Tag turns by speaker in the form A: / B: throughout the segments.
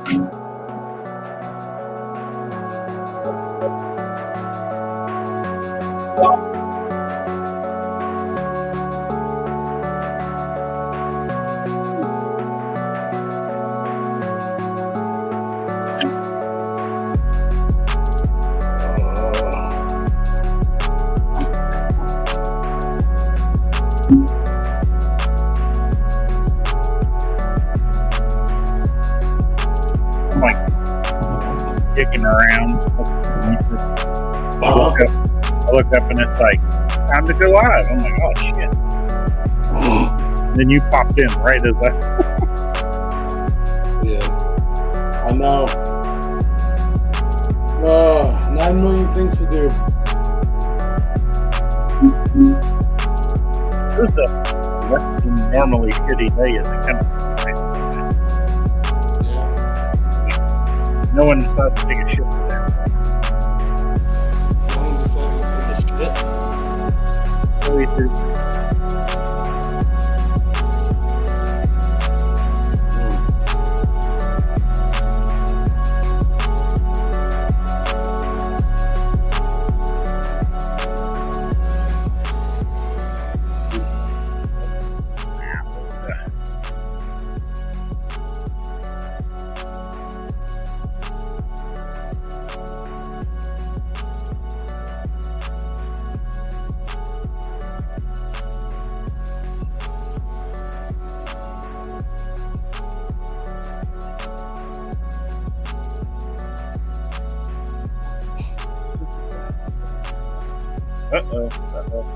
A: I'm like kicking around. I look up and it's like, time to go live. I'm like, oh shit. Then you popped in right as that.
B: Yeah. I know. 9 million things to do.
A: It was a less than normally shitty day as it comes to
B: Yeah.
A: no one decided to take a shit today.
B: No one decided to take a shit.
A: So we did.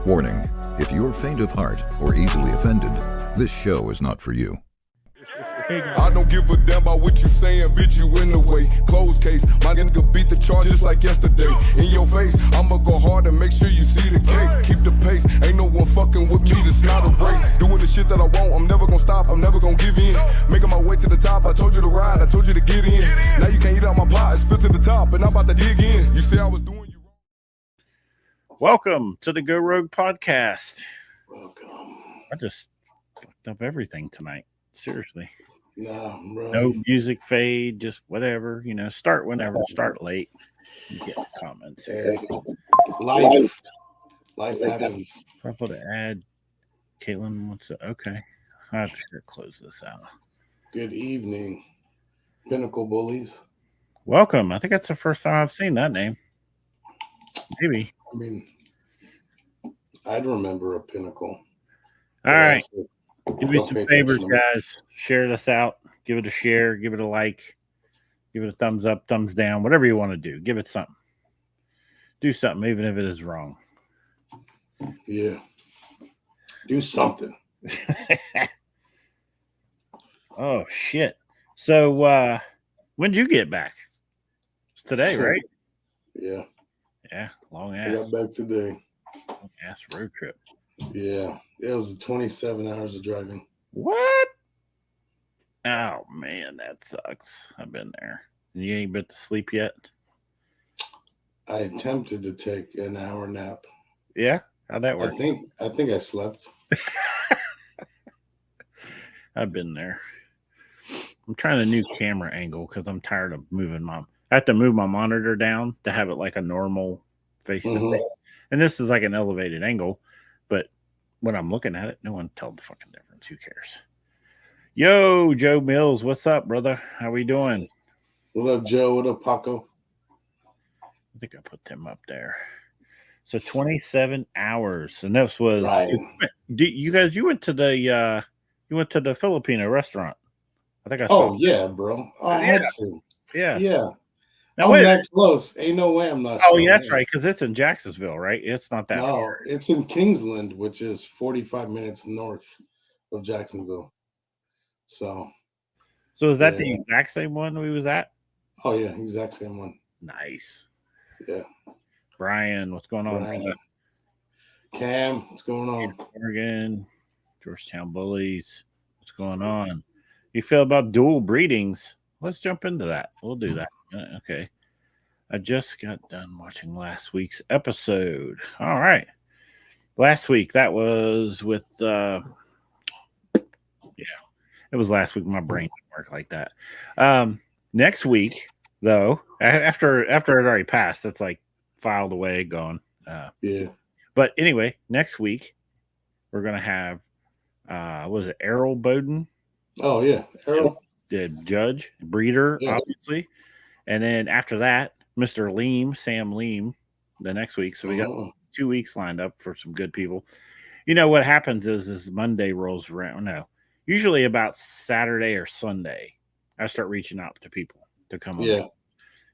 C: Warning, if you're faint of heart or easily offended, this show is not for you.
D: I don't give a damn about what you saying, bitch, you in the way. Closed case, my nigga beat the charge just like yesterday. In your face, I'ma go hard and make sure you see the cake. Keep the pace, ain't no one fucking with me, this not a race. Doing the shit that I want, I'm never gonna stop, I'm never gonna give in. Making my way to the top, I told you to ride, I told you to get in. Now you can't eat out my pot, it's filled to the top, and I'm about to dig in. You say I was doing you wrong.
A: Welcome to the Go Rogue podcast.
B: Welcome.
A: I just fucked up everything tonight. Seriously.
B: Nah, bro.
A: No music fade, just whatever. Start whenever, start late. You get the comments here.
B: Life happens.
A: If I put an ad, Caitlin wants to. Okay. I have to close this out.
B: Good evening, Pinnacle Bullies.
A: Welcome. I think that's the first time I've seen that name. Maybe.
B: I mean, I'd remember a Pinnacle.
A: All right. Do me
B: Don't
A: some
B: pay
A: favors,
B: attention to me.
A: guys. Share this out. Give it a share. Give it a like. Give it a thumbs up, thumbs down, whatever you want to do. Give it something. Do something, even if it is wrong.
B: Yeah. Do something.
A: Oh, shit. So, when did you get back? It's today, right?
B: Yeah.
A: Yeah, long
B: I
A: ass.
B: got back today.
A: Long ass road trip.
B: Yeah. It was 27 hours of driving.
A: What? Oh, man, that sucks. I've been there. You ain't been to sleep yet?
B: I attempted to take an hour nap.
A: Yeah? How'd that
B: I
A: work?
B: think I slept.
A: I've been there. I'm trying a new camera angle because I'm tired of moving I have to move my monitor down to have it like a normal face to face. And this is like an elevated angle, but when I'm looking at it, no one tells the fucking difference. Who cares? Yo, Joe Mills, what's up, brother? How we doing?
B: What up, Joe? What up, Paco?
A: I think I put them up there. So 27 hours, and this was
B: Ryan.
A: you went to the Filipino restaurant. I think I saw.
B: Oh yeah, bro. I had to.
A: Yeah.
B: Now, I'm that close. Ain't no way I'm not.
A: Oh, yeah, that's right, because it's in Jacksonville, right? It's not that far.
B: It's in Kingsland, which is 45 minutes north of Jacksonville. So
A: is that the exact same one we was at?
B: Oh yeah, exact same one.
A: Nice.
B: Yeah.
A: Brian, what's going on?
B: Brian. Cam, what's going on?
A: Oregon, Georgetown Bullies, what's going on? You feel about dual breedings? Let's jump into that. We'll do that. Okay. I just got done watching last week's episode. All right. Last week, that was with, it was last week. My brain didn't work like that. Next week, though, after it already passed, it's like filed away, gone.
B: Yeah.
A: But anyway, next week we're gonna have was it Errol Bowden,
B: Oh yeah, Errol.
A: the judge, breeder,
B: Yeah.
A: obviously, and then after that, Mr. Leem, Sam Leem, the next week. So we got
B: Oh.
A: 2 weeks lined up for some good people. You know what happens is Monday rolls around. No, usually about Saturday or Sunday, I start reaching out to people to come on.
B: Yeah.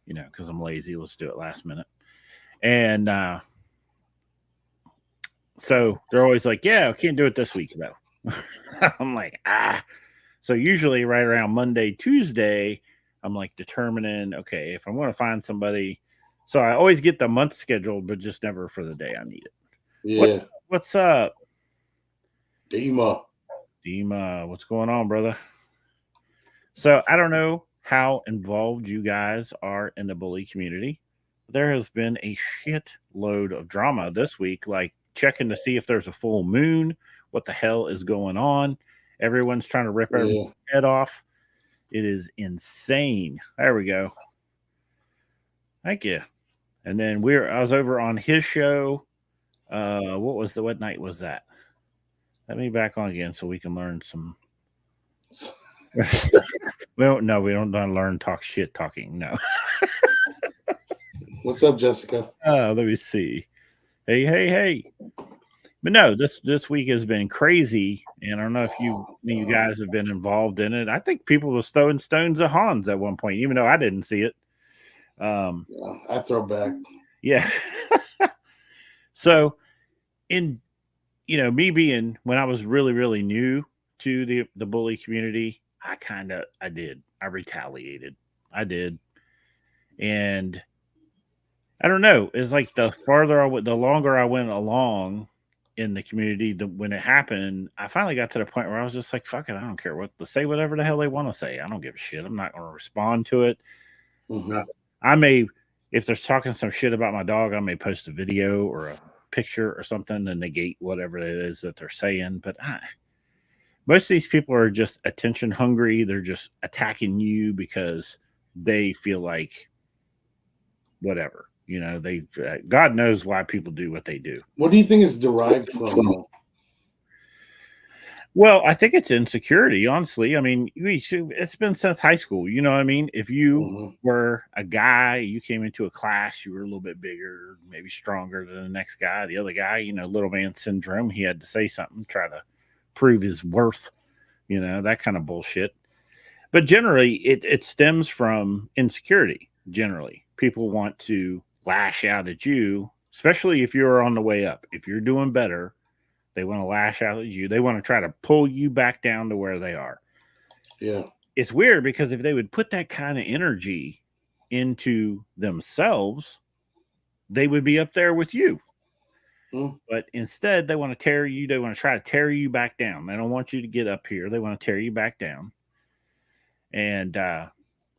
A: You know, because I'm lazy. Let's do it last minute. And so they're always like, yeah, I can't do it this week, though. I'm like, So usually right around Monday, Tuesday, I'm like determining, okay, if I'm going to find somebody. So I always get the month scheduled, but just never for the day I need it.
B: Yeah.
A: What's up,
B: Dima.
A: Dima? What's going on, brother? So I don't know how involved you guys are in the bully community. There has been a shit load of drama this week, like checking to see if there's a full moon, what the hell is going on. Everyone's trying to rip everyone's head off. It is insane. There we go. Thank you. And then I was over on his show. What night was that? Let me back on again so we can learn some. We don't learn talk shit talking. No.
B: What's up, Jessica?
A: Let me see. Hey. But no, this week has been crazy, and I don't know if you guys have been involved in it. I think people were throwing stones at Hans at one point, even though I didn't see it.
B: I throw back.
A: Yeah. So, me being when I was really, really new to the bully community, I retaliated. I did, and I don't know. It's like the longer I went along in the community, when it happened, I finally got to the point where I was just like, fuck it, I don't care say whatever the hell they want to say. I don't give a shit. I'm not going to respond to it.
B: Mm-hmm.
A: I may, if they're talking some shit about my dog, I may post a video or a picture or something to negate whatever it is that they're saying. But most of these people are just attention hungry. They're just attacking you because they feel like whatever. God knows why people do what they do.
B: What do you think is derived from?
A: Well, I think it's insecurity, honestly. I mean, it's been since high school. You know what I mean? If you were a guy, you came into a class, you were a little bit bigger, maybe stronger than the next guy. The other guy, little man syndrome, he had to say something, try to prove his worth, that kind of bullshit. But generally, it stems from insecurity. Generally, people want to lash out at you, especially if you're on the way up. If you're doing better, they want to lash out at you. They want to try to pull you back down to where they are.
B: Yeah.
A: It's weird because if they would put that kind of energy into themselves, they would be up there with you. But instead, they want to tear you. They want to try to tear you back down. They don't want you to get up here. They want to tear you back down. And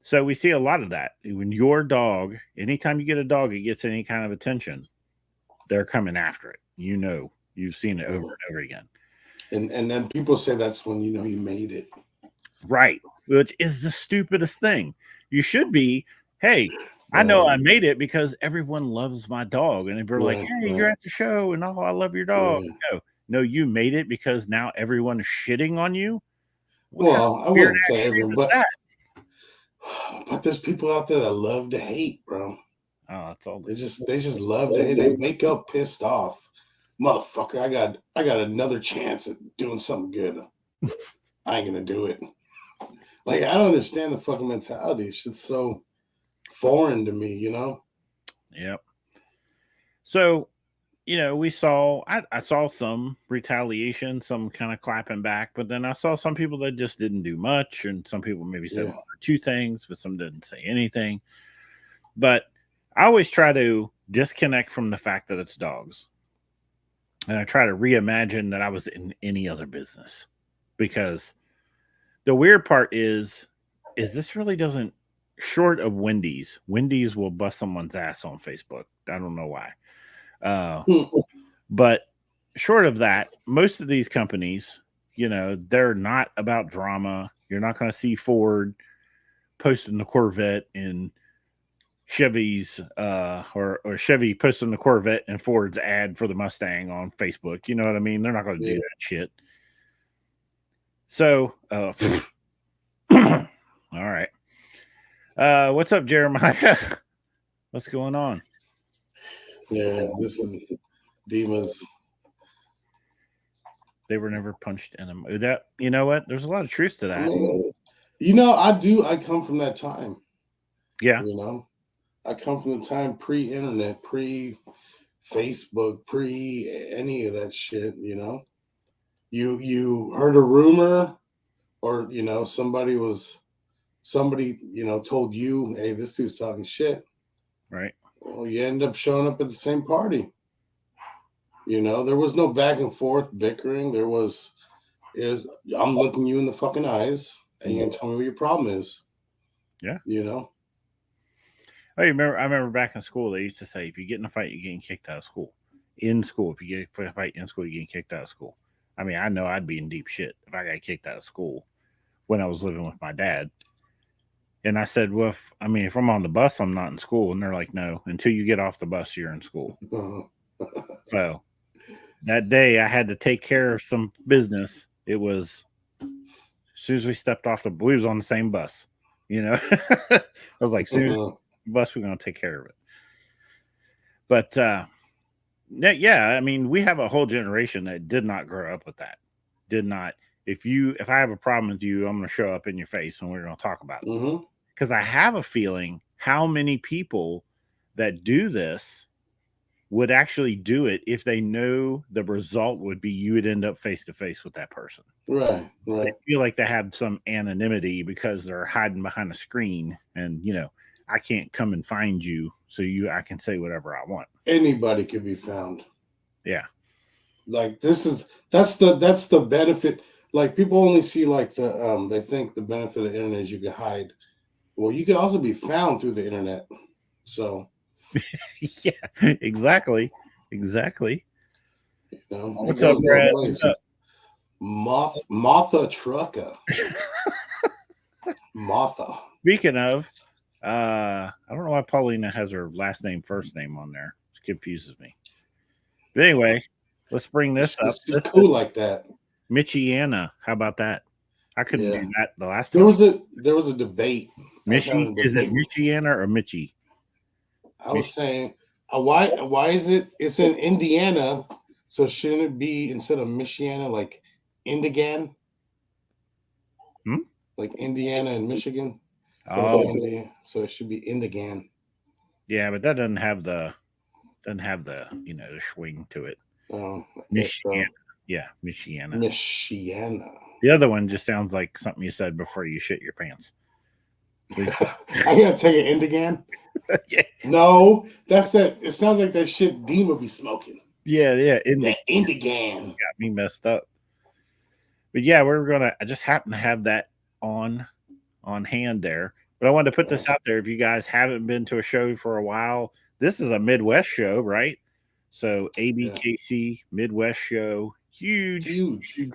A: so we see a lot of that. When your dog, anytime you get a dog, it gets any kind of attention, they're coming after it. You've seen it over and over again.
B: And then people say that's when you made it.
A: Right. Which is the stupidest thing. You should be, hey, I know I made it because everyone loves my dog. And they're like, hey, you're at the show and I love your dog. No, you made it because now everyone is shitting on you.
B: Well, I wouldn't say everyone, but there's people out there that love to hate, bro.
A: Oh, that's all.
B: They just love to hate. They wake up pissed off. Motherfucker, I got another chance at doing something good. I ain't gonna do it. Like, I don't understand the fucking mentality. It's just so foreign to me,
A: Yep. So, we saw I saw some retaliation, some kind of clapping back, but then I saw some people that just didn't do much, and some people maybe said one or two things, but some didn't say anything. But I always try to disconnect from the fact that it's dogs. And I try to reimagine that I was in any other business, because the weird part is this really doesn't, short of Wendy's will bust someone's ass on Facebook. I don't know why. But short of that, most of these companies, they're not about drama. You're not going to see Ford posting the Corvette in Chevy's or Chevy posting the Corvette and Ford's ad for the Mustang on Facebook. You know what I mean? They're not going to do that shit. So, all right. What's up, Jeremiah? What's going on?
B: Yeah, this is Dima's.
A: They were never punched in them. That, you know what? There's a lot of truth to that.
B: I mean, you know, I come from that time.
A: Yeah.
B: You know, I come from the time pre-internet, pre-Facebook, pre any of that shit. You know, you heard a rumor, or you know, somebody you know told you, hey, this dude's talking shit.
A: Right.
B: Well, you end up showing up at the same party. You know, there was no back and forth bickering. I'm looking you in the fucking eyes, and you can tell me what your problem is.
A: Yeah.
B: You know.
A: I remember back in school, they used to say, if you get in a fight, you're getting kicked out of school. In school, if you get in a fight in school, you're getting kicked out of school. I mean, I know I'd be in deep shit if I got kicked out of school when I was living with my dad. And I said, well, if I'm on the bus, I'm not in school. And they're like, no, until you get off the bus, you're in school. So that day I had to take care of some business. It was as soon as we stepped off we was on the same bus, you know. I was like, soon as the bus, we're going to take care of it. But yeah, I mean, we have a whole generation that did not grow up with that. Did not. If I have a problem with you, I'm going to show up in your face and we're going to talk about it. Because I have a feeling how many people that do this would actually do it if they know the result would be you would end up face to face with that person.
B: Right.
A: They feel like they have some anonymity because they're hiding behind a screen, and you know, I can't come and find you, so I can say whatever I want.
B: Anybody could be found.
A: Yeah.
B: Like that's the benefit. Like people only see like they think the benefit of the internet is you can hide. Well, you could also be found through the internet. So
A: yeah, exactly.
B: You know,
A: what's up, Brad? What's up?
B: Martha Trucker. Martha.
A: Speaking of, I don't know why Paulina has her last name, first name on there. It confuses me. But anyway, let's bring this up.
B: It's cool like that.
A: Michiana. How about that? I couldn't do that the last time.
B: There was a debate.
A: Is it Michiana or Michi?
B: I was saying, why is it? It's in Indiana, so shouldn't it be instead of Michiana like Indigan? Like Indiana and Michigan.
A: Oh,
B: so it should be Indigan.
A: Yeah, but that doesn't have the the swing to it.
B: Oh,
A: Michiana. Yeah, Michiana.
B: Michiana.
A: The other one just sounds like something you said before you shit your pants.
B: I gotta take an Indigan.
A: Yeah.
B: No, that's that. It sounds like that shit Dima be smoking.
A: Yeah.
B: That Indigan
A: got me messed up. But yeah, I just happen to have that on hand there. But I wanted to put this out there. If you guys haven't been to a show for a while, this is a Midwest show, right? So ABKC Midwest show, huge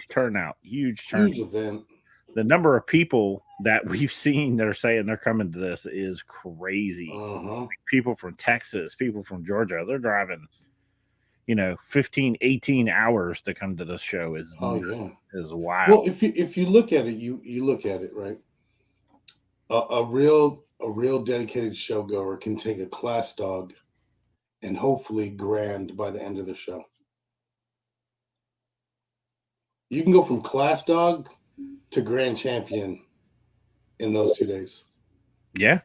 A: turnout, huge
B: event.
A: The number of people that we've seen that are saying they're coming to this is crazy. Like people from Texas, people from Georgia, they're driving, 15, 18 hours to come to this show is wild.
B: Well, if you look at it, you look at it, right? A real dedicated showgoer can take a class dog and hopefully grand by the end of the show. You can go from class dog to grand champion in those 2 days.
A: Yeah.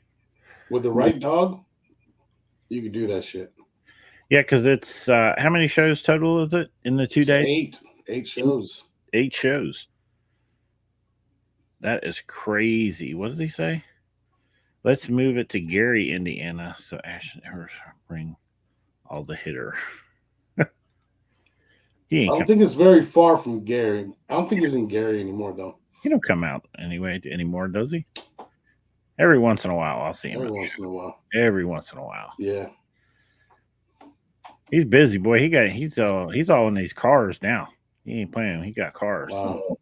B: With the right dog, you can do that shit.
A: Yeah, because it's how many shows total is it in the 2 days?
B: 8 shows.
A: 8 shows. That is crazy. What does he say? Let's move it to Gary, Indiana, so Ashton Evers bring all the hitter.
B: I don't think it's very far from Gary. I don't think he's in Gary anymore, though.
A: He don't come out anymore, does he? Every once in a while, I'll see him.
B: Every once in a while. Yeah.
A: He's busy, boy. He's all in these cars now. He ain't playing. He got cars.
B: Wow.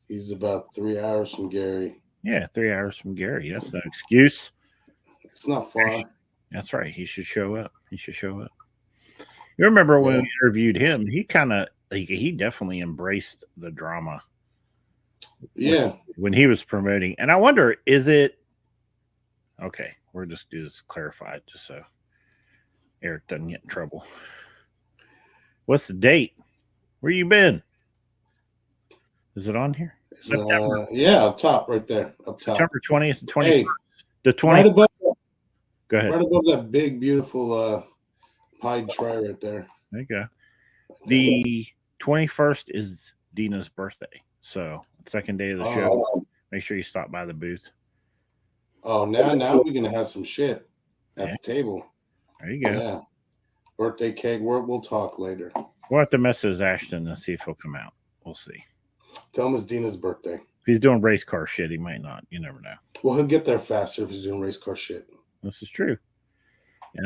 B: He's about 3 hours from Gary.
A: Yeah, 3 hours from Gary. That's no excuse.
B: It's not far.
A: That's right. He should show up. He should show up. You remember when we interviewed him? He kind of he definitely embraced the drama.
B: Yeah.
A: When he was promoting, and I wonder, is it okay? We'll just do this clarified, just so Eric doesn't get in trouble. What's the date? Where you been? Is it on here?
B: Yeah, up top, right there, up top.
A: September 20th and 21st.
B: Hey,
A: the 20th.
B: Right above.
A: Go ahead.
B: Right above that big, beautiful pied tray right there.
A: There you go. The 21st is Dina's birthday, so second day of the show. Make sure you stop by the booth.
B: Oh, now we're gonna have some shit at the table.
A: There you go.
B: Yeah, birthday cake. We'll talk later.
A: We'll have to message Ashton and see if he'll come out. We'll see.
B: Tell him it's Dina's birthday.
A: If he's doing race car shit, he might not. You never know.
B: Well, he'll get there faster if he's doing race car shit.
A: This is true. Let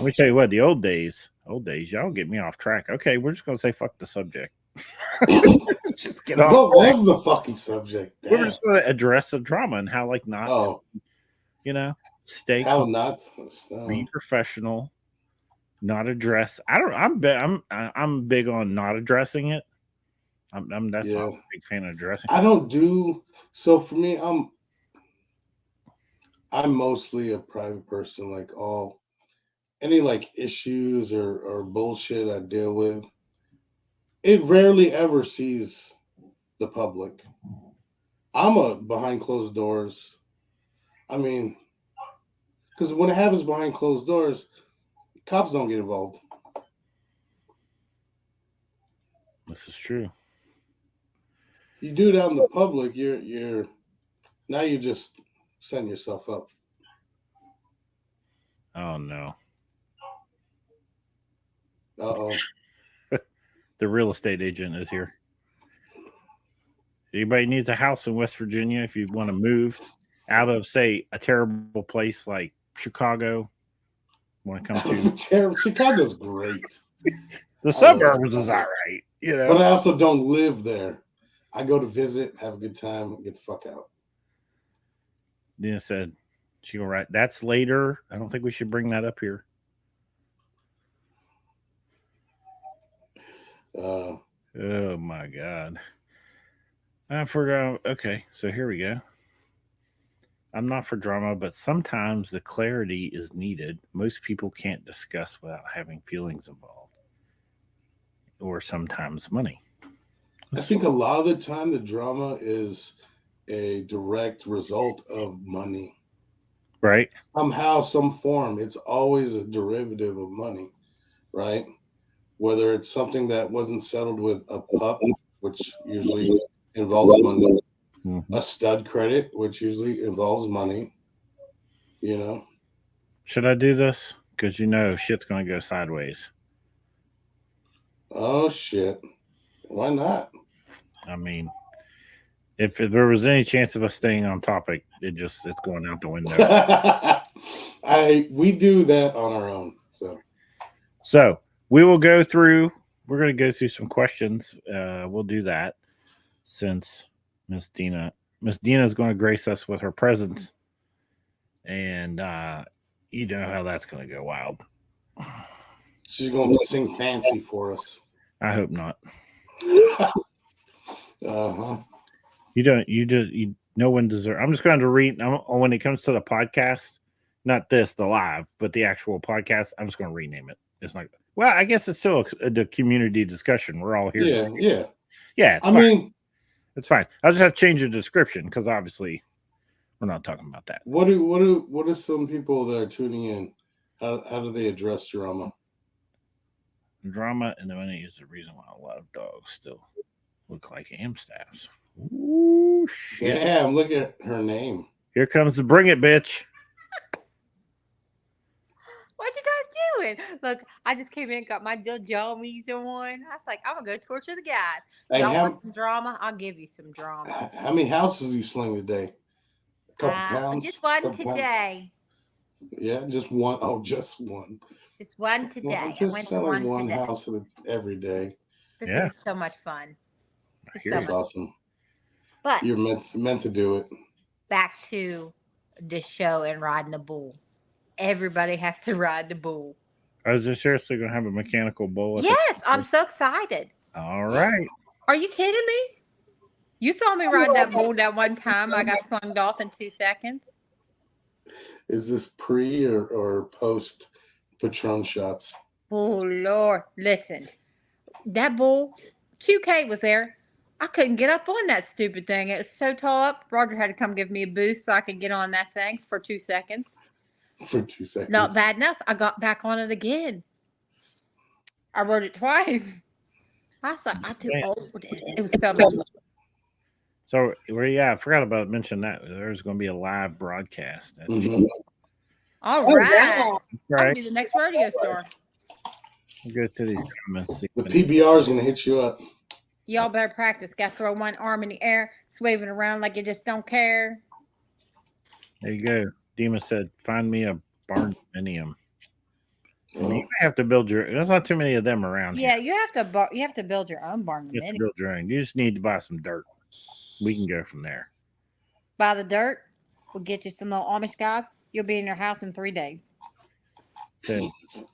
A: me tell you what, the old days, y'all get me off track. Okay, we're just gonna say fuck the subject. Just get off.
B: What was the fucking subject? Damn.
A: We're just gonna address the drama and how not.
B: Oh,
A: stay.
B: How not?
A: Be professional. Not address. I'm big on not addressing it. That's not a big fan of addressing.
B: I don't do so. For me, I'm mostly a private person. Like any like issues or bullshit I deal with, it rarely ever sees the public. I'm a behind closed doors. I mean, because when it happens behind closed doors, cops don't get involved.
A: This is true.
B: You do it out in the public, you're just setting yourself up.
A: Oh no.
B: Uh-oh.
A: The real estate agent is here. Anybody needs a house in West Virginia, if you want to move out of, say, a terrible place like Chicago, want to come to
B: Chicago's great.
A: The suburbs is all right,
B: But I also don't live there. I go to visit, have a good time, get the fuck out.
A: Dina said she go right. That's later. I don't think we should bring that up here. Oh my God. I forgot. Okay, so here we go. I'm not for drama, but sometimes the clarity is needed. Most people can't discuss without having feelings involved, or sometimes money.
B: I think a lot of the time the drama is a direct result of money.
A: Right.
B: Somehow, some form, it's always a derivative of money, right? Whether it's something that wasn't settled with a pup, which usually involves money, a stud credit, which usually involves money,
A: Should I do this? Because shit's going to go sideways.
B: Oh, shit. Why not?
A: I mean, if there was any chance of us staying on topic, it's going out the window.
B: We do that on our own.
A: So we will go through. We're going to go through some questions. We'll do that since Miss Dina is going to grace us with her presence, and you know how that's going to go wild.
B: She's going to sing fancy for us.
A: I hope not.
B: Uh-huh.
A: No one deserves. I'm just going to read when it comes to the podcast, not the live, but the actual podcast. I'm just going to rename it. It's not. Well, I guess it's still the community discussion. We're all here. Yeah. It's fine. I'll just have to change the description because obviously we're not talking about that.
B: What are some people that are tuning in? How do they address drama?
A: Drama and the money is the reason why a lot of dogs still look like Amstaffs. Ooh, shit.
B: Damn, look at her name.
A: Here comes the bring it, bitch.
E: What you guys doing? Look, I just came in, got my jammies on. I was like, I'm gonna go torture the guys.
B: Hey,
E: Y'all want some drama? I'll give you some drama.
B: How many houses you sling today? A couple pounds?
E: Just one today.
B: Yeah, just one. Oh, just one.
E: Just one today.
B: Well, just selling one house every day.
E: This is so much fun.
B: That's awesome.
E: But
B: You're meant to do it.
E: back to the show and riding the bull. Everybody has to ride the bull.
A: Is this seriously going to have a mechanical bull?
E: Yes, I'm so excited.
A: All right.
E: Are you kidding me? You saw me ride that bull that one time. I got slung off in 2 seconds.
B: Is this pre or post Patron shots?
E: Oh, Lord. Listen, that bull, QK was there. I couldn't get up on that stupid thing. It was so tall up. Roger had to come give me a boost so I could get on that thing for 2 seconds.
B: For 2 seconds.
E: Not bad enough. I got back on it again. I rode it twice. I was like, I'm too old for this. It was so much fun.
A: So, I forgot about mentioning that. There's going to be a live broadcast.
E: All right.
A: Right.
E: I'll be the next rodeo star.
A: We'll go to these comments.
B: The PBR is going to hit you up.
E: Y'all better practice. Got to throw one arm in the air, swaving around like you just don't care.
A: There you go. Dima said, find me a barn dominium. You may have to build your. There's not too many of them around.
E: Yeah,
A: here.
E: you have to build your own barn
A: You have to
E: dominium.
A: build your own. You just need to buy some dirt. We can go from there.
E: Buy the dirt. We'll get you some little Amish guys. You'll be in your house in 3 days.
A: So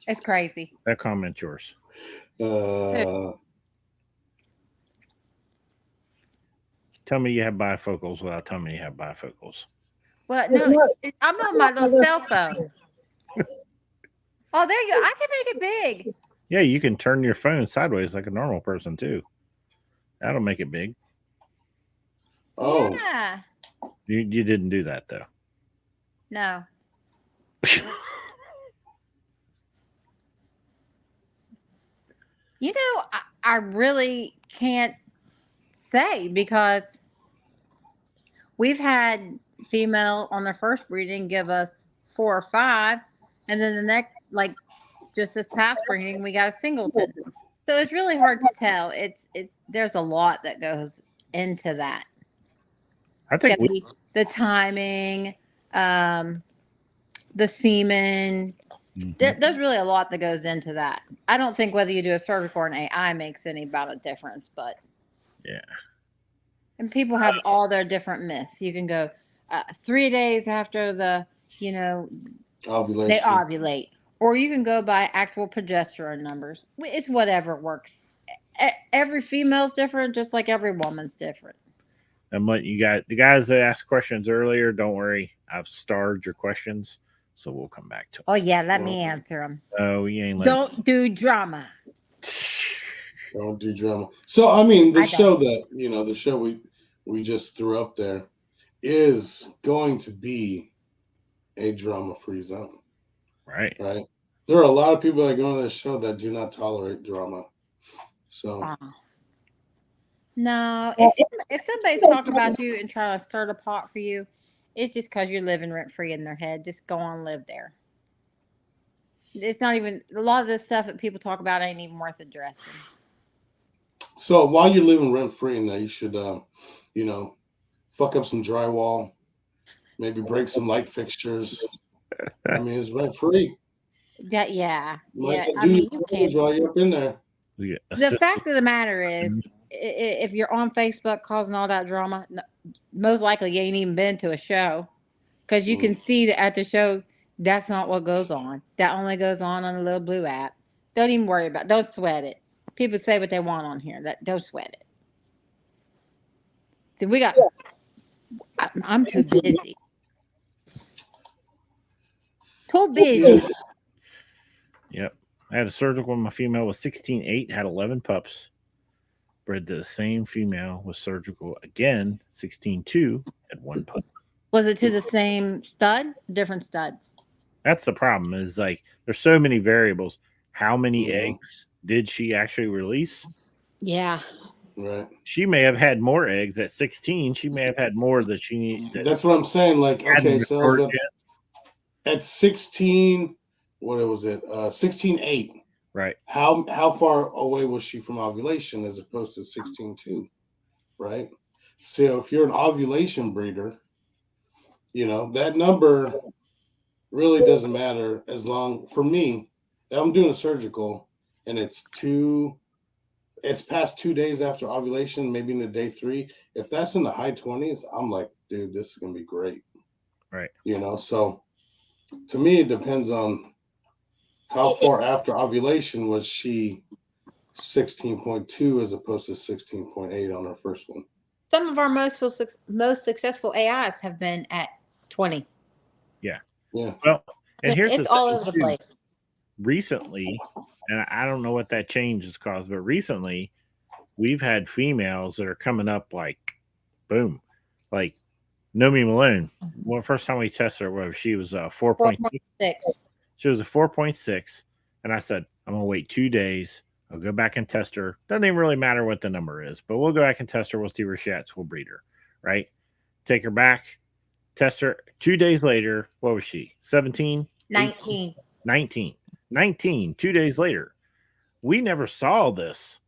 E: It's crazy.
A: that comment's yours. Tell me you have bifocals without telling me you have bifocals.
E: Well, no, I'm on my little cell phone. Oh, there you go. I can make it big.
A: Yeah, you can turn your phone sideways like a normal person too. That'll make it big.
B: Oh,
E: Yeah.
A: You didn't do that though.
E: No. You know, I really can't say because we've had female on their first breeding give us 4 or 5, and then the next, like just this past breeding, we got a singleton. So it's really hard to tell. There's a lot that goes into that.
A: I think
E: It's gotta be the timing, the semen. There's really a lot that goes into that. I don't think whether you do a surgical or an AI makes any about a difference, but
A: yeah.
E: And people have all their different myths. You can go 3 days after they
B: ovulation.
E: ovulate, or you can go by actual progesterone numbers. It's whatever works. Every female's different, just like every woman's different.
A: And what you got, the guys that asked questions earlier, don't worry, I've starred your questions, so we'll come back to them.
E: Oh yeah, let me answer them.
A: Oh, you ain't.
E: Don't do drama.
B: Don't do drama. So I mean, the
E: I
B: show that the show we just threw up there is going to be a drama-free zone.
A: Right.
B: Right. There are a lot of people that go on this show that do not tolerate drama. So
E: no, if somebody's talking about you and trying to stir the pot for you, it's just because you're living rent-free in their head. Just go on and live there. It's not even a lot of this stuff that people talk about ain't even worth addressing.
B: So while you're living rent-free in there, you should fuck up some drywall, maybe break some light fixtures. I mean, it's rent-free.
E: Yeah.
B: I mean, you can't while you're up in there.
E: The fact of the matter is, if you're on Facebook causing all that drama, most likely you ain't even been to a show, because you can see that at the show, that's not what goes on. That only goes on a little blue app. Don't even worry about it. Don't sweat it. People say what they want on here. Don't sweat it. See, I'm too busy. Too busy.
A: Yep. I had a surgical when my female was 16.8, had 11 pups. Bred to the same female, was surgical again, 16.2, had 1 pup.
E: Was it to the same stud? Different studs?
A: That's the problem, is like there's so many variables. How many eggs did she actually release?
E: Yeah.
B: Right.
A: She may have had more eggs at 16. She may have had more that she needed.
B: That's what I'm saying. Like, okay, so at 16, what was it? 16.8.
A: Right.
B: How far away was she from ovulation as opposed to 16.2? Right. So if you're an ovulation breeder, that number really doesn't matter as long, for me, I'm doing a surgical and it's 2 it's past 2 days after ovulation, maybe into day 3. If that's in the high 20s, I'm like, dude, this is gonna be great.
A: Right.
B: You know, so to me, it depends on how far after ovulation was she 16.2 as opposed to 16.8 on her first one.
E: Some of our most successful AIs have been at 20.
B: Yeah.
A: Well, and here's
E: It's
A: the
E: all
A: thing,
E: over the
A: too.
E: place.
A: Recently, and I don't know what that change has caused, but recently we've had females that are coming up like, boom, like Nomi Malone. Well, first time we tested her, she was 4.6.
E: 4.6.
A: She was a 4.6, and I said, I'm gonna wait 2 days. I'll go back and test her. Doesn't even really matter what the number is, but we'll go back and test her. We'll see where she at. So we'll breed her, right? Take her back, test her. 2 days later, what was she? 17?
E: 19.
A: 19. 2 days later. We never saw this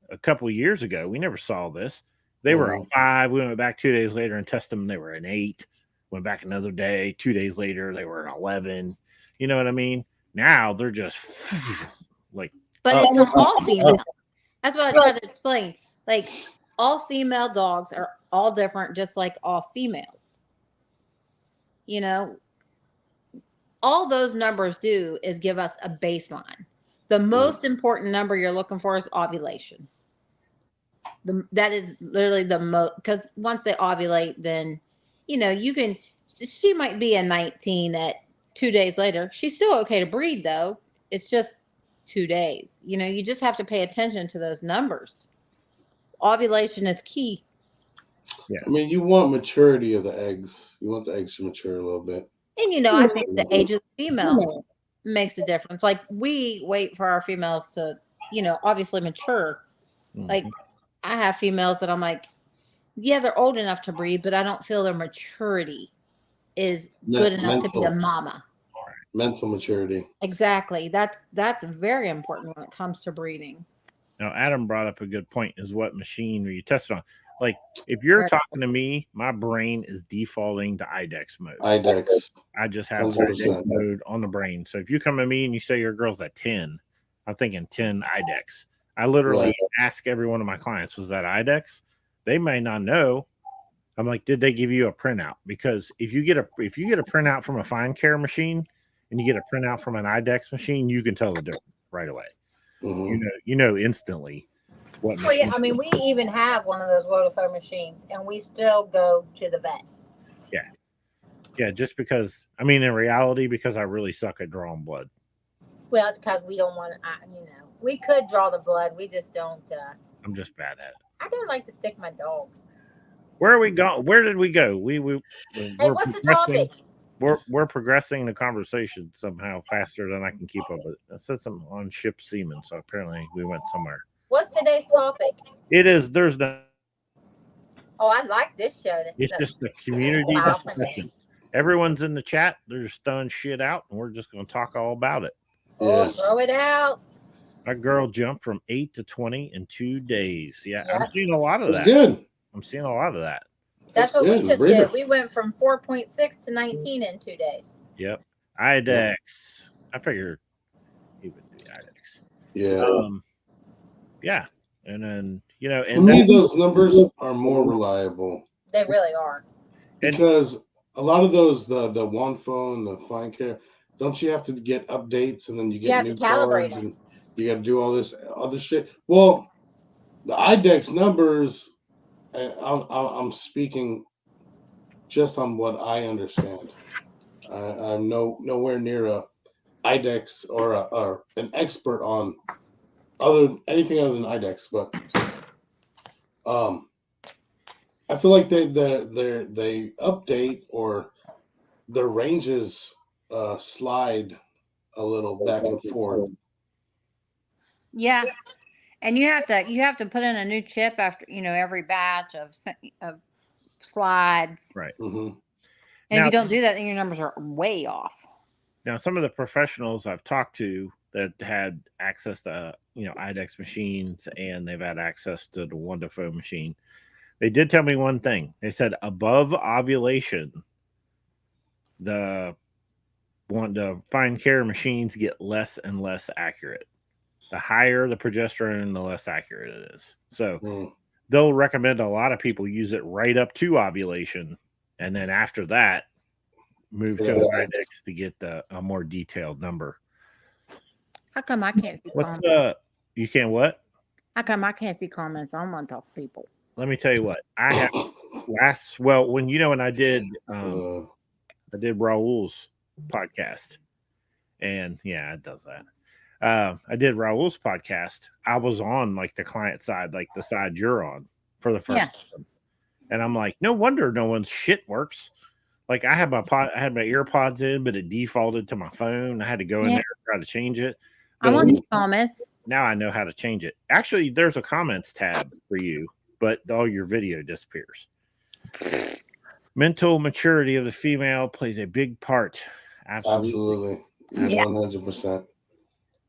A: a couple of years ago. We never saw this. They were a 5. We went back 2 days later and tested them. They were an 8. Went back another day. 2 days later, they were an 11. You know what I mean? Now they're just like.
E: But it's all female. That's what I tried to explain. Like, all female dogs are all different, just like all females. You know, all those numbers do is give us a baseline. The most important number you're looking for is ovulation. That is literally the most, because once they ovulate, then, you know, she might be a 19 at 2 days later. She's still okay to breed, though. It's just 2 days. You know, you just have to pay attention to those numbers. Ovulation is key.
A: Yeah.
B: I mean, you want maturity of the eggs. You want the eggs to mature a little bit.
E: And, you know, I think the age of the female makes a difference. Like, we wait for our females to, you know, obviously mature.
A: Mhm.
E: Like, I have females that I'm like, yeah, they're old enough to breed, but I don't feel their maturity is good enough to be a mama.
B: Mental maturity.
E: Exactly. That's very important when it comes to breeding.
A: Now, Adam brought up a good point, is what machine are you tested on? Like, if you're talking to me, my brain is defaulting to IDEX mode. I just have
B: 100%.
A: IDEX mode on the brain. So if you come to me and you say your girl's at 10, I'm thinking 10 IDEX. I literally ask every one of my clients, was that IDEX? They may not know. I'm like, did they give you a printout? Because if you get a printout from a fine care machine and you get a printout from an IDEX machine, you can tell the difference right away.
B: Mm-hmm.
A: You know instantly what.
F: Well, yeah, I mean, we even have one of those Vodafone machines, and we still go to the vet.
A: Yeah, just because, I mean, in reality, because I really suck at drawing blood.
F: Well, it's because we don't want to, you know, we could draw the blood. We just don't.
A: I'm just bad at it.
F: I don't like to stick my dog.
A: Where are we going? Where did we go? Hey,
F: what's the topic?
A: We're progressing the conversation somehow faster than I can keep up with it. I said something on ship seaman, so apparently we went somewhere.
F: What's today's topic?
A: It is, there's no.
F: Oh, I like this show.
A: It's just the community discussion. Everyone's in the chat. They're just throwing shit out, and we're just going to talk all about it.
F: Oh, throw it out.
A: My girl jumped from 8 to 20 in 2 days. Yeah, I'm seeing a lot of that.
B: That's good.
A: I'm seeing a lot of that.
F: That's what we just did. We went from 4.6 to 19 in 2 days.
A: Yep. IDEX. I figured he would do IDEX.
B: Yeah.
A: Yeah. And then, you know, and
B: to me, those numbers are more reliable.
F: They really are.
B: Because a lot of those, the one phone, the fine care, don't you have to get updates and then you get new cards and you got to do all this other shit? Well, the IDEX numbers, I'm speaking just on what I understand. I'm nowhere near a IDEX or an expert on anything other than IDEX, but I feel like they update or their ranges slide a little back and forth.
E: Yeah, and you have to put in a new chip after, you know, every batch of slides.
A: Right.
B: Mm-hmm.
E: And if you don't do that, then your numbers are way off.
A: Now, some of the professionals I've talked to that had access to, you know, IDEX machines and they've had access to the Wonderful machine, they did tell me one thing. They said above ovulation, the fine care machines get less and less accurate. the higher the progesterone, the less accurate it is. So
B: Mm.
A: they'll recommend a lot of people use it right up to ovulation, and then after that, move to an IDEX to get a more detailed number.
E: How come I can't see
A: What's
E: comments?
A: you can't what?
E: How come I can't see comments? I don't want to talk to people.
A: Let me tell you what I have when I did Raul's podcast, and yeah, it does that. I did Raul's podcast. I was on like the client side, like the side you're on for the first time. And I'm like, no wonder no one's shit works. Like I had my earpods in, but it defaulted to my phone. I had to go in there and try to change it.
E: I
A: But
E: want to see comments.
A: now I know how to change it. Actually, there's a comments tab for you, but all your video disappears. Mental maturity of the female plays a big part. Absolutely.
B: 100%.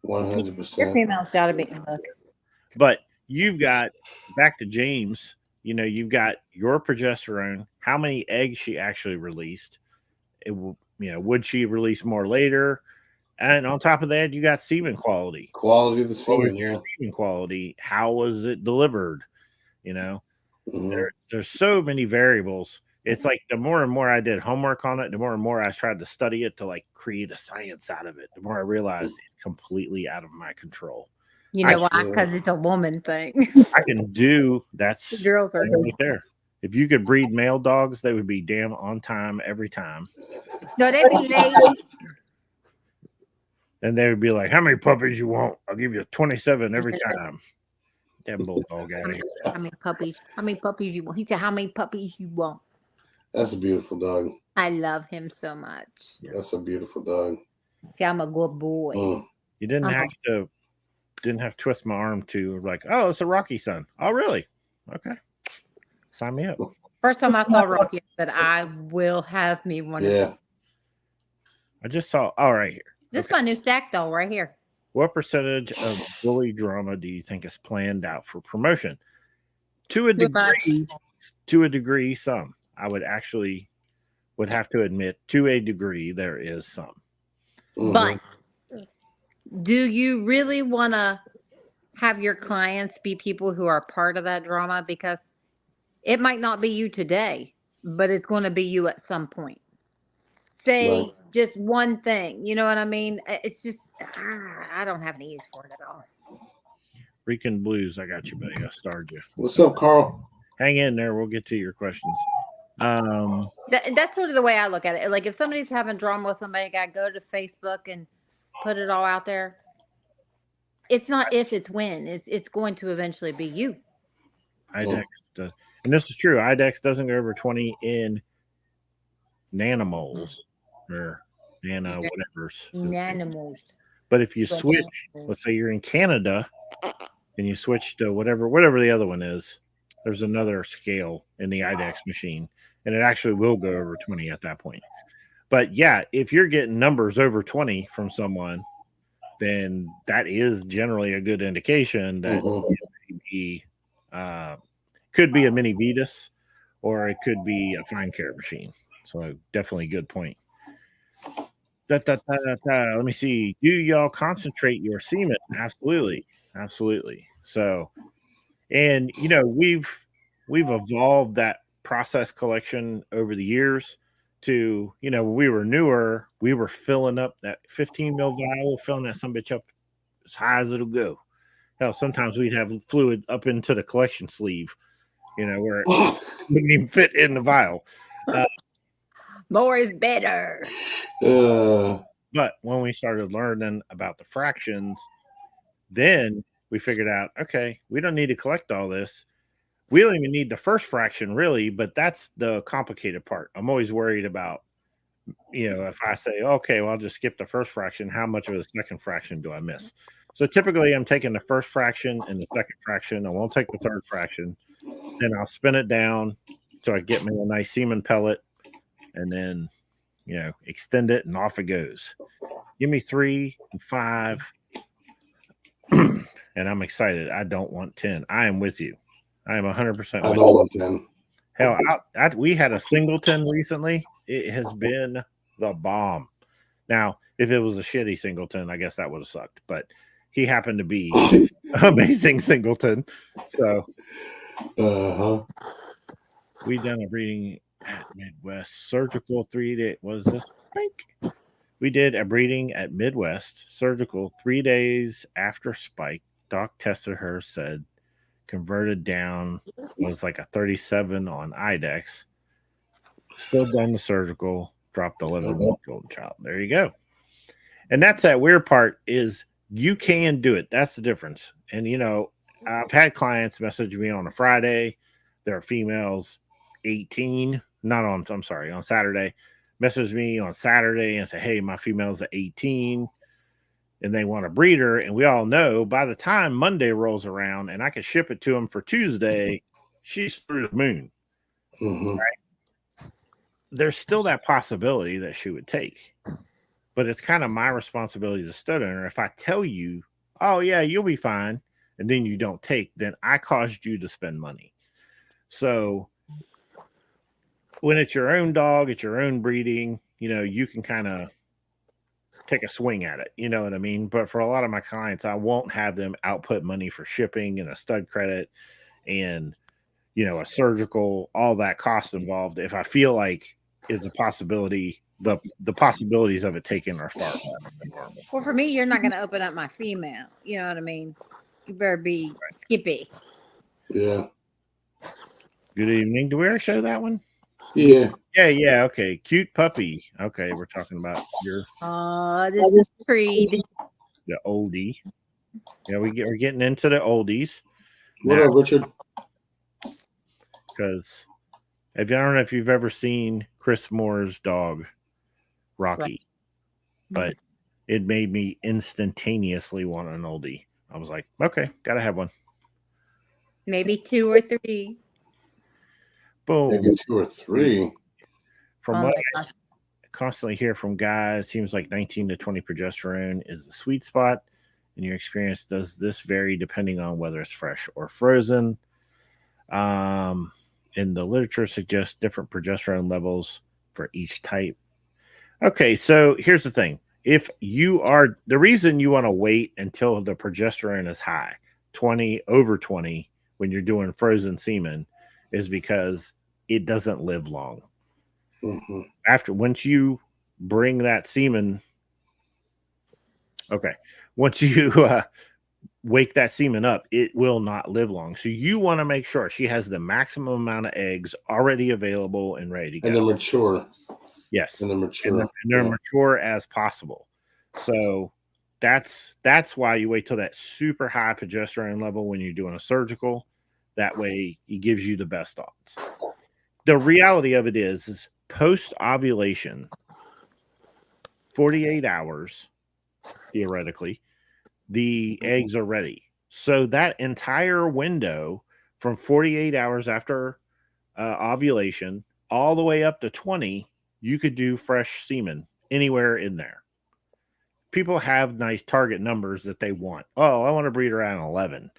E: Your
B: 100%.
E: female's got to be. Look,
A: But you've got, back to James, you've got your progesterone, how many eggs she actually released. Would she release more later? And on top of that, you got semen quality.
B: Quality of the
A: What was
B: semen,
A: your
B: yeah.
A: semen quality? How was it delivered?
B: Mhm.
A: There's so many variables. It's like the more and more I did homework on it, the more and more I tried to study it to like create a science out of it, the more I realized it's completely out of my control.
E: you know why? Because it's a woman thing.
A: I can do that's
E: The girls are
A: right there. If you could breed male dogs, they would be damn on time every time.
E: no, they be late.
A: And they would be like, how many puppies you want? I'll give you 27 every time. Damn bulldog out of here.
E: How many puppies? How many puppies you want? He said, "How many puppies you want?"
B: That's a beautiful dog.
E: I love him so much.
B: That's a beautiful dog.
E: See, I'm a good boy.
B: Mm.
A: You didn't have to twist my arm to like, oh, it's a Rocky son. Oh, really? Okay. Sign me up.
E: First time I saw Rocky, I said, "I will have me one of
B: Yeah.
E: these."
A: I just saw, right here.
E: This is my new stack doll right here.
A: What percentage of bully drama do you think is planned out for promotion? To a degree, some. I would have to admit, to a degree, there is some.
B: Mhm.
E: But do you really want to have your clients be people who are part of that drama? Because it might not be you today, but it's going to be you at some point. Say just one thing. You know what I mean? It's just, I don't have any use for it at all.
A: Rican Blues, I got you, buddy. I starred you.
B: What's up, Carl?
A: Hang in there. We'll get to your questions.
E: That's sort of the way I look at it. Like if somebody's having drama with somebody, I got to go to Facebook and put it all out there. It's not if, it's when. It's going to eventually be you.
A: IDEX does, and this is true. IDEX doesn't go over 20 in nanomoles or nano whatever's.
E: Nanimals.
A: But if you switch, let's say you're in Canada and you switch to whatever the other one is, there's another scale in the IDEX machine, and it actually will go over 20 at that point. But yeah, if you're getting numbers over 20 from someone, then that is generally a good indication that could be a mini Vetus, or it could be a fine care machine. So definitely good point. Let me see. Do y'all concentrate your semen? Absolutely. So, and we've evolved that process collection over the years to, when we were newer, we were filling up that 15 mil vial, filling that some bitch up as high as it'll go. Hell, sometimes we'd have fluid up into the collection sleeve, where it wouldn't even fit in the vial.
E: More is better.
A: But when we started learning about the fractions, then we figured out, okay, we don't need to collect all this. We don't even need the first fraction, really, but that's the complicated part. I'm always worried about, if I say, okay, well, I'll just skip the first fraction, how much of the second fraction do I miss? So typically I'm taking the first fraction and the second fraction. I won't take the third fraction. Then I'll spin it down so I get me a nice semen pellet, and then, extend it and off it goes. Give me 3 and 5. And I'm excited. I don't want 10. I am with you. I am 100% with
B: I don't want 10.
A: Hell, we had a singleton recently. It has been the bomb. Now, if it was a shitty singleton, I guess that would have sucked. But he happened to be amazing singleton. So we done a breeding at Midwest Surgical 3 day. Was this Spike? We did a breeding at Midwest Surgical 3 days after Spike. Doc tested her, said converted down, was like a 37 on IDEX. Still done the surgical, dropped 11 golden child. There you go. And that's that weird part is you can do it. That's the difference. And, you know, I've had clients message me on a Friday. There are females 18, not on, I'm sorry, on Saturday. Message me on Saturday and say, hey, my female's at 18 and they want a breeder. And we all know by the time Monday rolls around and I can ship it to them for Tuesday, she's through the moon. Right? There's still that possibility that she would take. But it's kind of my responsibility as a stud owner. If I tell you, oh, yeah, you'll be fine, and then you don't take, then I caused you to spend money. So when it's your own dog, it's your own breeding, you know, you can kind of take a swing at it. You know what I mean? But for a lot of my clients, I won't have them output money for shipping and a stud credit and, you know, a surgical, all that cost involved. If I feel like is a possibility, the possibilities of it taken are far less than normal.
E: Well, for me, you're not going to open up my female. You know what I mean? You better be skippy.
B: Yeah.
A: Good evening. Do we ever show that one?
B: Yeah.
A: Yeah. Okay. Cute puppy. Okay. We're talking about your.
E: This is Creed.
A: The oldie. Yeah, we're getting into the oldies.
B: What up, Richard?
A: Because I don't know if you've ever seen Chris Moore's dog, Rocky,
E: Right.
A: but it made me instantaneously want an oldie. I was like, okay, gotta have one.
E: Maybe 2 or 3.
A: Boom.
B: Maybe 2 or 3.
A: From
E: Oh
A: what
E: my
A: I
E: gosh.
A: constantly hear from guys, seems like 19 to 20 progesterone is the sweet spot. In your experience, does this vary depending on whether it's fresh or frozen? In the literature suggests different progesterone levels for each type. Okay, so here's the thing. If you are, the reason you want to wait until the progesterone is high, 20 over 20, when you're doing frozen semen, is because it doesn't live long. Once you bring that semen, once you wake that semen up, it will not live long. So you want to make sure she has the maximum amount of eggs already available and ready to go.
B: And they're mature.
A: Yes.
B: And they're mature.
A: And they're mature as possible. So that's why you wait till that super high progesterone level when you're doing a surgical. That way it gives you the best odds. The reality of it is post ovulation, 48 hours, theoretically, the eggs are ready. So that entire window from 48 hours after ovulation all the way up to 20, you could do fresh semen anywhere in there. People have nice target numbers that they want. Oh, I want to breed around 11.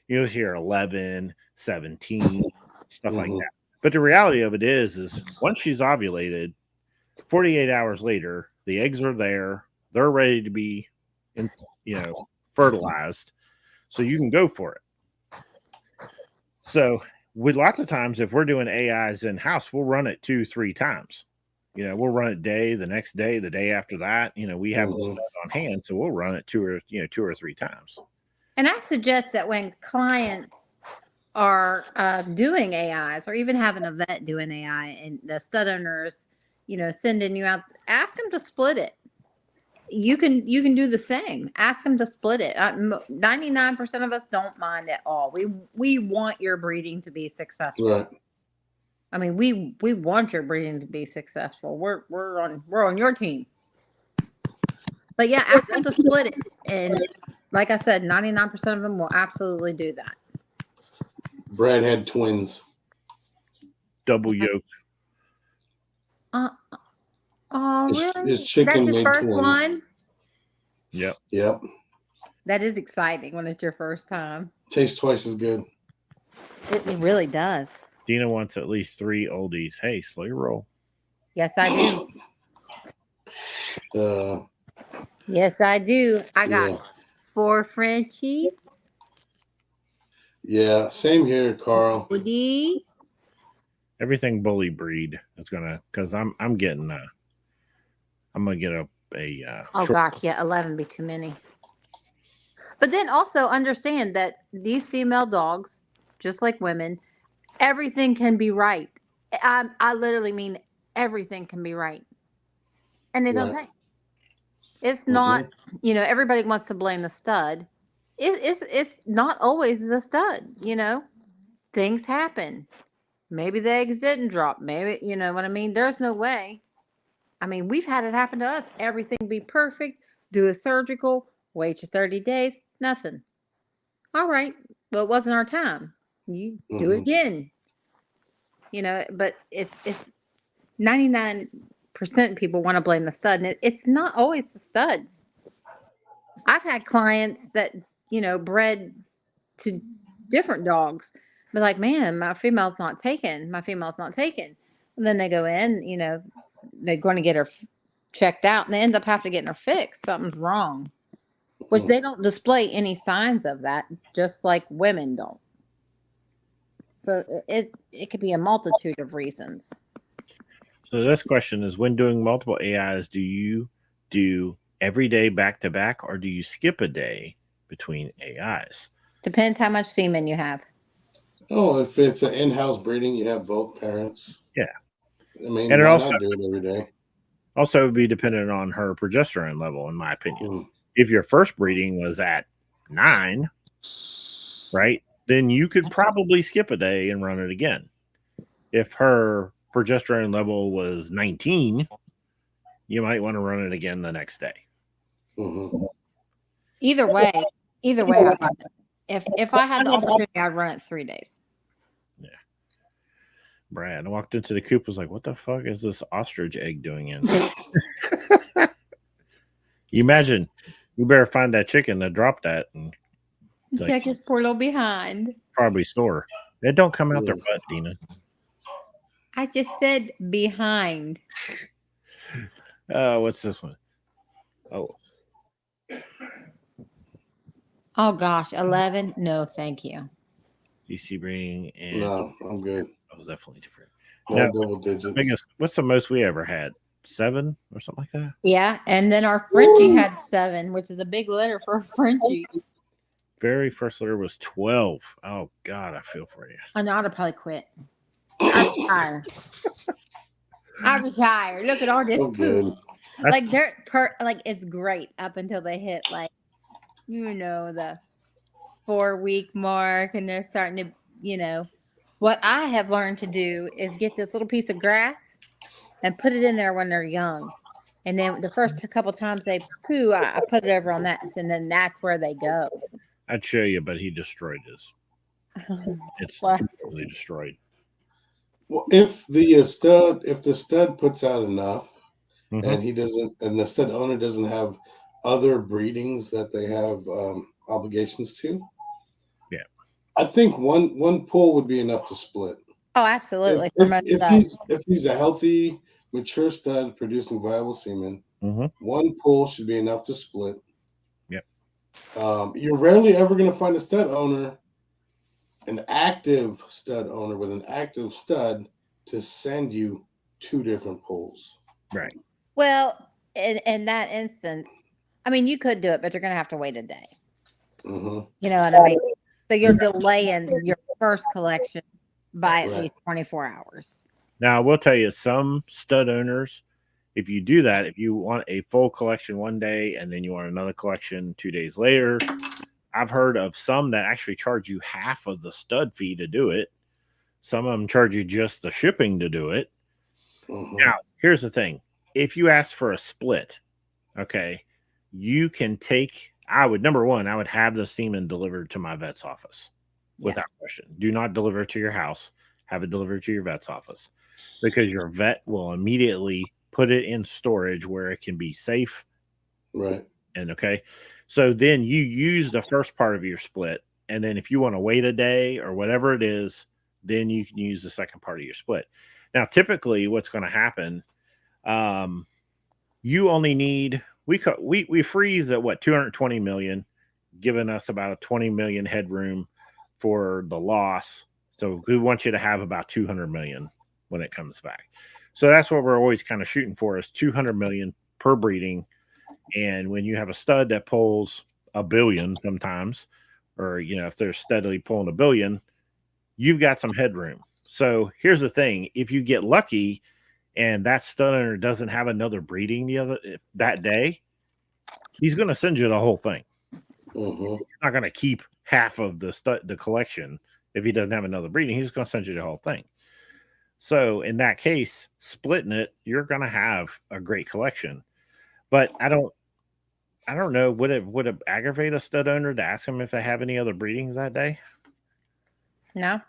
A: You know, here 11, 17, stuff like that. But the reality of it is once she's ovulated, 48 hours later, the eggs are there. They're ready to be, fertilized. So you can go for it. So with lots of times, if we're doing AIs in-house, we'll run it 2-3 times. We'll run it the next day, the day after that. We have the stuff on hand, so we'll run it 2 or 3 times.
E: And I suggest that when clients are doing AIs or even have an event doing AI and the stud owners, sending you out, ask them to split it. You can do the same. Ask them to split it. 99% of us don't mind at all. We want your breeding to be successful.
B: Right.
E: I mean, we want your breeding to be successful. We're on your team. But yeah, ask them to split it. And like I said, 99% of them will absolutely do that.
B: Brad had twins.
A: Double yoke.
E: Oh, really?
B: His chicken
E: That's his
B: made
E: first
B: twins.
E: one?
B: Yep.
E: That is exciting when it's your first time.
B: Tastes twice as good.
E: It really does.
A: Dina wants at least 3 oldies. Hey, slow your roll.
E: Yes, I do. Yes, I do. I got 4 Frenchies.
B: Yeah, same here, Carl.
E: Woody.
A: Everything bully breed is gonna, because I'm getting I'm gonna get a
E: Oh gosh, yeah, 11 be too many. But then also understand that these female dogs, just like women, everything can be right. I literally mean everything can be right, and they don't
B: Right.
E: take. It's not, everybody wants to blame the stud. It's not always the stud. Things happen. Maybe the eggs didn't drop. Maybe, you know what I mean? There's no way. I mean, we've had it happen to us. Everything be perfect. Do a surgical. Wait your 30 days. Nothing. All right. Well, it wasn't our time. You do it again. But it's 99% people want to blame the stud. And it's not always the stud. I've had clients that, bred to different dogs. But like, man, my female's not taken. And then they go in, they're going to get her checked out, and they end up having to get her fixed. Something's wrong, which they don't display any signs of that, just like women don't. So it could be a multitude of reasons.
A: So this question is, when doing multiple AIs, do you do every day back to back, or do you skip a day between AIs?
E: Depends how much semen you have.
B: Oh, if it's an in-house breeding, you have both parents.
A: Yeah.
B: I mean,
A: And it
B: why
A: also
B: not do it every day?
A: Also would be dependent on her progesterone level, in my opinion.
B: Mm.
A: If your first breeding was at 9, right, then you could probably skip a day and run it again. If her progesterone level was 19, you might want to run it again the next day.
B: Mm-hmm.
E: Either way, I'd run it. If I had the opportunity, I'd run it 3 days.
A: Yeah. Brad, I walked into the coop, was like, what the fuck is this ostrich egg doing in? You imagine, you better find that chicken that dropped that and
E: check his poor little behind.
A: Probably store. It don't come out their butt, Dina.
E: I just said behind.
A: What's this one?
E: Oh gosh, 11? No, thank you.
A: DC breeding and
B: No, I'm good.
A: that was definitely different.
B: No
A: Now,
B: double digits.
A: what's the most we ever had? 7 or something like that?
E: Yeah, and then our Frenchie had 7, which is a big litter for a Frenchie.
A: Very first litter was 12. Oh God, I feel for you.
E: I know, I'd probably quit. I retire. Look at all this
B: I'm
E: poop.
B: good.
E: Like it's great up until they hit the 4-week mark, and they're starting to, what I have learned to do is get this little piece of grass and put it in there when they're young. And then the first couple times they poo, I put it over on that, and then that's where they go.
A: I'd show you, but he destroyed his. It's completely destroyed.
B: Well, if the stud puts out enough,
A: Mhm.
B: and the stud owner doesn't have other breedings that they have obligations to,
A: yeah,
B: I think one pull would be enough to split.
E: Oh, absolutely.
B: If he's a healthy, mature stud producing viable semen, one pull should be enough to split.
A: Yep.
B: You're rarely ever going to find a stud owner, an active stud owner with an active stud, to send you 2 different pulls.
A: Right.
E: Well, in that instance, I mean, you could do it, but you're going to have to wait a day.
B: Mm-hmm.
E: You know what I mean? So you're delaying your first collection by at least 24 hours.
A: Now, I will tell you, some stud owners, if you do that, if you want a full collection one day and then you want another collection 2 days later, I've heard of some that actually charge you half of the stud fee to do it. Some of them charge you just the shipping to do it.
B: Mm-hmm.
A: Now, here's the thing. If you ask for a split, okay, you can take, I would have the semen delivered to my vet's office without question. Do not deliver it to your house. Have it delivered to your vet's office, because your vet will immediately put it in storage where it can be safe.
B: Right.
A: And okay. So then you use the first part of your split. And then if you want to wait a day or whatever it is, then you can use the second part of your split. Now, typically what's going to happen, you only need, we freeze at 220 million, giving us about a 20 million headroom for the loss. So we want you to have about 200 million when it comes back. So that's what we're always kind of shooting for, is 200 million per breeding. And when you have a stud that pulls a billion sometimes, or, you know, if they're steadily pulling a billion, you've got some headroom. So here's the thing. If you get lucky and that stud owner doesn't have another breeding that day, he's going to send you the whole thing.
B: Mm-hmm.
A: He's not going to keep half of the collection if he doesn't have another breeding. He's going to send you the whole thing. So in that case, splitting it, you're going to have a great collection. But I don't know. Would it aggravate a stud owner to ask them if they have any other breedings that day?
E: No.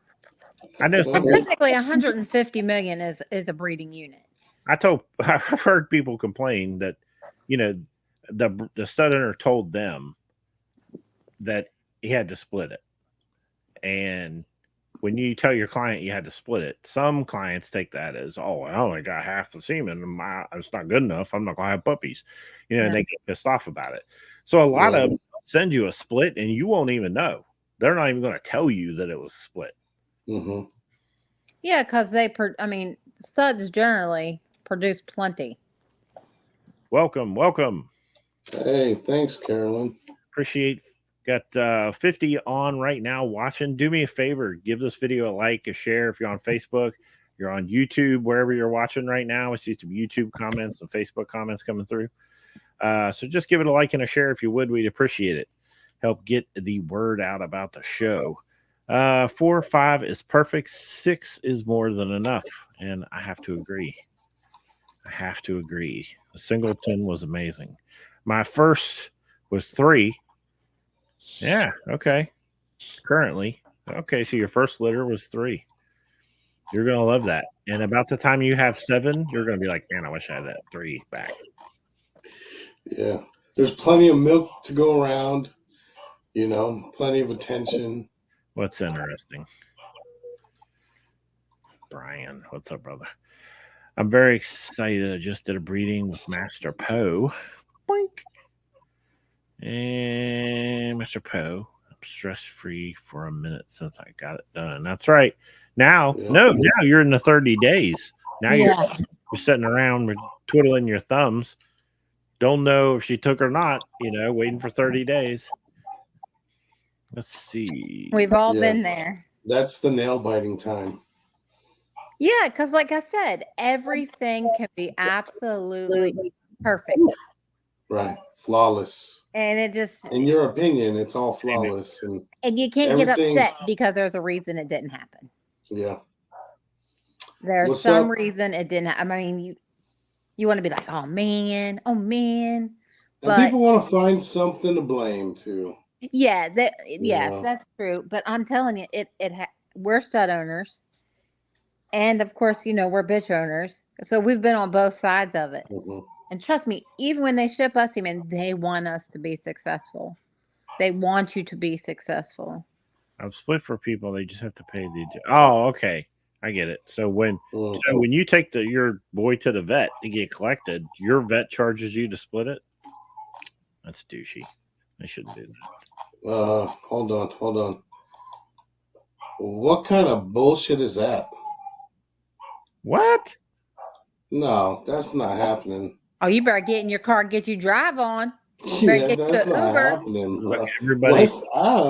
A: I know.
E: Technically, 150 million is a breeding unit.
A: I've heard people complain that, you know, the stud owner told them that he had to split it. And when you tell your client you had to split it, some clients take that as, oh, I only got half the semen. It's not good enough. I'm not going to have puppies. You know, they get pissed off about it. So a lot of them send you a split and you won't even know. They're not even going to tell you that it was split.
B: Mm-hmm.
E: Yeah, because studs generally produce plenty.
A: Welcome.
B: Hey, thanks, Carolyn.
A: Appreciate. Got 50 on right now watching. Do me a favor, give this video a like, a share. If you're on Facebook, you're on YouTube, wherever you're watching right now. I see some YouTube comments and Facebook comments coming through. So just give it a like and a share if you would. We'd appreciate it. Help get the word out about the show. 4 or 5 is perfect. 6 is more than enough. And I have to agree. The singleton was amazing. My first was 3. Yeah, okay. Currently. Okay, so your first litter was 3. You're going to love that. And about the time you have 7, you're going to be like, man, I wish I had that 3 back.
B: Yeah. There's plenty of milk to go around, you know, plenty of attention.
A: What's interesting? Brian, what's up, brother? I'm very excited. I just did a breeding with Master Poe. Boink. And Master Poe, I'm stress-free for a minute since I got it done. That's right. Now, now you're in the 30 days. Now you're sitting around twiddling your thumbs. Don't know if she took or not, you know, waiting for 30 days. Let's see.
E: We've all been there.
B: That's the nail biting time.
E: Yeah, because like I said, everything can be absolutely perfect.
B: Right. Flawless.
E: And it just,
B: in your opinion, it's all flawless.
E: And you can't get upset because there's a reason it didn't happen.
B: Yeah.
E: There's some reason it didn't happen. I mean, you want to be like, oh man.
B: But people want to find something to blame too.
E: Yeah, that's true. But I'm telling you, we're stud owners. And of course, you know, we're bitch owners. So we've been on both sides of it.
B: Mm-hmm.
E: And trust me, even when they ship us, they want us to be successful. They want you to be successful.
A: I've split for people. They just have to pay the. Oh, okay. I get it. So when you take your boy to the vet to get collected, your vet charges you to split it. That's douchey. They shouldn't do that.
B: Hold on. What kind of bullshit is that?
A: What?
B: No, that's not happening.
E: Oh, you better get in your car and get you drive on.
B: Yeah, that's not happening.
A: Everybody,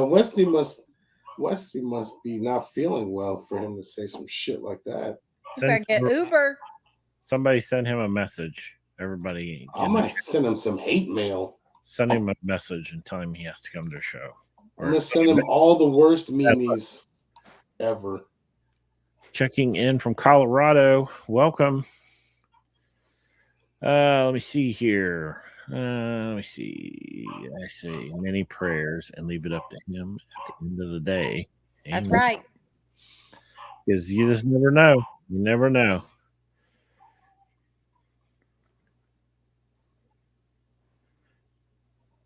B: Wesley must be not feeling well for him to say some shit like that.
E: You better get Uber.
A: Somebody send him a message. Everybody.
B: I might send him some hate mail.
A: Send him a message and tell him he has to come to the show.
B: I'm going to send him all the worst memes ever.
A: Checking in from Colorado. Welcome. Let me see here. Let me see. I say many prayers and leave it up to him at the end of the day.
E: That's right.
A: Because you just never know. You never know.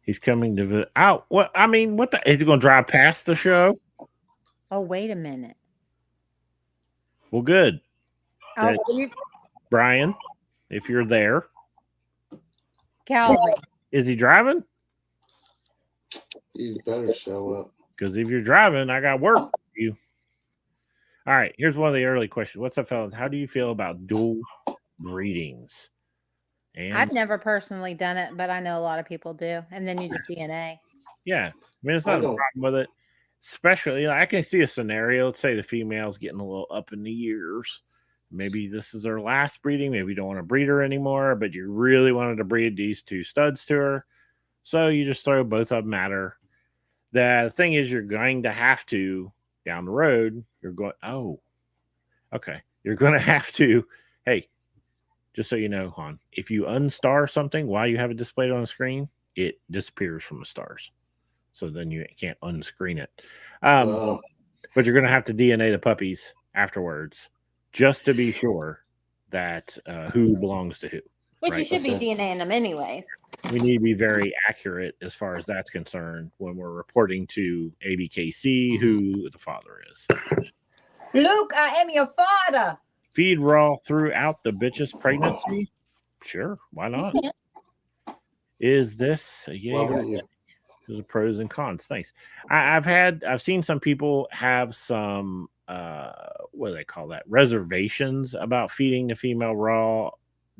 A: He's coming to the out. What I mean, what the is he gonna drive past the show?
E: Oh, wait a minute.
A: Well, good.
E: Oh,
A: Brian, if you're there.
E: Calvin.
A: Is he driving?
B: You better show up.
A: Because if you're driving, I got work for you. All right, here's one of the early questions. What's up, fellas? How do you feel about dual breedings? And
E: I've never personally done it, but I know a lot of people do. And then you just DNA.
A: yeah, I mean, it's not a problem with it. Especially, I can see a scenario. Let's say the female's getting a little up in the years. Maybe this is her last breeding. Maybe you don't want to breed her anymore, but you really wanted to breed these two studs to her. So you just throw both of them at her. The thing is, you're going to have to, down the road, you're going, oh, okay. You're going to have to, hey, just so you know, Han, if you unstar something while you have it displayed on the screen, it disappears from the stars. So then you can't unscreen it. But you're going to have to DNA the puppies afterwards just to be sure that who belongs to who.
E: Which
A: right?
E: you should be DNAing them anyways.
A: We need to be very accurate as far as that's concerned when we're reporting to ABKC who the father is.
F: Luke, I am your father.
A: Feed raw throughout the bitch's pregnancy? Sure, why not? Is this a yay or nay? There's the pros and cons. Thanks. I've seen some people have some what do they call that? Reservations about feeding the female raw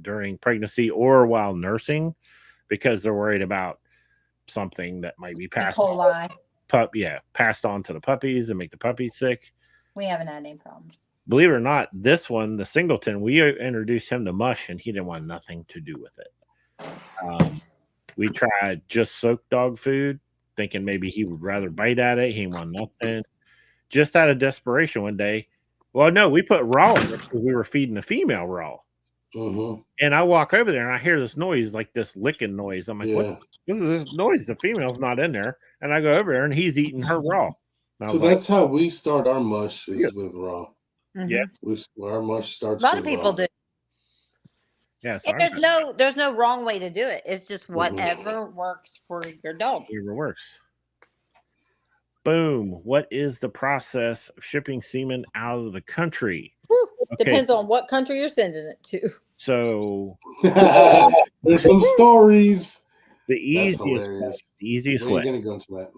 A: during pregnancy or while nursing because they're worried about something that might be passed on. Passed on to the puppies and make the puppies sick.
F: We haven't had any problems.
A: Believe it or not, this one, the singleton, we introduced him to mush and he didn't want nothing to do with it. We tried just soaked dog food, thinking maybe he would rather bite at it. He didn't want nothing. Just out of desperation one day, well, no, we put raw in it because we were feeding the female raw.
B: Mm-hmm.
A: And I walk over there and I hear this noise, like this licking noise. I'm like, what is this noise? The female's not in there. And I go over there and he's eating her raw.
B: So that's how we start our mush is with raw.
E: Mm-hmm.
A: Yeah.
B: Our mush starts
E: A lot of people
B: raw.
E: do.
A: Yeah, so
E: there's no wrong way to do it. It's just whatever works for your dog.
A: Whatever works. Boom. What is the process of shipping semen out of the country?
E: Okay. Depends on what country you're sending it to.
A: So
B: there's some stories.
A: The easiest way.
B: We're going to go into that.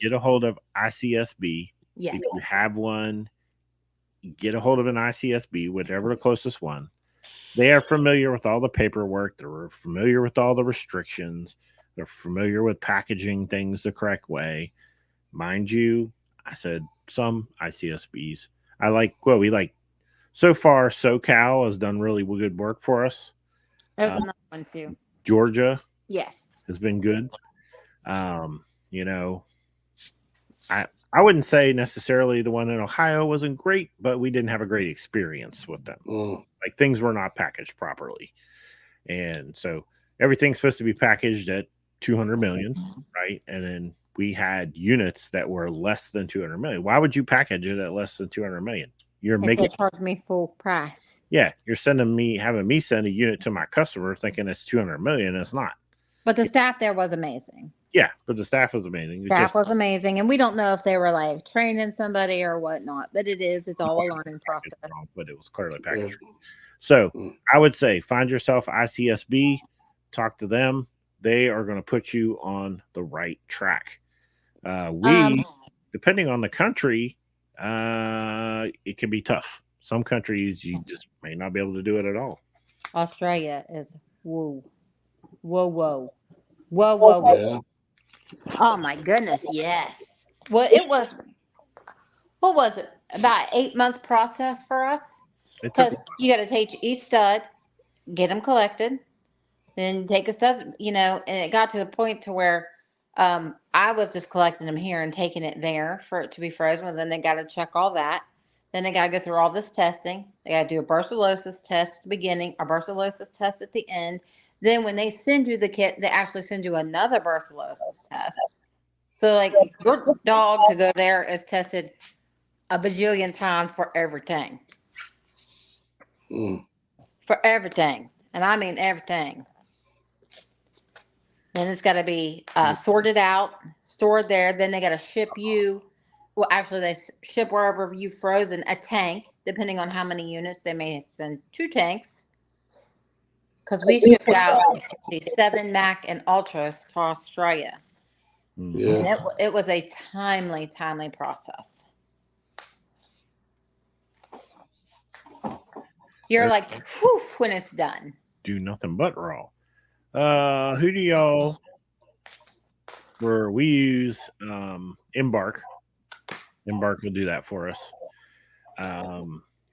A: Get a hold of ICSB.
E: Yes.
A: If you have one, get a hold of an ICSB, whichever the closest one. They are familiar with all the paperwork. They're familiar with all the restrictions. They're familiar with packaging things the correct way. Mind you, I said some ICSBs. We like so far. SoCal has done really good work for us.
E: There's another one too.
A: Georgia,
E: yes,
A: has been good. I wouldn't say necessarily the one in Ohio wasn't great, but we didn't have a great experience with them. Like things were not packaged properly, and so everything's supposed to be packaged at 200 million, right? And then we had units that were less than 200 million. Why would you package it at less than 200 million? You're making
E: charge me full price.
A: Yeah, you're having me send a unit to my customer thinking it's 200 million. It's not.
E: But the staff there was amazing.
A: Yeah, but the staff was amazing.
E: Staff was amazing, and we don't know if they were like training somebody or whatnot. But it's all a learning process.
A: But it was clearly packaged. So I would say find yourself ICSB, talk to them. They are going to put you on the right track. Depending on the country, it can be tough. Some countries you just may not be able to do it at all.
E: Australia is whoa. Yeah. Oh my goodness, yes. Well, it was. What was it? About 8-month process for us. Because you got to take each stud, get them collected, then take a stud. And it got to the point to where I was just collecting them here and taking it there for it to be frozen. Well, then they got to check all that. Then they got to go through all this testing. They got to do a brucellosis test at the beginning, a brucellosis test at the end. Then when they send you the kit, they actually send you another brucellosis test. So like your dog to go there is tested a bajillion times for everything. For everything. And I mean everything. Then it's got to be sorted out, stored there. Then they got to ship you. Well, actually, they ship wherever you've frozen a tank, depending on how many units. They may send 2 tanks. Because we shipped out the 7 Mac and Ultras to Australia. And
B: Yeah.
E: it was a timely process. You're like, whew, when it's done.
A: Do nothing but raw. Who do y'all? Where we use Embark. Embark will do that for us.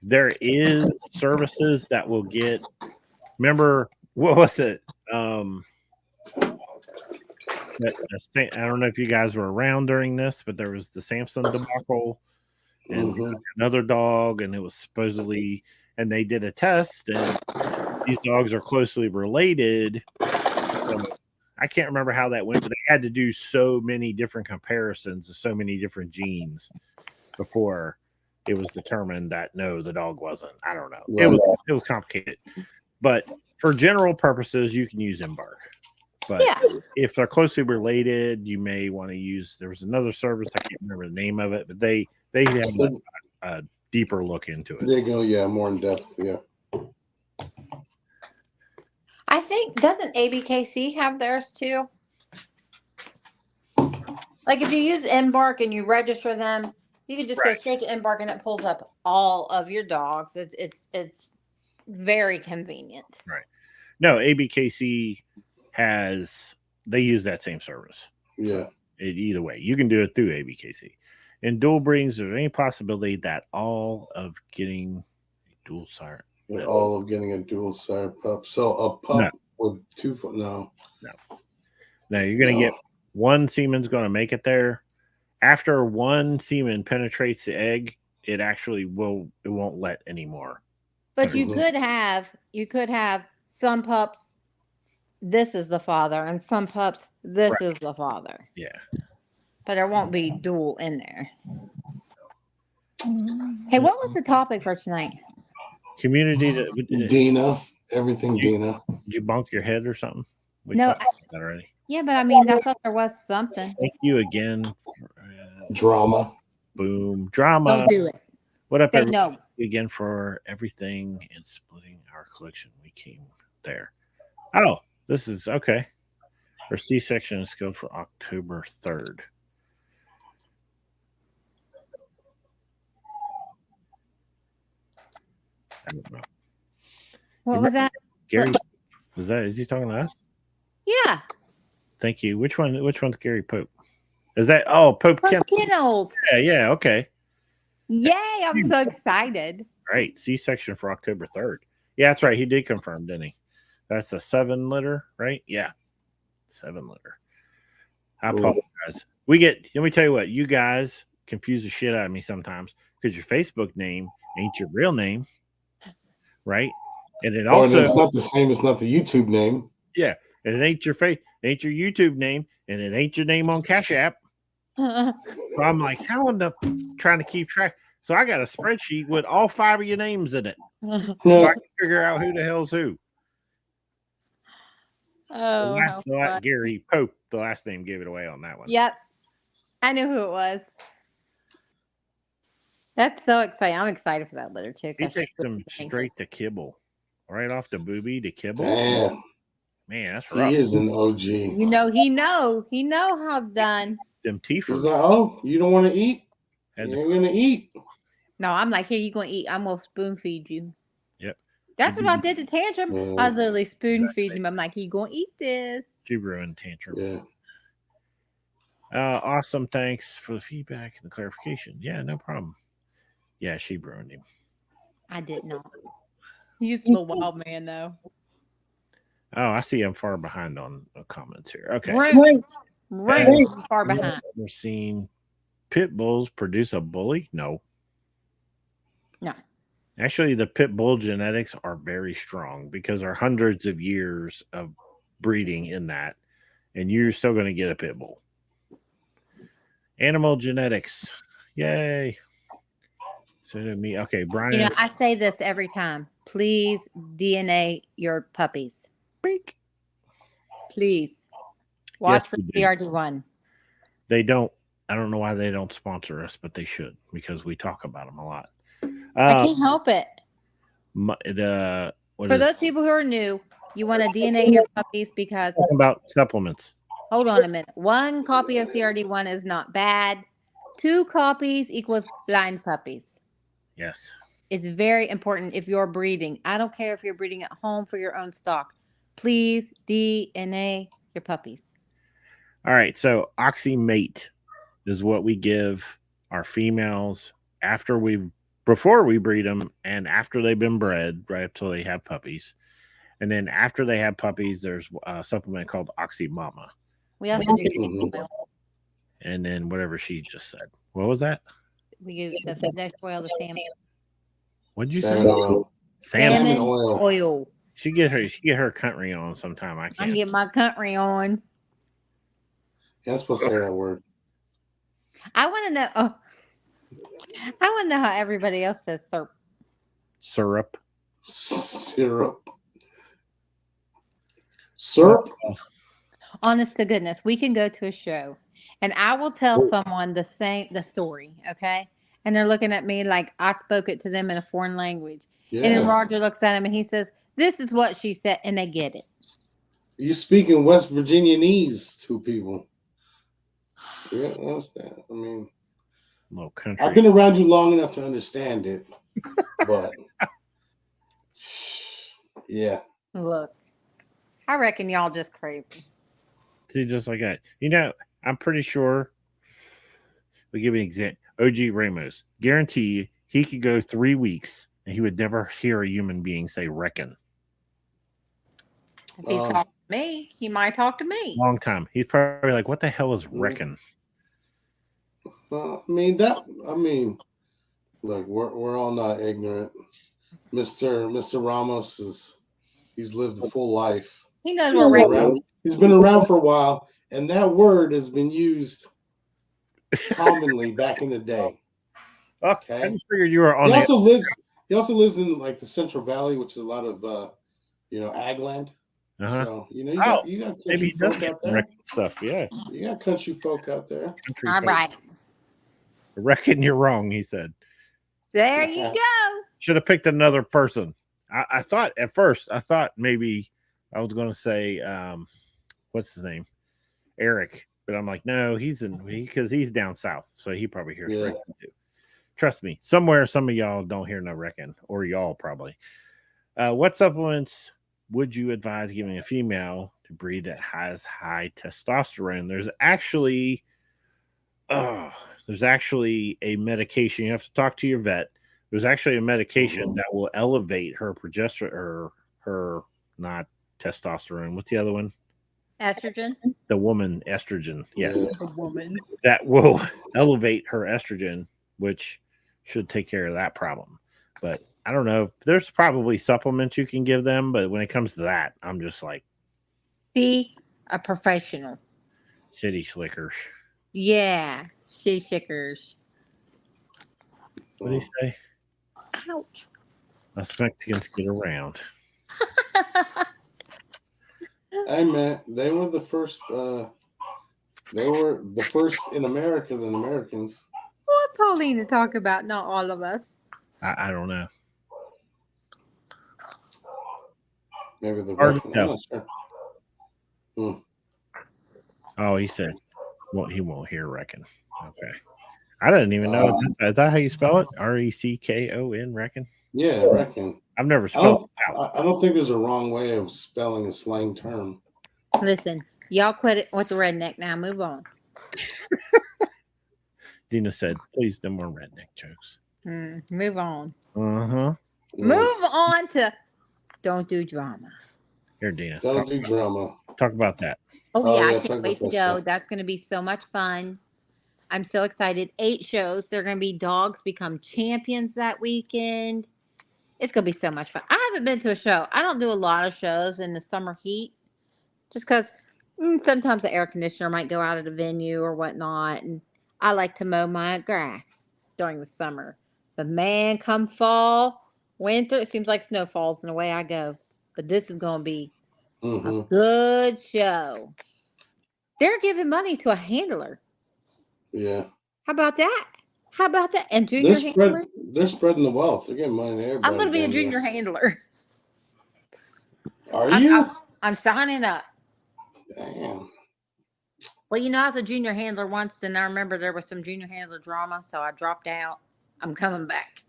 A: There is services that will get. Remember what was it? I don't know if you guys were around during this, but there was the Samson debacle and another dog, and it was supposedly, and they did a test, and these dogs are closely related. So I can't remember how that went, but they had to do so many different comparisons of so many different genes before it was determined that no, the dog wasn't. I don't know.
B: Right.
A: It was complicated, but for general purposes, you can use Embark. But if they're closely related, you may want to use. There was another service, I can't remember the name of it, but they have a deeper look into it.
B: They go, more in depth. Yeah.
E: I think, doesn't ABKC have theirs too? Like if you use Embark and you register them, you can just go straight to Embark and it pulls up all of your dogs. It's very convenient.
A: Right. No, ABKC they use that same service.
B: Yeah.
A: So either way, you can do it through ABKC. In dual breedings, is there any possibility that all of getting a dual sire?
B: All of getting a dual sire pup. So a pup with 2 foot. No.
A: No, you're going to get one semen's going to make it there. After one semen penetrates the egg, it actually won't let anymore.
E: But you could have some pups, this is the father, and some pups, this is the father.
A: Yeah.
E: But there won't be dual in there. Hey, what was the topic for tonight?
A: Community.
B: Dina. Everything Dina.
A: Did you bonk your head or something? We
E: No.
A: talked about that already.
E: Yeah, but I mean, I thought there was something.
A: Thank you again.
B: Drama.
A: Boom. Drama.
E: Don't do it.
A: What up,
E: Say
A: everybody?
E: no.
A: Again for everything and splitting our collection. We came there. Oh, this is okay. Our C-section is scheduled for October 3rd. I don't know.
E: What was that?
A: Gary, is he talking to us?
E: Yeah.
A: Thank you. Which one's Gary Pope? Is that Pope Kennel?
E: Kennels.
A: Yeah, okay.
E: Yay, I'm so excited.
A: Right. C-section for October 3rd. Yeah, that's right. He did confirm, didn't he? That's a 7 litter, right? Yeah. 7 litter. I apologize. Let me tell you what, you guys confuse the shit out of me sometimes because your Facebook name ain't your real name. Right. And it also
B: it's not the same, it's not the YouTube name.
A: Yeah. And it ain't your ain't your YouTube name, and it ain't your name on Cash App. So I'm like, how in the trying to keep track? So I got a spreadsheet with all 5 of your names in it. So I can figure out who the hell's who. Gary Pope, the last name gave it away on that one.
E: Yep. I knew who it was. That's so exciting. I'm excited for that litter too.
A: He takes them straight to kibble. Right off the booby to kibble.
B: Damn.
A: Man, that's rough.
B: He is an OG.
E: You know, he know how it's done.
A: Them teeth.
B: He's like, you don't want to eat?
A: And
B: You're going to eat.
E: No, I'm like, here, you going to eat. I'm going to spoon feed you.
A: Yep.
E: That's what I did to Tantrum. I was literally spoon feeding him. I'm like, you going to eat this.
A: She ruined Tantrum.
B: Yeah.
A: Awesome. Thanks for the feedback and the clarification. Yeah, no problem. Yeah, she ruined him.
E: I did not. He's a little wild man, though.
A: Oh, I see I'm far behind on the comments here. Okay.
E: Right. Far behind.
A: We're seeing pit bulls produce a bully? No. Actually, the pit bull genetics are very strong because there are hundreds of years of breeding in that, and you're still going to get a pit bull. Animal genetics. Yay. So to me, okay, Brian.
E: You know, I say this every time. Please DNA your puppies. Please. Watch for PRD1.
A: They don't. I don't know why they don't sponsor us, but they should because we talk about them a lot.
E: I can't help it.
A: For
E: those people who are new, you want to DNA your puppies because
A: talking about supplements.
E: Hold on a minute. 1 copy of CRD1 is not bad. 2 copies equals blind puppies.
A: Yes.
E: It's very important if you're breeding. I don't care if you're breeding at home for your own stock. Please DNA your puppies.
A: All right. So OxyMate is what we give our females before we breed them and after they've been bred, right up till they have puppies. And then after they have puppies, there's a supplement called OxyMama.
E: We also do fish oil.
A: And then whatever she just said. What was that?
E: We give the fish oil, the salmon.
A: What'd you
B: Salmon
A: say?
B: oil.
A: Salmon
B: oil.
A: She get her country on sometime. I
E: I
A: can't.
E: get my country on.
B: You're not supposed to say that word.
E: I want to know. Oh, I want to know how everybody else says syrup.
A: Syrup.
B: Syrup.
E: Honest to goodness, we can go to a show, and I will tell someone the story, okay? And they're looking at me like I spoke it to them in a foreign language.
B: Yeah.
E: And then Roger looks at him and he says, "This is what she said," and they get it.
B: You speaking West Virginianese to people. Yeah, I understand. I mean,
A: Little country.
B: I've been around you long enough to understand it, but yeah.
E: Look, I reckon y'all just crazy.
A: See, just like that. You know, I'm pretty sure. We'll give you an example. OG Ramos. Guarantee you, he could go 3 weeks and he would never hear a human being say reckon.
E: If he's talking to me, he might talk to me.
A: Long time. He's probably like, what the hell is reckon?
B: Look, we're all not ignorant. Mr. Ramos he's lived a full life.
E: He knows what reckon.
B: He's been around for a while, and that word has been used commonly back in the day.
A: Okay. I just figured you were on
B: He also lives in like the Central Valley, which is a lot of ag land.
A: Uh-huh.
B: So you got country folk out there.
A: Stuff, yeah.
B: You got country folk out there.
E: All right.
A: Reckon you're wrong, he said.
E: There you go.
A: Should have picked another person. I thought at first, maybe I was going to say, what's his name? Eric. But I'm like, no, because he's down south. So he probably hears reckon too. Trust me, somewhere some of y'all don't hear no reckon, or y'all probably. What supplements would you advise giving a female to breed that has high testosterone? There's actually a medication. You have to talk to your vet. There's actually a medication that will elevate her progesterone, or her not testosterone. What's the other one?
E: Estrogen.
A: The woman estrogen. Yes.
E: The woman.
A: That will elevate her estrogen, which should take care of that problem. But I don't know. There's probably supplements you can give them, but when it comes to that, I'm just like,
E: see a professional.
A: City slickers.
E: Yeah, city slickers.
A: What do you say?
E: Ouch.
A: Us Mexicans get around.
B: Hey man, they were the first. They were the first in America than Americans.
E: What Pauline to talk about? Not all of us.
A: I don't know.
B: Maybe the
A: Hard to
B: I'm
A: tell.
B: not sure.
A: Oh, he said, well, he won't hear reckon. Okay. I didn't even know. Is that how you spell it? RECKON, reckon?
B: Yeah, reckon.
A: I've never spelled it out.
B: I don't think there's a wrong way of spelling a slang term.
E: Listen, y'all quit it with the redneck now. Move on.
A: Dina said, please, no more redneck jokes.
E: Move on.
A: Uh-huh.
E: Move on to don't do drama.
A: Here, Dina.
B: Don't do drama.
A: Talk about that.
E: Oh yeah, I
B: talk
E: can't wait to
B: about
E: go.
B: that.
E: That's going to be so much fun. I'm so excited. 8 shows. They're going to be dogs become champions that weekend. It's going to be so much fun. I haven't been to a show. I don't do a lot of shows in the summer heat just because sometimes the air conditioner might go out at a venue or whatnot. And I like to mow my grass during the summer. But man, come fall, winter, it seems like snow falls and away I go. But this is going to be a good show. They're giving money to a handler.
B: Yeah.
E: How about that? And junior handler?
B: They're spreading the wealth. They're getting money to everybody.
E: I'm going to be a junior handler.
B: Are you?
E: I'm signing up.
B: Damn.
E: Well, I was a junior handler once, then I remember there was some junior handler drama, so I dropped out. I'm coming back.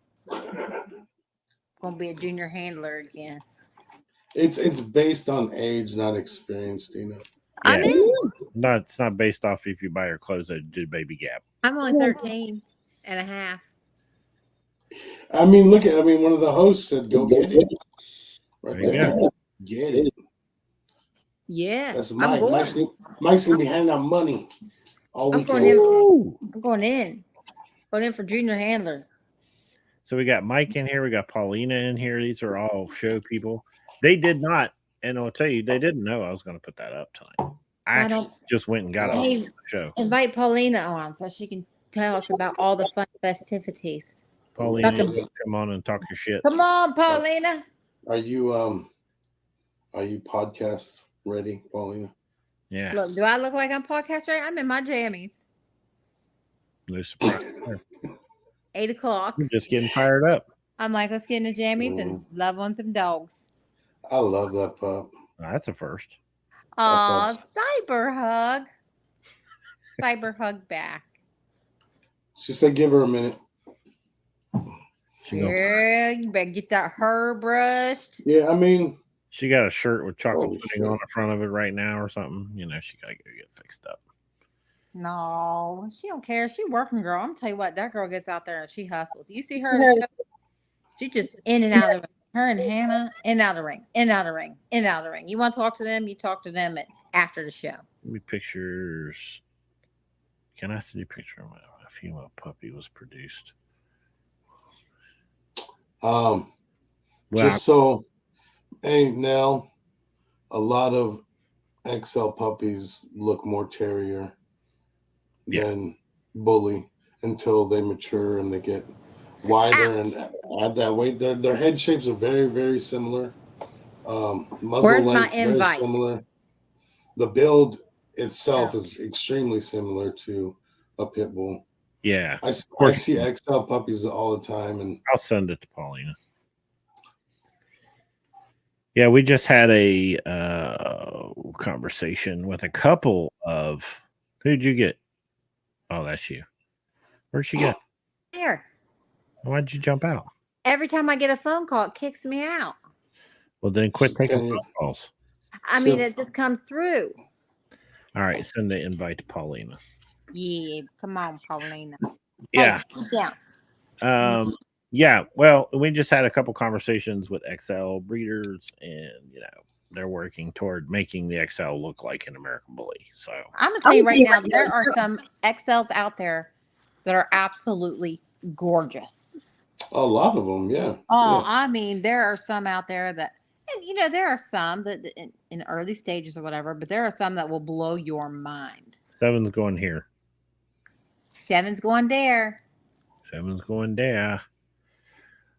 E: Gonna be a junior handler again.
B: It's based on age, not experience, Dina.
E: I'm in.
A: No, it's not based off if you buy her clothes at Baby Gap.
E: I'm only 13 and a half.
B: I mean, one of the hosts said, "Go get it." Right
A: There you
B: there.
A: go.
B: Get it.
E: Yeah,
B: That's
E: I'm
B: Mike.
E: going.
B: Mike's gonna be handing out money all
E: I'm
B: weekend.
E: going in. I'm going in. Going in for junior handlers.
A: So we got Mike in here. We got Paulina in here. These are all show people. They did not, and I'll tell you, they didn't know I was going to put that up tonight. I actually just went and got
E: Hey,
A: on the show.
E: Invite Paulina on so she can tell us about all the fun festivities.
A: Paulina, you come on and talk your shit.
E: Come on, Paulina.
B: Are you podcast ready, Paulina?
A: Yeah.
E: Look, do I look like I'm podcast ready? I'm in my jammies.
A: No surprise.
E: 8 o'clock.
A: I'm just getting fired up.
E: I'm like, let's get in the jammies and love on some dogs.
B: I love that pup.
A: That's a first.
E: Aw, cyber hug. Cyber hug back.
B: She said, "Give her a minute."
E: Yeah, you better get that hair brushed.
B: Yeah, I mean,
A: she got a shirt with chocolate
B: Holy
A: pudding
B: shit.
A: on the front of it right now or something. She got to go get fixed up.
E: No, she don't care. She working girl. I'm tell you what, that girl gets out there and she hustles. You see her in the show? She just in and out of the ring. Her and Hannah, in and out of the ring, in and out of the ring, in and out of the ring. You want to talk to them? You talk to them after the show.
A: Let me pictures. Can I see a picture of when a female puppy was produced?
B: just so, hey, Nell, a lot of XL puppies look more terrier than bully until they mature and they get wider and add that weight. Their head shapes are very, very similar. Muzzle length very similar. The build itself is extremely similar to a pit bull.
A: Yeah,
B: I see XL puppies all the time, and
A: I'll send it to Paulina. Yeah, we just had a conversation with a couple of. Who'd you get? Oh, that's you. Where'd she get?
E: There.
A: Why'd you jump out?
E: Every time I get a phone call, it kicks me out.
A: Well, then quit taking phone calls.
E: I mean, it just comes through.
A: All right, send the invite to Paulina.
E: Yeah, come on, Paulina.
A: Yeah.
E: Hey,
A: yeah. Well, we just had a couple conversations with XL breeders, and they're working toward making the XL look like an American Bully. So
E: I'm gonna tell you right now, there are some XLs out there that are absolutely gorgeous.
B: A lot of them, yeah.
E: Oh,
B: yeah.
E: I mean, there are some out there that, and there are some that in early stages or whatever, but there are some that will blow your mind.
A: 7's going here.
E: 7's going there.
A: 7's going there.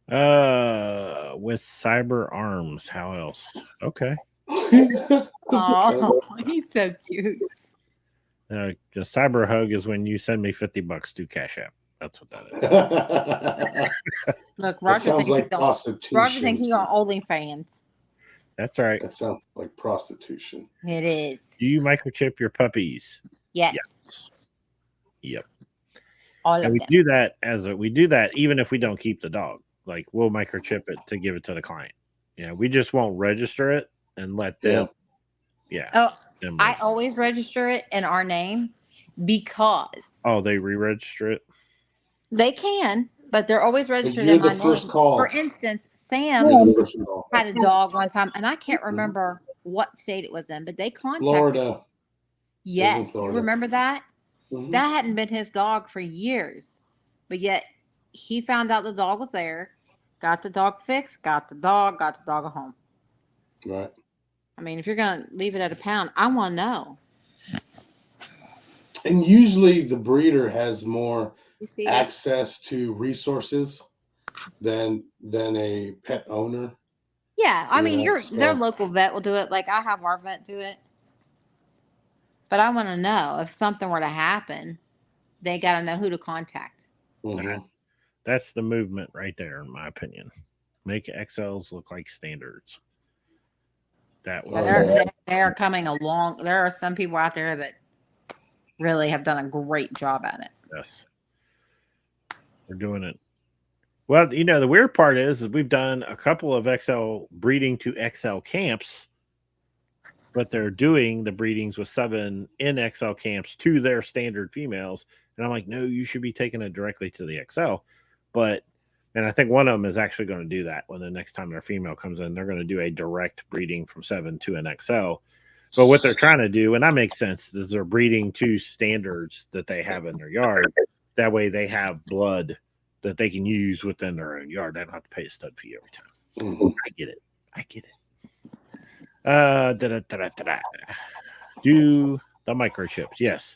A: With Cyber Arms. How else? Okay.
E: Oh, he's so cute.
A: The Cyber Hug is when you send me $50 to Cash App. That's what that is.
E: Look, Roger
B: sounds like prostitution.
E: Roger thinks he on OnlyFans.
A: That's right.
B: That sounds like prostitution.
E: It is.
A: Do you microchip your puppies?
E: Yes.
A: Yep.
E: All
A: and
E: of
A: we
E: them.
A: do that even if we don't keep the dog. Like we'll microchip it to give it to the client. We just won't register it and let them. Yeah.
E: Oh, I always register it in our name because.
A: Oh, they re-register it.
E: They can, but they're always registered
B: you're
E: in my
B: the first
E: name.
B: call.
E: For instance, Sam had a dog one time, and I can't remember what state it was in, but they contacted
B: Florida.
E: Yes, you remember that?
B: Mm-hmm.
E: That hadn't been his dog for years, but yet he found out the dog was there, got the dog fixed, got the dog home.
B: Right.
E: I mean, if you're gonna leave it at a pound, I want to know.
B: And usually, the breeder has more
E: You see
B: access to resources than a pet owner.
E: Yeah, I mean,
B: so-
E: their local vet will do it. Like I have our vet do it. But I want to know if something were to happen, they got to know who to contact.
B: Mhm.
A: That's the movement right there, in my opinion. Make XLs look like standards. That
E: But
A: way.
E: they're coming along. There are some people out there that really have done a great job at it.
A: Yes. We're doing it. Well, the weird part is we've done a couple of XL breeding to XL camps, but they're doing the breedings with 7 in XL camps to their standard females. And I'm like, no, you should be taking it directly to the XL. And I think one of them is actually going to do that when the next time their female comes in, they're going to do a direct breeding from 7 to an XL. But what they're trying to do, and that makes sense, is they're breeding to standards that they have in their yard. That way they have blood that they can use within their own yard. They don't have to pay a stud fee every time.
B: Mhm.
A: I get it. Do the microchips. Yes.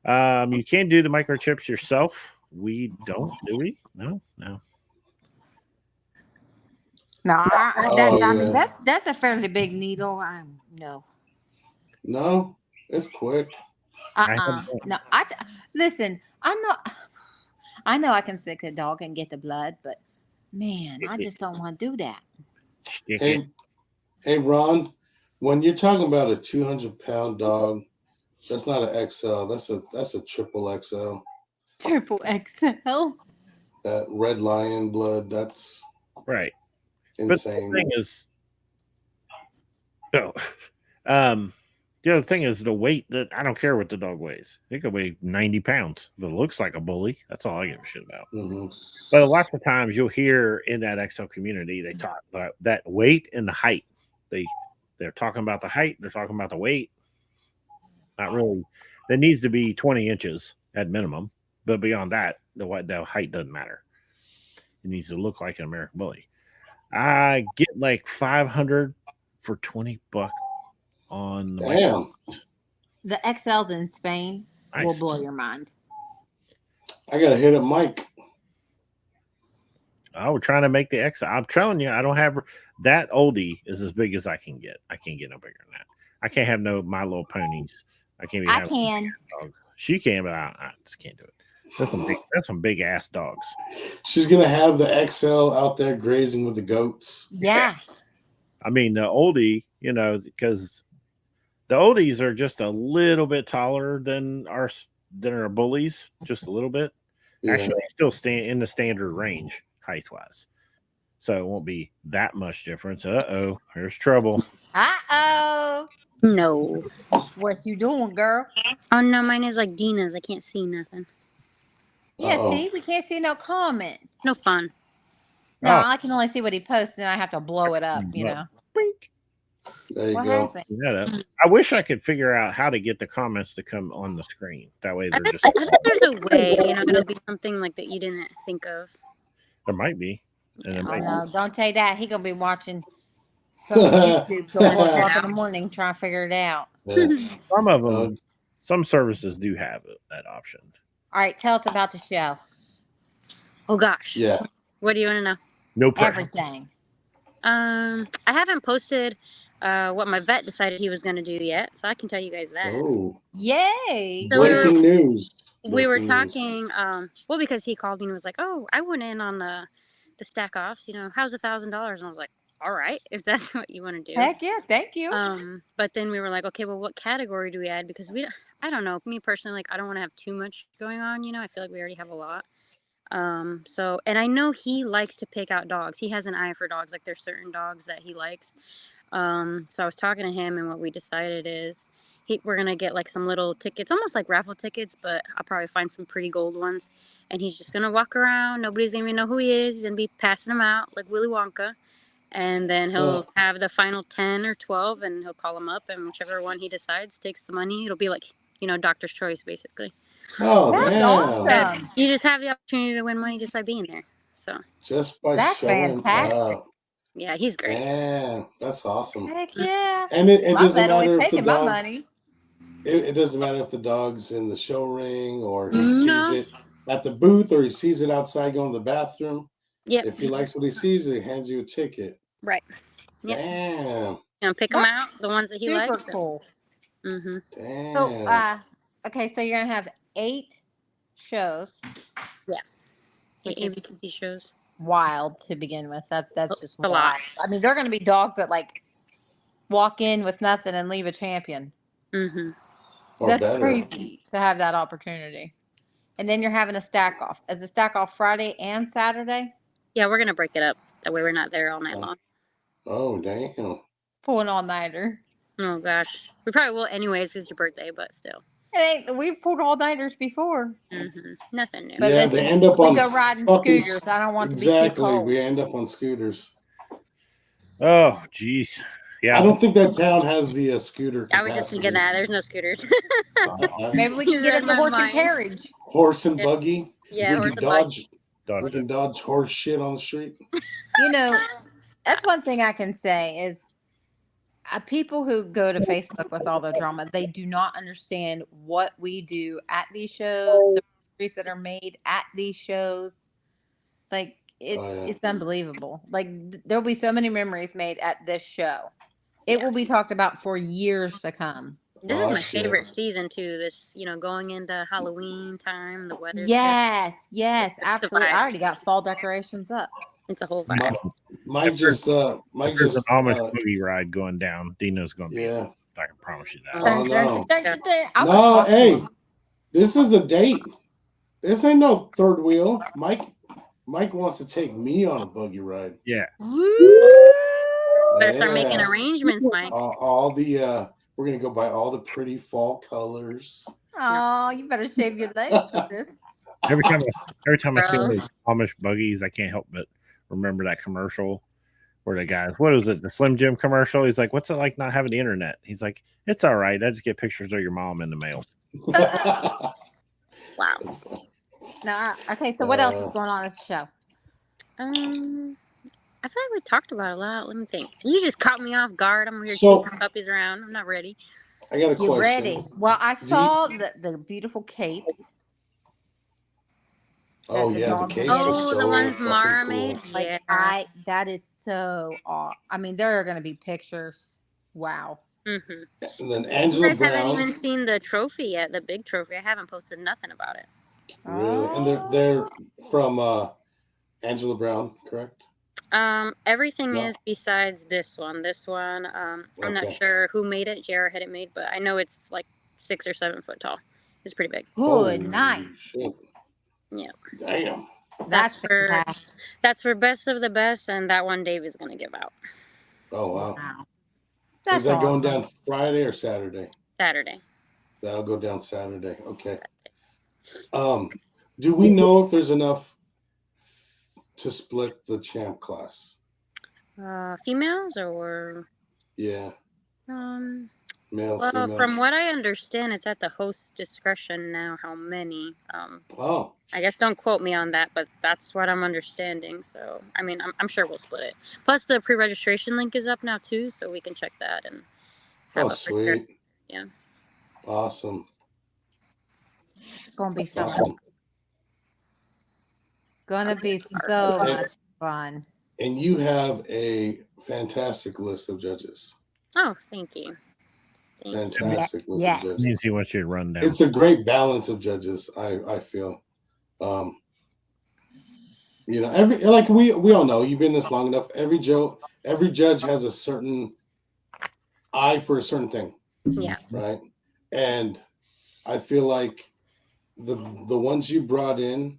A: You can do the microchips yourself. We don't, do we? No.
E: No, I mean
B: yeah.
E: that's a fairly big needle. No.
B: No, it's quick.
E: No. Listen. I know I can sick a dog and get the blood, but man, I just don't want to do that.
B: Hey, Ron, when you're talking about a 200-pound dog, that's not an XL. That's a triple XL.
E: Triple XL.
B: That red lion blood, that's
A: Right.
B: insane.
A: But the thing is, the other thing is the weight. That I don't care what the dog weighs. It could weigh 90 pounds. If it looks like a bully, that's all I give a shit about.
B: Mm-hmm.
A: But lots of times you'll hear in that XL community, they talk about that weight and the height. They're talking about the height. They're talking about the weight. Not really. That needs to be 20 inches at minimum. But beyond that, the height doesn't matter. It needs to look like an American bully. I get like 500 for $20 on the
B: Damn.
E: The XLs in Spain will
A: Nice.
E: blow your mind.
B: I gotta hit up Mike.
A: Oh, we're trying to make the XL. I'm telling you, I don't have that oldie is as big as I can get. I can't get no bigger than that. I can't have no My Little Ponies. I can't even
E: I
A: have
E: can.
A: dog. She can, but I just can't do it. That's some big ass dogs.
B: She's gonna have the XL out there grazing with the goats.
E: Yeah.
A: I mean, the oldie, because the oldies are just a little bit taller than our bullies, just a little bit.
B: Yeah.
A: Actually, they still stand in the standard range height wise, so it won't be that much difference. Here's trouble.
G: No.
E: What you doing, girl?
G: Oh no, mine is like Dina's. I can't see nothing.
E: Yeah,
B: Uh-oh.
E: see, we can't see no comments.
G: No fun.
E: No,
A: Oh.
E: I can only see what he posts, and I have to blow it up.
A: Bink.
B: There you
E: What
B: go.
E: happened?
A: Yeah, I wish I could figure out how to get the comments to come on the screen. That way,
G: I
A: they're
G: bet
A: just
G: there's a way, it'll be something like that you didn't think of.
A: there might be. And it
E: Oh
A: might
E: no, don't say that. He gonna be watching some YouTube till 4 o'clock in the morning trying to figure it out.
B: Yeah.
A: Some of them, some services do have that option.
E: All right, tell us about the show.
G: Oh gosh.
B: Yeah.
G: What do you want to know?
A: No pressure.
E: Everything.
G: I haven't posted what my vet decided he was going to do yet, so I can tell you guys that.
B: Oh,
E: Yay!
G: So we were-
B: breaking news.
G: We were
B: Breaking news.
G: talking, well, because he called me and was like, "Oh, I went in on the stack offs. How's $1,000?" And I was like, "All right, if that's what you want to do."
E: Heck yeah, thank you.
G: But then we were like, okay, well, what category do we add? Because I don't know. Me personally, I don't want to have too much going on. I feel like we already have a lot. So, and I know he likes to pick out dogs. He has an eye for dogs. Like there's certain dogs that he likes. So I was talking to him, and what we decided is we're gonna get like some little tickets, almost like raffle tickets, but I'll probably find some pretty gold ones. And he's just gonna walk around. Nobody's gonna even know who he is. He's gonna be passing them out like Willy Wonka. And then he'll have the final 10 or 12, and he'll call them up, and whichever one he decides takes the money. It'll be like, doctor's choice, basically.
B: Oh,
E: That's
B: damn.
E: awesome.
G: You just have the opportunity to win money just by being there. So,
B: Just by
E: That's
B: showing
E: fantastic.
B: up.
G: yeah, he's great.
B: Damn, that's awesome.
E: Heck yeah.
B: And it
E: My
B: doesn't
E: vet always
B: matter if the
E: taking my
B: dog.
E: money.
B: It doesn't matter if the dog's in the show ring or he
G: No.
B: sees it at the booth or he sees it outside going to the bathroom.
G: Yep.
B: If he likes what he sees, he hands you a ticket.
G: Right. Yep.
B: Damn.
G: Pick them
E: That's
G: out, the ones that he
E: Super
G: likes.
E: cool.
G: Mm-hmm.
B: Damn.
E: So, okay, so you're gonna have 8 shows. Which is
G: ABC shows.
E: wild to begin with. That's just
G: a
E: wild.
G: lot.
E: I mean, they're gonna be dogs that like walk in with nothing and leave a champion.
G: Mm-hmm.
B: or
E: That's
B: better.
E: crazy to have that opportunity. And then you're having a stack off. Is a stack off Friday and Saturday?
G: Yeah, we're gonna break it up. That way we're not there all night long.
B: Oh, damn.
E: Pull an all-nighter.
G: Oh gosh, we probably will anyways. It's your birthday, but still.
E: We've pulled all-nighters before.
G: Nothing new.
E: But
B: Yeah,
E: listen,
B: they end up
E: we
B: on
E: go riding
B: fucking
E: scooters. I don't want to be too
B: exactly.
E: cold.
B: We end up on scooters.
A: Oh, jeez. Yeah.
B: I don't think that town has the scooter.
G: I was just thinking that there's no scooters.
E: Maybe we can get us a horse and carriage.
B: Horse and buggy.
G: Yeah,
B: we
G: horse
B: can
G: and buggy.
B: we can dodge horse shit on the street.
E: You know, that's one thing I can say is people who go to Facebook with all the drama, they do not understand what we do at these shows, the memories that are made at these shows. Like it's unbelievable. Like there'll be so many memories made at this show. It will be talked about for years to come.
G: This is my favorite season too. This, going into Halloween time, the weather.
E: Yes, absolutely. I already got fall decorations up.
G: It's a whole vibe.
B: Mike just an
A: Amish boogie ride going down. Dino's going to be.
B: Yeah.
A: I can promise you that.
B: Oh, no, hey, this is a date. This ain't no third wheel. Mike wants to take me on a buggy ride.
A: Yeah.
G: Better start making arrangements, Mike.
B: We're gonna go buy all the pretty fall colors.
E: Oh, you better shave your legs for this.
A: Every time I see those Amish buggies, I can't help but remember that commercial where the guy, what is it, the Slim Jim commercial? He's like, "What's it like not having the internet?" He's like, "It's all right. I just get pictures of your mom in the mail."
G: Wow.
E: No, okay. So what else is going on in this show?
G: I feel like we talked about it a lot. Let me think. You just caught me off guard. I'm here chasing puppies around. I'm not ready.
B: I got a question.
E: You ready? Well, I saw the beautiful capes.
B: Oh yeah, the capes are so
G: the ones
B: fucking
G: Mara
B: cool.
G: made.
E: Like that is so awesome. I mean, there are going to be pictures. Wow.
G: Mm-hmm.
B: And then Angela
G: you guys
B: Brown.
G: haven't even seen the trophy yet, the big trophy. I haven't posted nothing about it.
B: Really? And they're from Angela Brown, correct?
G: Everything is besides this one. This one, I'm not sure who made it. JR had it made, but I know it's like 6 or 7 foot tall. It's pretty big.
E: Good night.
B: Shit.
G: Yeah.
B: Damn.
E: That's
G: for best of the best, and that one Dave is gonna give out.
B: Oh wow.
E: That's
B: is that going down Friday or Saturday?
G: Saturday.
B: That'll go down Saturday. Okay. Do we know if there's enough to split the champ class?
G: Females or?
B: Yeah. Male,
G: well,
B: female.
G: from what I understand, it's at the host's discretion now how many. I guess don't quote me on that, but that's what I'm understanding. So, I mean, I'm sure we'll split it. Plus, the pre-registration link is up now too, so we can check that and.
B: Oh, sweet.
G: Yeah.
B: Awesome.
E: Gonna be so fun. Gonna be so much fun.
B: And you have a fantastic list of judges.
G: Oh, thank you.
B: Fantastic list of judges.
A: Means he wants you to run down.
B: It's a great balance of judges, I feel. We all know, you've been this long enough. Every judge has a certain eye for a certain thing.
G: Yeah.
B: Right. And I feel like the ones you brought in,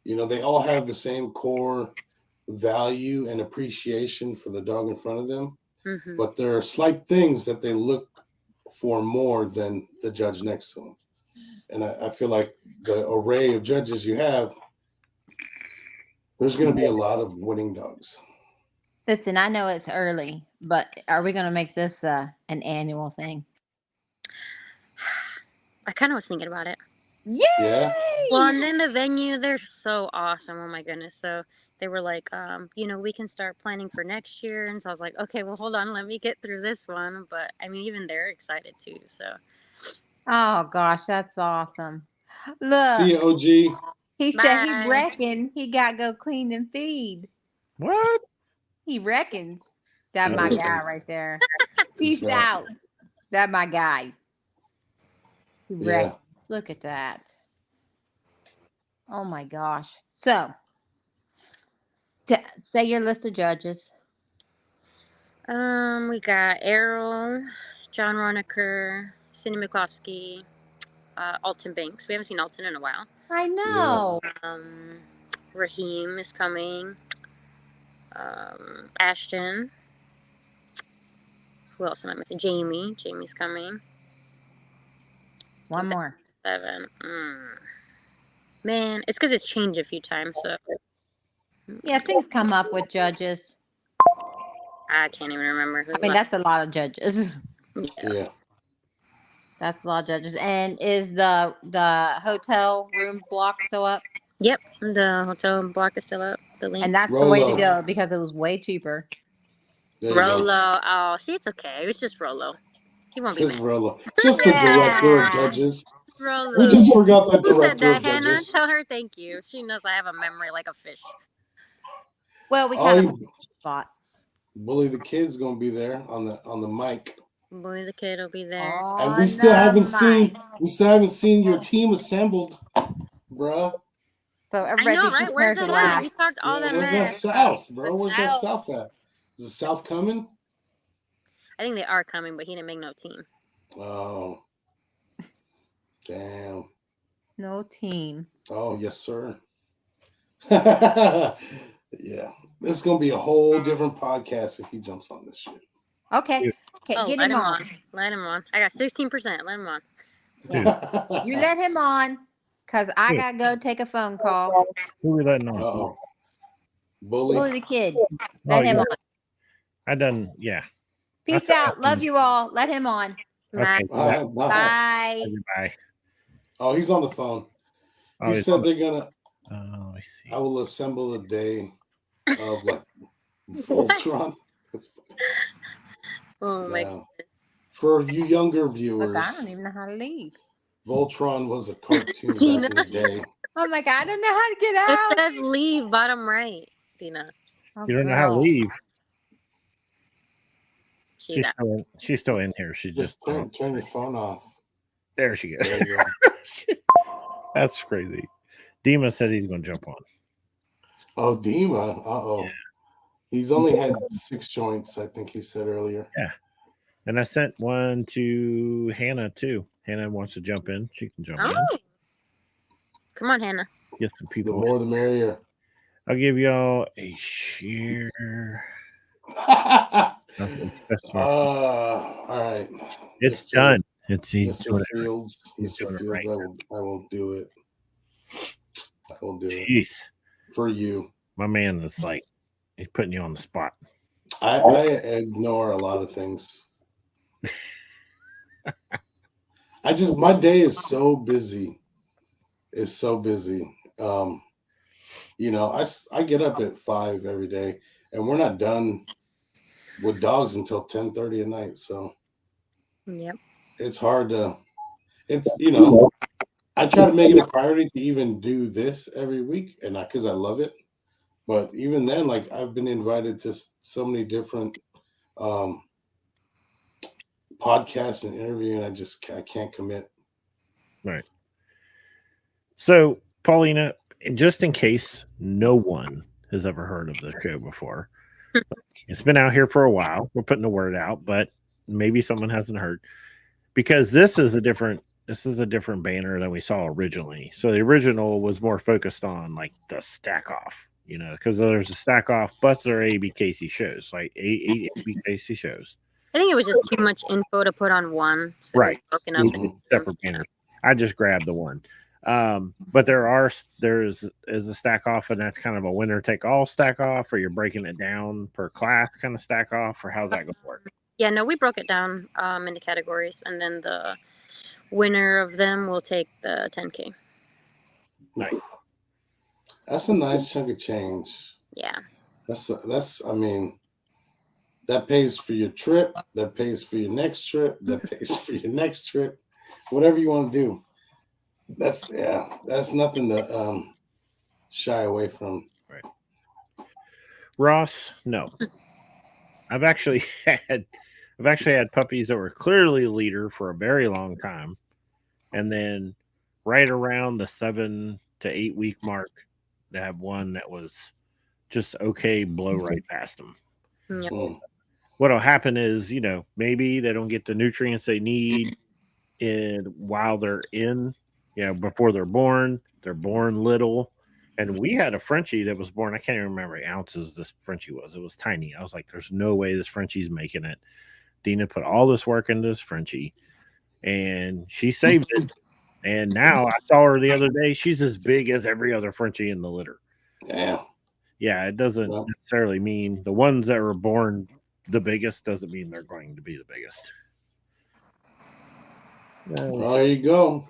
B: they all have the same core value and appreciation for the dog in front of them.
G: Mm-hmm.
B: But there are slight things that they look for more than the judge next to them. And I feel like the array of judges you have, there's going to be a lot of winning dogs.
E: Listen, I know it's early, but are we going to make this an annual thing?
G: I kind of was thinking about it.
E: Yay!
B: Yeah.
G: Well, and then the venue, they're so awesome. Oh my goodness. So they were like, we can start planning for next year. And so I was like, okay, well, hold on, let me get through this one. But I mean, even they're excited too. So.
E: Oh gosh, that's awesome. Look.
B: See you, OG.
E: He said he reckoned he got to go clean and feed.
A: What?
E: He reckons. That my guy right there. Peace out. That my guy. He reckons. Look at that. Oh my gosh. So, say your list of judges.
G: We got Errol, John Ronacher, Cindy McCloskey, Alton Banks. We haven't seen Alton in a while.
E: I know.
G: Raheem is coming. Ashton. Who else am I missing? Jamie. Jamie's coming.
E: One more.
G: 7. Man, it's because it's changed a few times, so
E: Yeah, things come up with judges.
G: I can't even remember who.
E: I mean, that's a lot of judges.
B: Yeah.
E: That's a lot of judges. And is the hotel room block still up?
G: Yep, the hotel block is still up. The link.
E: And that's the way to
B: Rolo.
E: go because it was way cheaper.
B: There you go.
G: Rolo. Oh, see, it's okay. It's just Rolo. He won't be
B: Just
G: mad.
B: Rolo. Just the director of judges.
G: Rolo.
B: We just forgot the
G: Who said
B: director of
G: that, Hannah?
B: judges.
G: Tell her thank you. She knows I have a memory like a fish.
E: Well, we
B: Oh,
E: kind of
B: you-
E: thought.
B: Bully the Kid's gonna be there on the mic.
G: Boy, the kid will be there.
B: And we still haven't seen your team assembled, bruh.
E: So
G: I
E: everybody
G: know,
E: be
G: right? Where's
E: prepared to
G: that
E: laugh.
G: at? We talked all that
B: Where's that
G: mess.
B: South, bro? Where's that
G: South.
B: South at? Is the South coming?
G: I think they are coming, but he didn't make no team.
B: Oh, damn.
E: No team.
B: Oh, yes, sir. Yeah, this is gonna be a whole different podcast if he jumps on this shit.
E: Okay. Okay,
G: Oh,
E: get
G: let
E: him on.
G: Let him on. I got 16%. Let him on.
E: You let him on because I
A: Dude.
E: got to go take a phone call.
A: Who we letting on?
B: Uh-oh. Bully.
E: Bully the Kid. Let him
A: yeah.
E: on.
A: I done. Yeah.
E: Peace
A: saw
E: out.
A: him.
E: Love you all. Let him on.
A: Okay.
B: Bye, bye.
E: Bye.
A: Bye.
B: Oh, he's on the phone.
A: Oh,
B: He
A: he's
B: said
A: on
B: they're gonna.
A: Oh, I see.
B: I will assemble a day of like Voltron. That's
G: Oh, my
B: Yeah.
G: goodness.
B: For you younger viewers,
E: Look, I don't even know how to leave.
B: Voltron was a cartoon
G: Tina.
B: back in the day.
E: Oh my God, I don't know how to get
G: It
E: out.
G: says leave bottom right, Tina.
E: Oh,
A: You don't know how to
E: girl.
A: leave.
G: She's out.
A: She's still in here. She
B: Just
A: just
B: turn your phone off.
A: there. She goes.
B: There you go.
A: That's crazy. Dima said he's going to jump on.
B: Oh, Dima. Uh-oh. He's only had 6 joints, I think he said earlier.
A: And I sent one to Hannah too. Hannah wants to jump in. She can jump in.
G: Oh. Come on, Hannah.
A: Get some
B: The
A: people.
B: more the merrier.
A: I'll give y'all a share.
B: All right.
A: It's
B: Mr.
A: done. It's he's
B: Mr.
A: doing it.
B: Fields.
A: He's
B: Mr.
A: doing it
B: Fields,
A: right
B: I will do it. I will do it
A: Jeez,
B: for you.
A: my man is like he's putting you on the spot.
B: I ignore a lot of things. My day is so busy. It's so busy. I get up at 5 every day, and we're not done with dogs until 10:30 at night. So
G: Yep.
B: it's hard to. I try to make it a priority to even do this every week, and because I love it. But even then, like I've been invited to so many different podcasts and interviewing, I can't commit.
A: Right. So, Paulina, just in case no one has ever heard of the show before, it's been out here for a while. We're putting the word out, but maybe someone hasn't heard because this is a different banner than we saw originally. So the original was more focused on like the stack off, because there's a stack off, but there are ABKC shows, like eight ABKC shows.
G: I think it was just too much info to put on one. So
A: Right.
G: It was broken up
B: Mhm.
G: into
A: Separate banners. I just grabbed the one. But there's a stack off, and that's kind of a winner take all stack off, or you're breaking it down per class kind of stack off, or how's that going to work?
G: Yeah, no, we broke it down into categories, and then the winner of them will take the 10K.
B: That's a nice chunk of change.
G: Yeah.
B: That pays for your trip. That pays for your next trip. That pays for your next trip. Whatever you want to do. That's nothing to shy away from.
A: Right. Ross, no. I've actually had puppies that were clearly a leader for a very long time, and then right around the 7 to 8 week mark, they have one that was just okay, blow right past them.
G: Yep.
B: Mm.
A: What'll happen is, maybe they don't get the nutrients they need, and while they're in, before they're born little. And we had a Frenchie that was born. I can't even remember how many ounces this Frenchie was. It was tiny. I was like, there's no way this Frenchie's making it. Dina put all this work into this Frenchie, and she saved it. And now I saw her the other day. She's as big as every other Frenchie in the litter.
B: Yeah.
A: Yeah, it doesn't necessarily mean the ones that were born the biggest doesn't mean they're going to be the biggest.
B: Well, there you go.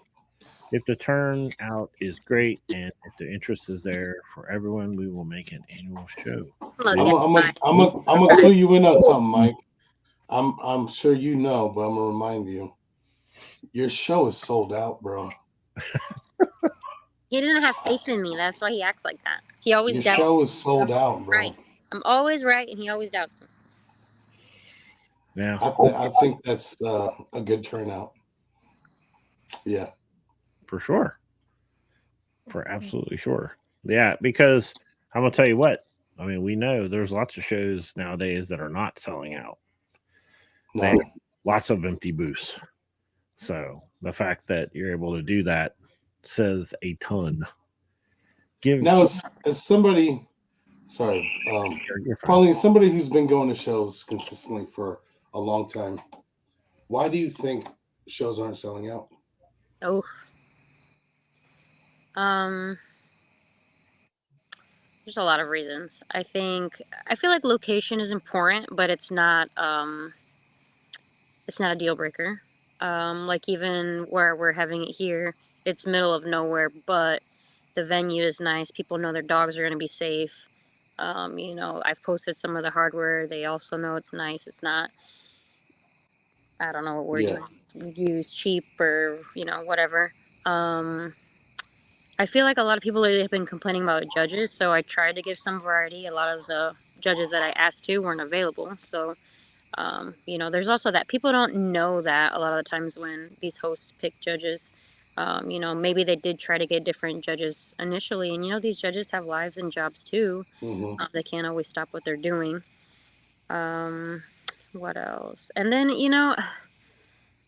A: If the turnout is great and if the interest is there for everyone, we will make an annual show.
B: I'm gonna clue you in on something, Mike. I'm sure you know, but I'm gonna remind you. Your show is sold out, bro.
G: He didn't have faith in me. That's why he acts like that. He always
B: Your
G: doubts.
B: show is sold out, bro.
G: Right. I'm always right, and he always doubts me.
A: Yeah,
B: I think that's a good turnout. Yeah,
A: for sure. For absolutely sure. Yeah, because I'm gonna tell you what. I mean, we know there's lots of shows nowadays that are not selling out.
B: no.
A: They have lots of empty booths. So the fact that you're able to do that says a ton.
B: Now, as somebody, sorry,
A: You're fine.
B: Pauline, somebody who's been going to shows consistently for a long time, why do you think shows aren't selling out?
G: Oh. There's a lot of reasons. I feel like location is important, but it's not a deal breaker. Like even where we're having it here, it's middle of nowhere, but the venue is nice. People know their dogs are going to be safe. I've posted some of the hardware. They also know it's nice. It's not, I don't know what word you use, cheap or, whatever. I feel like a lot of people have been complaining about judges, so I tried to give some variety. A lot of the judges that I asked to weren't available. So, there's also that people don't know that a lot of the times when these hosts pick judges, maybe they did try to get different judges initially. And, these judges have lives and jobs too.
B: Mm-hmm.
G: They can't always stop what they're doing. What else? And then,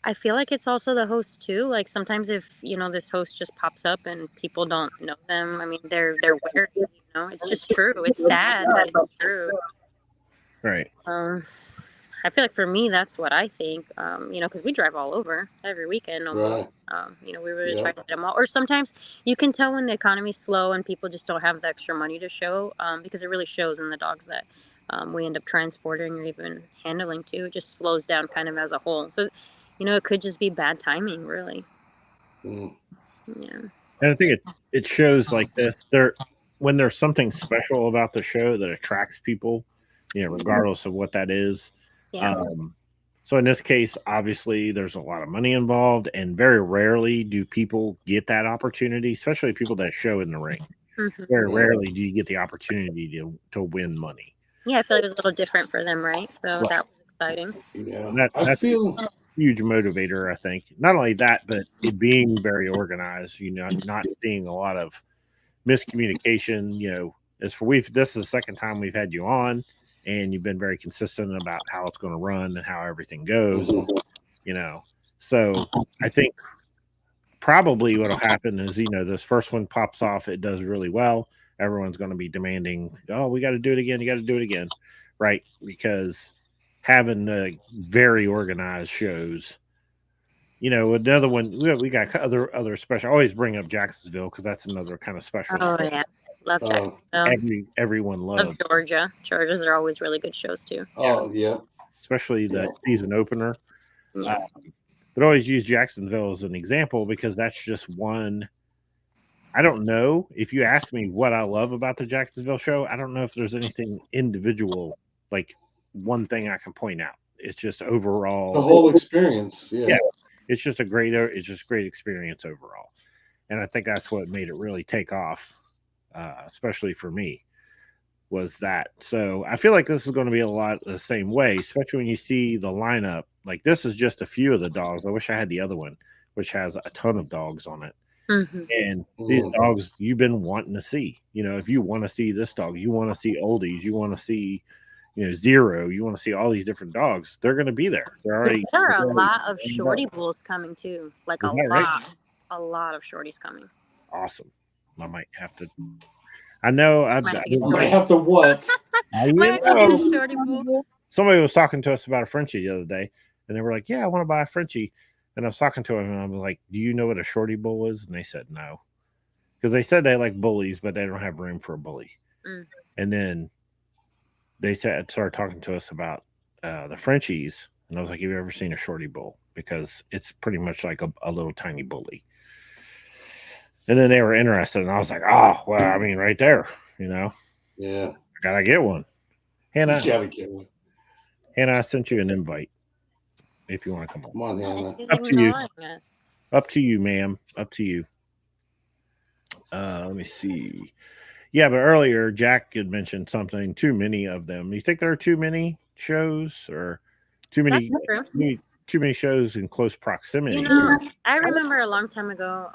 G: I feel like it's also the host too. Like sometimes if, this host just pops up and people don't know them, I mean, they're weird, it's just true. It's sad, but it's true.
A: Right.
G: I feel like for me, that's what I think, because we drive all over every weekend.
B: Right.
G: We really try to get them all. Or sometimes you can tell when the economy's slow and people just don't have the extra money to show, because it really shows in the dogs that we end up transporting or even handling too. It just slows down kind of as a whole. So, it could just be bad timing, really.
B: Mm.
G: Yeah.
A: And I think it shows like this. When there's something special about the show that attracts people, regardless of what that is.
G: Yeah.
A: So in this case, obviously, there's a lot of money involved, and very rarely do people get that opportunity, especially people that show in the ring.
G: Mm-hmm.
A: Very rarely do you get the opportunity to win money.
G: Yeah, I feel like it was a little different for them, right? So that was exciting.
B: Yeah,
A: I feel a huge motivator. I think not only that, but it being very organized. Not seeing a lot of miscommunication. This is the second time we've had you on, and you've been very consistent about how it's going to run and how everything goes. So I think probably what'll happen is this first one pops off, it does really well. Everyone's going to be demanding, oh, we got to do it again. You got to do it again. Right. Because having very organized shows, another one, we got other special, I always bring up Jacksonville because that's another kind of special.
G: Oh, yeah. Love Jacksonville.
A: Everyone loves
G: Georgia. Georgia's are always really good shows too.
B: Oh, yeah.
A: Especially the season opener. Yeah. But always use Jacksonville as an example because that's just one. I don't know if you ask me what I love about the Jacksonville show. I don't know if there's anything individual, like one thing I can point out. It's just overall
B: the whole experience. Yeah.
A: It's just great experience overall. And I think that's what made it really take off, especially for me, was that. So I feel like this is going to be a lot the same way, especially when you see the lineup. Like this is just a few of the dogs. I wish I had the other one, which has a ton of dogs on it.
G: Mm-hmm.
A: And these dogs you've been wanting to see. If you want to see this dog, you want to see oldies, you want to see, Zero. You want to see all these different dogs. They're going to be there. They're already.
G: There are a
A: they're
G: lot of
A: already
G: shorty
A: up.
G: bulls coming too. Like
A: Is that right?
G: a lot of shorties coming.
A: Awesome. I might have to. I know.
G: Might have to
B: I
G: get
B: might have to what?
G: Might have to get a shorty bull.
A: Somebody was talking to us about a Frenchie the other day, and they were like, "Yeah, I want to buy a Frenchie." And I was talking to him, and I was like, "Do you know what a shorty bull is?" And they said no, because they said they like bullies, but they don't have room for a bully.
G: Mm.
A: And then they started talking to us about the Frenchies, and I was like, "Have you ever seen a shorty bull?" Because it's pretty much like a little tiny bully. And then they were interested, and I was like, "Oh, well, I mean, right there,
B: Yeah.
A: I gotta get one." Hannah,
B: You gotta get one.
A: Hannah, I sent you an invite if you want to come on.
B: Come on, Hannah.
G: He's
A: Up to you.
G: ignoring us.
A: Up to you, ma'am. Up to you. Let me see. Yeah, but earlier Jack had mentioned something. Too many of them. You think there are too many shows, or too many?
G: That's true.
A: Too many shows in close proximity?
G: I remember a long time ago.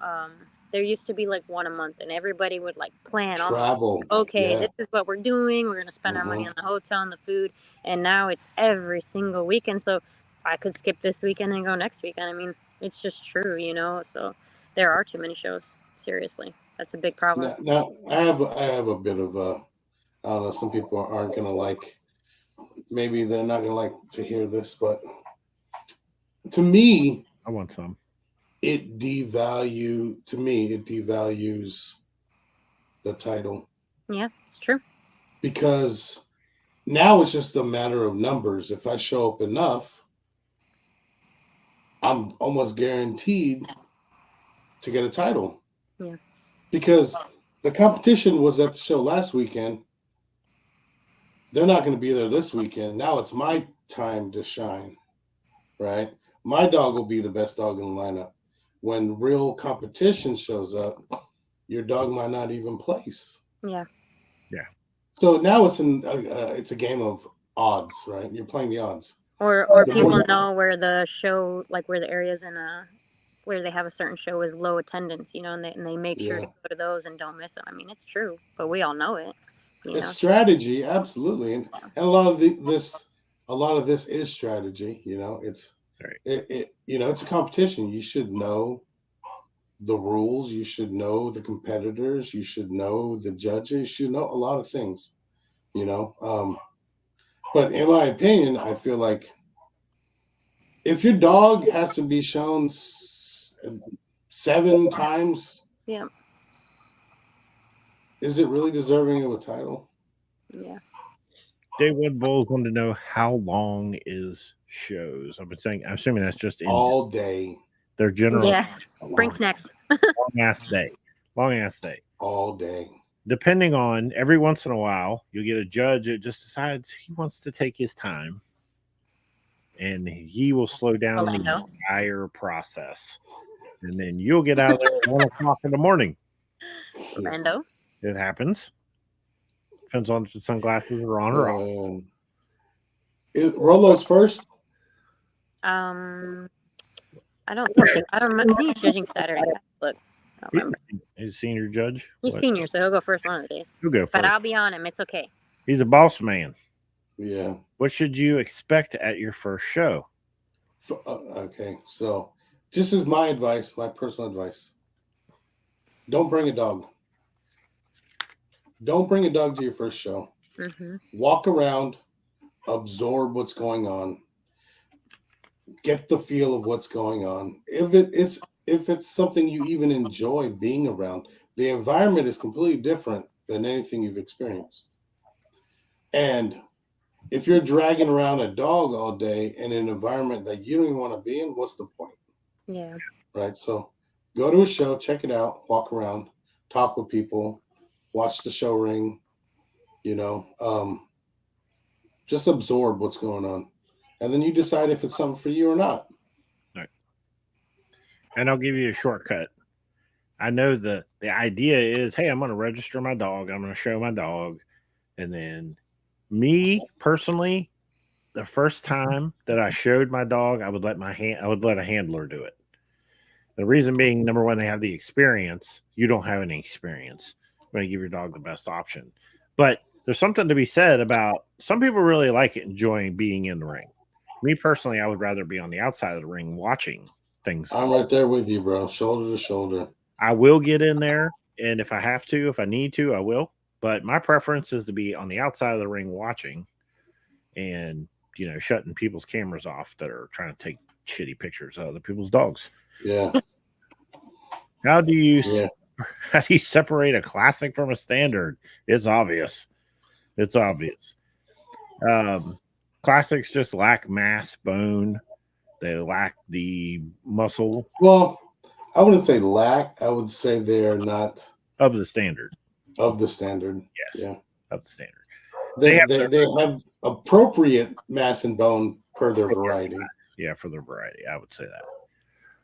G: There used to be like one a month, and everybody would like plan on.
B: Travel.
G: Okay,
B: Yeah.
G: this is what we're doing. We're gonna spend our money on the hotel and the food. And now it's every single weekend. So I could skip this weekend and go next weekend. I mean, it's just true, So there are too many shows. Seriously, that's a big problem.
B: Now I have a bit of I don't know. Some people aren't gonna like. Maybe they're not gonna like to hear this, but to me,
A: I want some.
B: it devalues the title.
G: Yeah, it's true.
B: Because now it's just a matter of numbers. If I show up enough, I'm almost guaranteed to get a title.
G: Yeah.
B: Because the competition was at the show last weekend. They're not going to be there this weekend. Now it's my time to shine, right? My dog will be the best dog in the lineup. When real competition shows up, your dog might not even place.
G: Yeah.
B: So now it's a game of odds, right? You're playing the odds.
G: Or people know where the show, like where the areas where they have a certain show is low attendance, and they make sure to go to those and don't miss them. I mean, it's true, but we all know it.
B: It's strategy, absolutely, and a lot of this is strategy. It's
A: right.
B: It's a competition. You should know the rules. You should know the competitors. You should know the judges. You should know a lot of things. But in my opinion, I feel like if your dog has to be shown 7 times,
G: yeah,
B: is it really deserving of a title?
G: Yeah.
A: Daywood Bulls wanted to know how long is shows. I'm assuming that's just
B: all day.
A: They're generally
G: bring snacks.
A: long ass day.
B: All day.
A: Depending on, every once in a while, you'll get a judge that just decides he wants to take his time, and he will slow down the entire process. And then you'll get out of there at 1 o'clock in the morning.
G: Orlando.
A: It happens. Depends on if the sunglasses are on or off.
B: Rolo's first?
G: I don't think. I don't remember. He's judging Saturday. Look, I don't remember.
A: He's a senior judge.
G: He's senior, so he'll go first one of the days.
A: He'll go first.
G: But I'll be on him. It's okay.
A: He's a boss man.
B: Yeah.
A: What should you expect at your first show?
B: Okay, so this is my advice, my personal advice. Don't bring a dog. Don't bring a dog to your first show.
G: Mm-hmm.
B: Walk around, absorb what's going on, get the feel of what's going on. If it's something you even enjoy being around, the environment is completely different than anything you've experienced. And if you're dragging around a dog all day in an environment that you don't even want to be in, what's the point?
G: Yeah.
B: Right. So go to a show, check it out, walk around, talk with people, watch the show ring, just absorb what's going on. And then you decide if it's something for you or not.
A: Right. And I'll give you a shortcut. I know the idea is, hey, I'm going to register my dog. I'm going to show my dog. And then me personally, the first time that I showed my dog, I would let a handler do it. The reason being, number one, they have the experience. You don't have any experience. I'm going to give your dog the best option. But there's something to be said about some people really like enjoying being in the ring. Me personally, I would rather be on the outside of the ring watching things.
B: I'm right there with you, bro. Shoulder to shoulder.
A: I will get in there, and if I have to, if I need to, I will. But my preference is to be on the outside of the ring watching and, shutting people's cameras off that are trying to take shitty pictures of other people's dogs.
B: Yeah.
A: How do you separate a classic from a standard? It's obvious. Classics just lack mass, bone. They lack the muscle.
B: Well, I wouldn't say lack. I would say they're not
A: of the standard.
B: Of the standard.
A: Yes.
B: Yeah.
A: Of the standard.
B: They have appropriate mass and bone per their variety.
A: Yeah, for their variety. I would say that.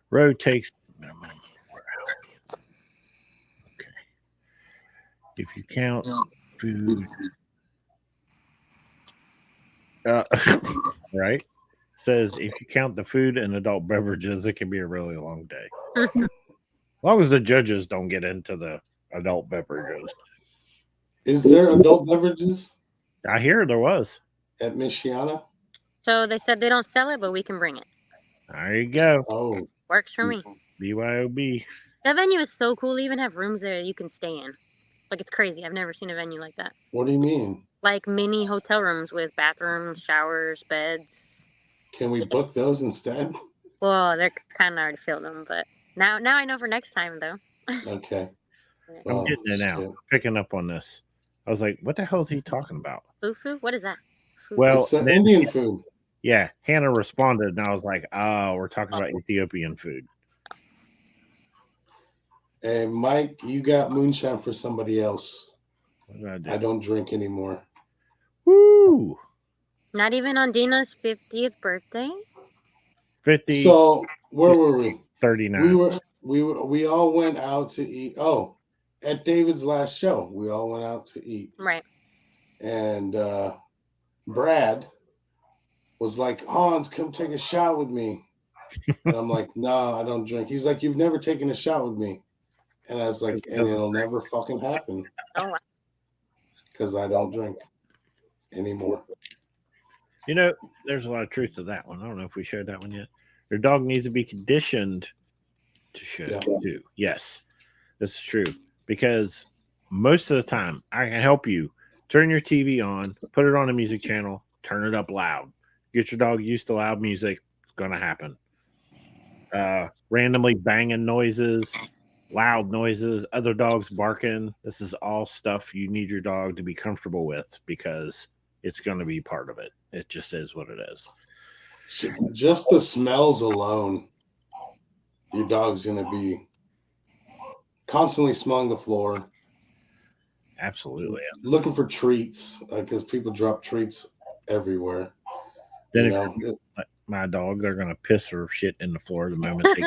A: Road takes minimum. Okay. If you count food. Right? Says if you count the food and adult beverages, it can be a really long day. As long as the judges don't get into the adult beverages.
B: Is there adult beverages?
A: I hear there was.
B: At Michiana?
G: So they said they don't sell it, but we can bring it.
A: There you go.
B: Oh.
G: Works for me.
A: BYOB.
G: That venue is so cool. They even have rooms there you can stay in. Like, it's crazy. I've never seen a venue like that.
B: What do you mean?
G: Like mini hotel rooms with bathrooms, showers, beds.
B: Can we book those instead?
G: Well, they're kind of already filled them, but now I know for next time, though.
B: Okay.
A: I'm getting it now. I'm picking up on this. I was like, what the hell is he talking about?
G: Fufu? What is that? Fufu?
A: Well,
B: it's Indian food.
A: Yeah, Hannah responded, and I was like, oh, we're talking about Ethiopian food.
B: Hey, Mike, you got moonshine for somebody else.
A: What did I do?
B: I don't drink anymore.
A: Woo!
G: Not even on Dina's 50th birthday?
A: 50.
B: So, where were we?
A: 39.
B: We all went out to eat. Oh, at David's last show, we all went out to eat.
G: Right.
B: And Brad was like, Hans, come take a shot with me. And I'm like, no, I don't drink. He's like, you've never taken a shot with me. And I was like, and it'll never fucking happen.
G: Oh, wow.
B: Because I don't drink anymore.
A: There's a lot of truth to that one. I don't know if we showed that one yet. Your dog needs to be conditioned to show too. Yes, this is true. Because most of the time, I can help you. Turn your TV on, put it on a music channel, turn it up loud. Get your dog used to loud music. It's going to happen. Randomly banging noises, loud noises, other dogs barking. This is all stuff you need your dog to be comfortable with because it's going to be part of it. It just is what it is.
B: Just the smells alone, your dog's going to be constantly smelling the floor.
A: Absolutely.
B: Looking for treats because people drop treats everywhere.
A: Then my dog, they're going to piss or shit in the floor the moment they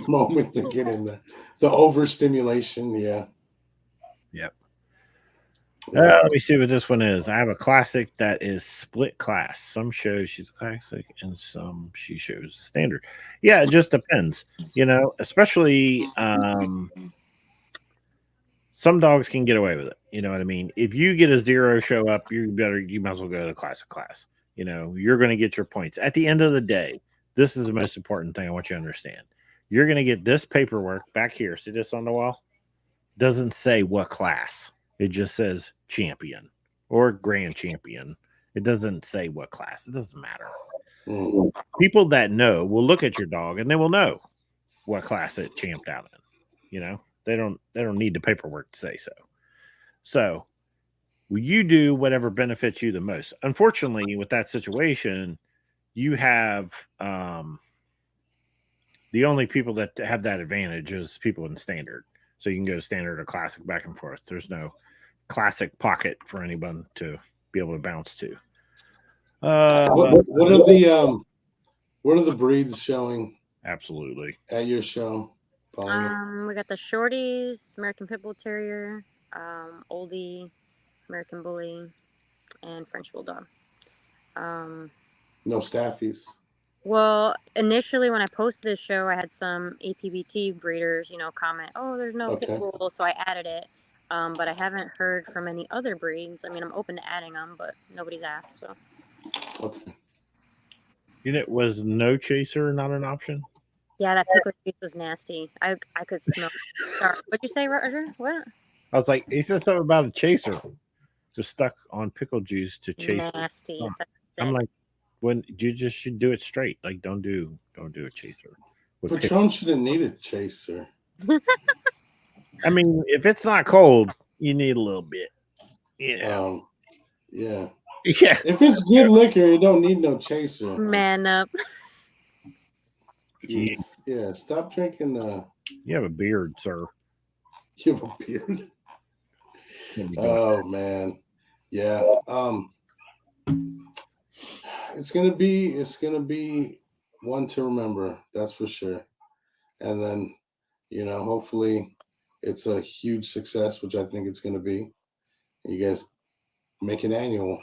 B: moment to get in there. The overstimulation, yeah.
A: Yep. Let me see what this one is. I have a classic that is split class. Some shows she's a classic and some she shows a standard. Yeah, it just depends. Especially some dogs can get away with it. You know what I mean? If you get a 0 show up, you might as well go to classic class. You're going to get your points. At the end of the day, this is the most important thing I want you to understand. You're going to get this paperwork back here. See this on the wall? Doesn't say what class. It just says champion or grand champion. It doesn't say what class. It doesn't matter. People that know will look at your dog and they will know what class it champed out in. They don't need the paperwork to say so. So you do whatever benefits you the most. Unfortunately, with that situation, you have the only people that have that advantage is people in standard. So you can go standard or classic back and forth. There's no classic pocket for anyone to be able to bounce to.
B: What are the breeds showing?
A: Absolutely.
B: At your show?
G: We got the Shorties, American Pit Bull Terrier, Oldie, American Bully, and French Bulldog.
B: No staffies.
G: Well, initially when I posted this show, I had some APBT breeders, comment, oh, there's no pit bull, so I added it. But I haven't heard from any other breeds. I mean, I'm open to adding them, but nobody's asked. So
B: Okay.
A: Was no chaser not an option?
G: yeah, that pickle juice was nasty. I could smell it. Sorry. What'd you say, Roger? What?
A: I was like, he said something about a chaser. Just stuck on pickle juice to chase it.
G: Nasty.
A: Oh. I'm like, when you just should do it straight. Like, don't do a chaser.
B: Patron shouldn't need a chaser.
A: I mean, if it's not cold, you need a little bit. Yeah.
B: Yeah.
A: Yeah.
B: If it's good liquor, you don't need no chaser.
G: Man up.
B: Yeah. Stop drinking.
A: You have a beard, sir.
B: You have a beard. Oh man. Yeah. It's gonna be one to remember. That's for sure. And then, hopefully it's a huge success, which I think it's gonna be. You guys make it annual.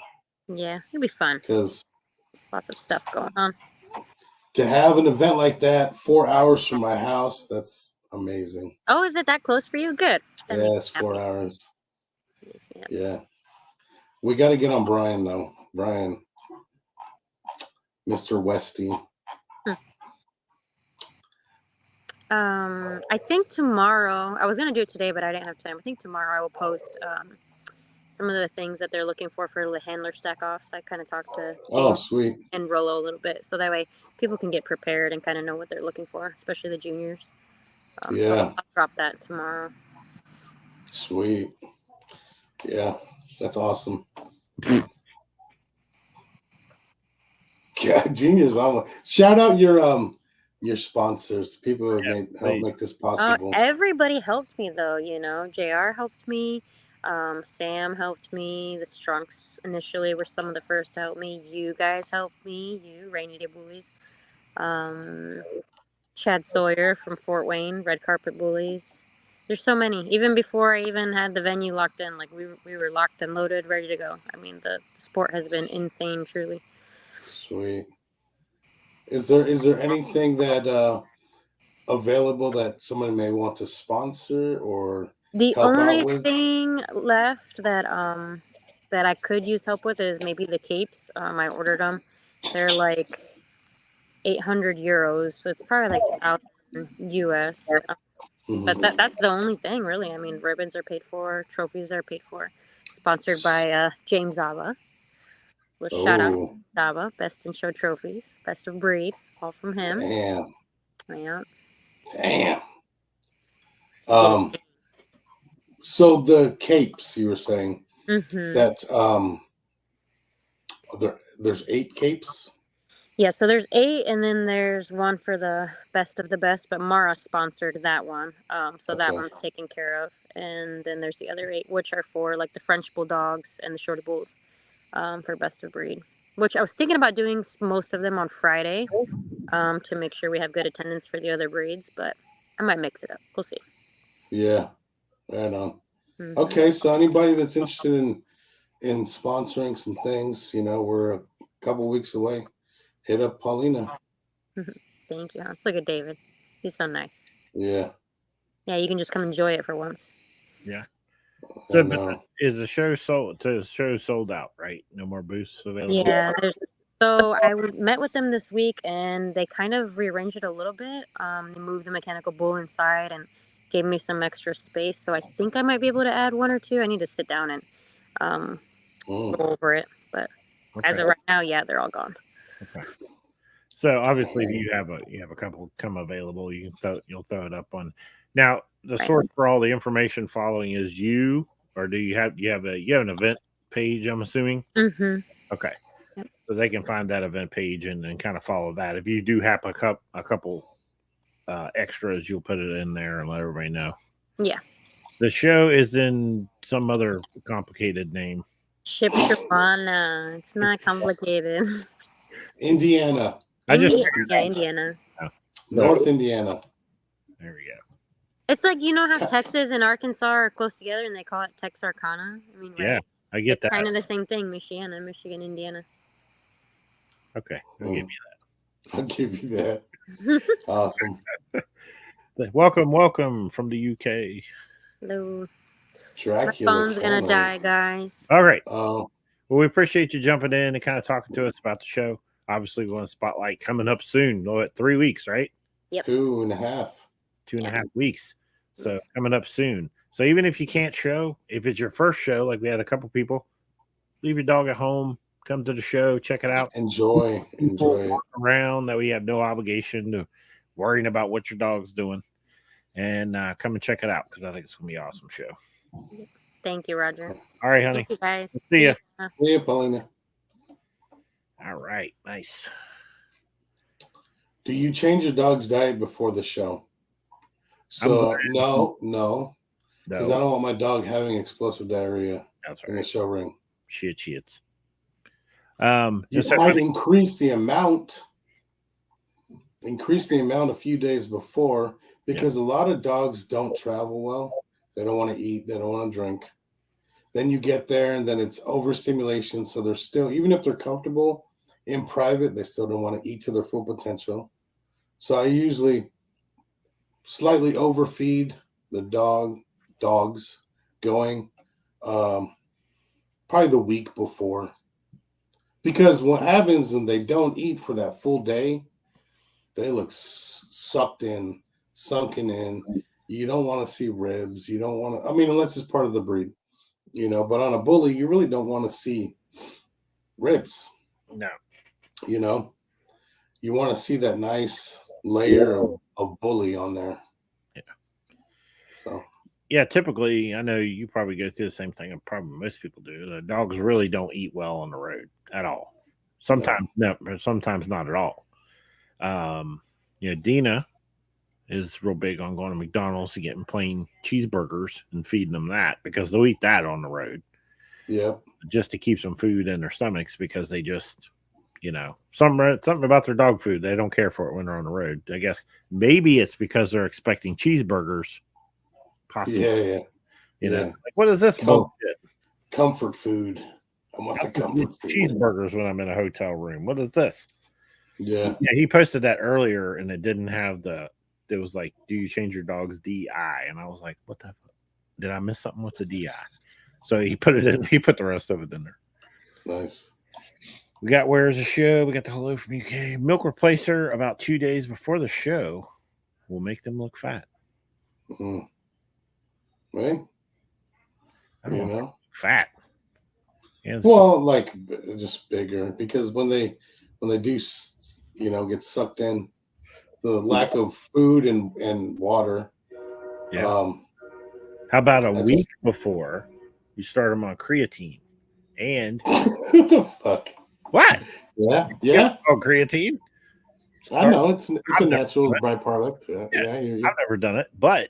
G: Yeah, it'll be fun.
B: Because
G: lots of stuff going on.
B: To have an event like that 4 hours from my house, that's amazing.
G: Oh, is it that close for you? Good.
B: Yeah, it's 4 hours. Yeah. We got to get on Brian, though. Brian. Mr. Westy.
G: I think tomorrow, I was going to do it today, but I didn't have time. I think tomorrow I will post some of the things that they're looking for the handler stack offs. I kind of talked to James
B: sweet.
G: and Rollo a little bit. So that way people can get prepared and kind of know what they're looking for, especially the juniors.
B: Yeah.
G: So I'll drop that tomorrow.
B: Sweet. Yeah, that's awesome. Yeah, juniors. Shout out your sponsors, people who help make this possible.
G: Everybody helped me though, JR helped me, Sam helped me, the Strunks initially were some of the first to help me, you guys helped me, Rainy Day Bullies, Chad Sawyer from Fort Wayne, Red Carpet Bullies. There's so many. Even before I even had the venue locked in, like we were locked and loaded, ready to go. I mean, the sport has been insane, truly.
B: Sweet. Is there anything that available that somebody may want to sponsor or
G: the
B: help
G: only
B: out with?
G: thing left that that I could use help with is maybe the capes. I ordered them. They're like 800 euros, so it's probably like 1,000 US. But that's the only thing, really. I mean, ribbons are paid for, trophies are paid for. Sponsored by James Zava. Well, shout out Zava, Best in Show Trophies, Best of Breed, all from him.
B: Damn.
G: Yeah.
B: Damn. So the capes you were saying that there's 8 capes.
G: Yeah, so there's 8, and then there's one for the best of the best, but Mara sponsored that one. So that one's taken care of. And then there's the other 8, which are for like the French Bulldogs and the Shorty Bulls for best of breed, which I was thinking about doing most of them on Friday to make sure we have good attendance for the other breeds, but I might mix it up. We'll see.
B: Yeah, right on. Okay, so anybody that's interested in sponsoring some things, we're a couple weeks away. Hit up Paulina.
G: Thank you. Let's look at David. He's so nice.
B: Yeah.
G: Yeah, you can just come enjoy it for once.
A: Yeah. So, is the show sold? The show sold out, right? No more booths available.
G: Yeah. So I met with them this week, and they kind of rearranged it a little bit. They moved the mechanical bull inside and gave me some extra space. So I think I might be able to add 1 or 2. I need to sit down and go over it. But as of right now, yeah, they're all gone.
A: Okay. So obviously, if you have a couple come available, you'll throw it up on. Now, the source for all the information following is you, or do you have an event page? I'm assuming. Okay.
G: Yep.
A: So they can find that event page and then kind of follow that. If you do have a couple extras, you'll put it in there and let everybody know.
G: Yeah.
A: The show is in some other complicated name.
G: Shipshawana. It's not complicated.
B: Indiana.
G: Indiana.
A: Oh.
B: North Indiana.
A: There we go.
G: It's like, how Texas and Arkansas are close together and they call it Texarkana. I mean,
A: yeah, I get that.
G: Kind of the same thing. Michigan, Indiana.
A: Okay, I'll
B: give you that. Awesome.
A: Welcome from the UK.
G: Hello. My phone's gonna die, guys.
A: All right.
B: Oh,
A: Well, we appreciate you jumping in and kind of talking to us about the show. Obviously, we want a spotlight coming up soon. Oh, 3 weeks, right?
B: 2.5.
A: 2.5 weeks. So coming up soon. So even if you can't show, if it's your first show, like we had a couple people, leave your dog at home, come to the show, check it out.
B: Enjoy it.
A: Walk around that we have no obligation to worrying about what your dog's doing. And come and check it out because I think it's going to be an awesome show.
G: Thank you, Roger.
A: All right, honey.
G: Thank you, guys.
A: See ya.
B: See ya, Paulina.
A: All right. Nice.
B: Do you change your dog's diet before the show? So no. Because I don't want my dog having explosive diarrhea in the show ring.
A: Shits.
B: You might increase the amount a few days before because a lot of dogs don't travel well. They don't want to eat. They don't want to drink. Then you get there and then it's overstimulation. So they're still, even if they're comfortable in private, they still don't want to eat to their full potential. So I usually slightly overfeed the dogs going probably the week before. Because what happens when they don't eat for that full day, they look sunken in. You don't want to see ribs. You don't want to, unless it's part of the breed, but on a bully, you really don't want to see ribs.
A: No.
B: You want to see that nice layer of bully on there.
A: Yeah.
B: So.
A: Yeah, typically, I know you probably go through the same thing, and probably most people do. The dogs really don't eat well on the road at all. Sometimes no, but sometimes not at all. Dina is real big on going to McDonald's and getting plain cheeseburgers and feeding them that because they'll eat that on the road.
B: Yeah.
A: Just to keep some food in their stomachs because they just, something about their dog food. They don't care for it when they're on the road. I guess maybe it's because they're expecting cheeseburgers. Possibly.
B: Yeah.
A: Like, what is this bullshit?
B: Comfort food. I want the comfort food.
A: Cheeseburgers when I'm in a hotel room. What is this?
B: Yeah.
A: Yeah, he posted that earlier and it didn't have it was like, do you change your dog's DI? And I was like, what the fuck? Did I miss something? What's a DI? So he put it in, he put the rest of it in there.
B: Nice.
A: We got Where's the Show? We got the Hello from UK. Milk replacer about 2 days before the show will make them look fat.
B: Mm-hmm. Right?
A: I don't know. Fat. Yeah,
B: well, like just bigger because when they do, get sucked in, the lack of food and water.
A: Yeah. How about a week before you start them on creatine? And
B: what the fuck?
A: What?
B: Yeah.
A: Oh, creatine.
B: I know it's a natural byproduct. Yeah.
A: I've never done it, but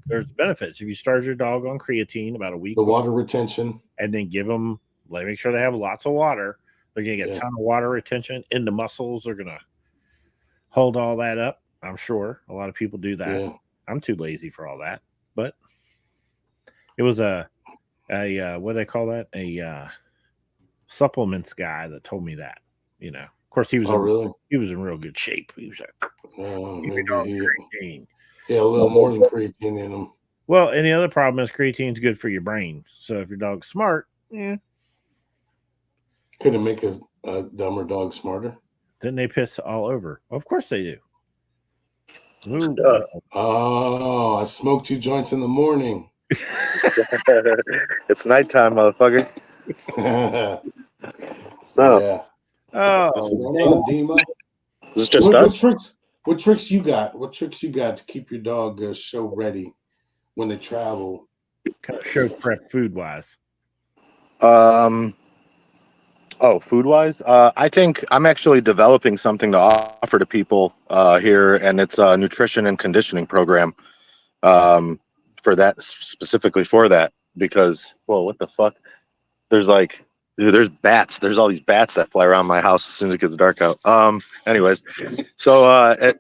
A: there's benefits if you start your dog on creatine about a week.
B: The water retention,
A: and then give them, make sure they have lots of water. They're gonna get a ton of water retention in the muscles. They're gonna hold all that up. I'm sure a lot of people do that.
B: Yeah.
A: I'm too lazy for all that, but it was a what do they call that? A supplements guy that told me that. Of course he was. He was in real good shape. He was like, creatine.
B: Yeah, a little more than creatine in them.
A: Well, and the other problem is creatine's good for your brain. So if your dog's smart,
B: could it make a dumber dog smarter?
A: Then they piss all over. Of course they do.
B: Oh, I smoked 2 joints in the morning.
H: It's nighttime, motherfucker. So,
B: yeah.
A: Oh,
B: Dima.
H: This is just us.
B: What tricks you got? What tricks you got to keep your dog show ready when they travel?
A: Kind of show prep food wise.
H: Food wise, I think I'm actually developing something to offer to people here, and it's a nutrition and conditioning program for that, specifically for that, because, well, what the fuck? There's bats. There's all these bats that fly around my house as soon as it gets dark out. Anyways, so I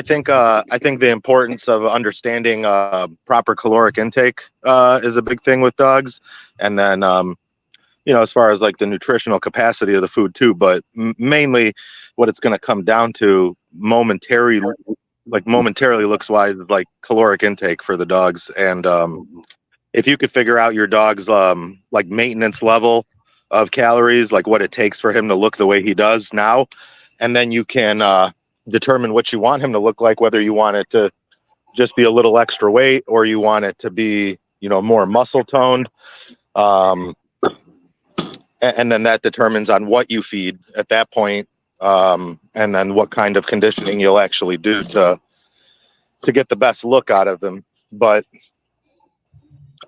H: think the importance of understanding proper caloric intake is a big thing with dogs, and then as far as like the nutritional capacity of the food too, but mainly what it's going to come down to momentarily looks wise is like caloric intake for the dogs, and if you could figure out your dog's like maintenance level of calories, like what it takes for him to look the way he does now, and then you can determine what you want him to look like, whether you want it to just be a little extra weight or you want it to be, you know, more muscle toned. And then that determines on what you feed at that point, and then what kind of conditioning you'll actually do to get the best look out of them. But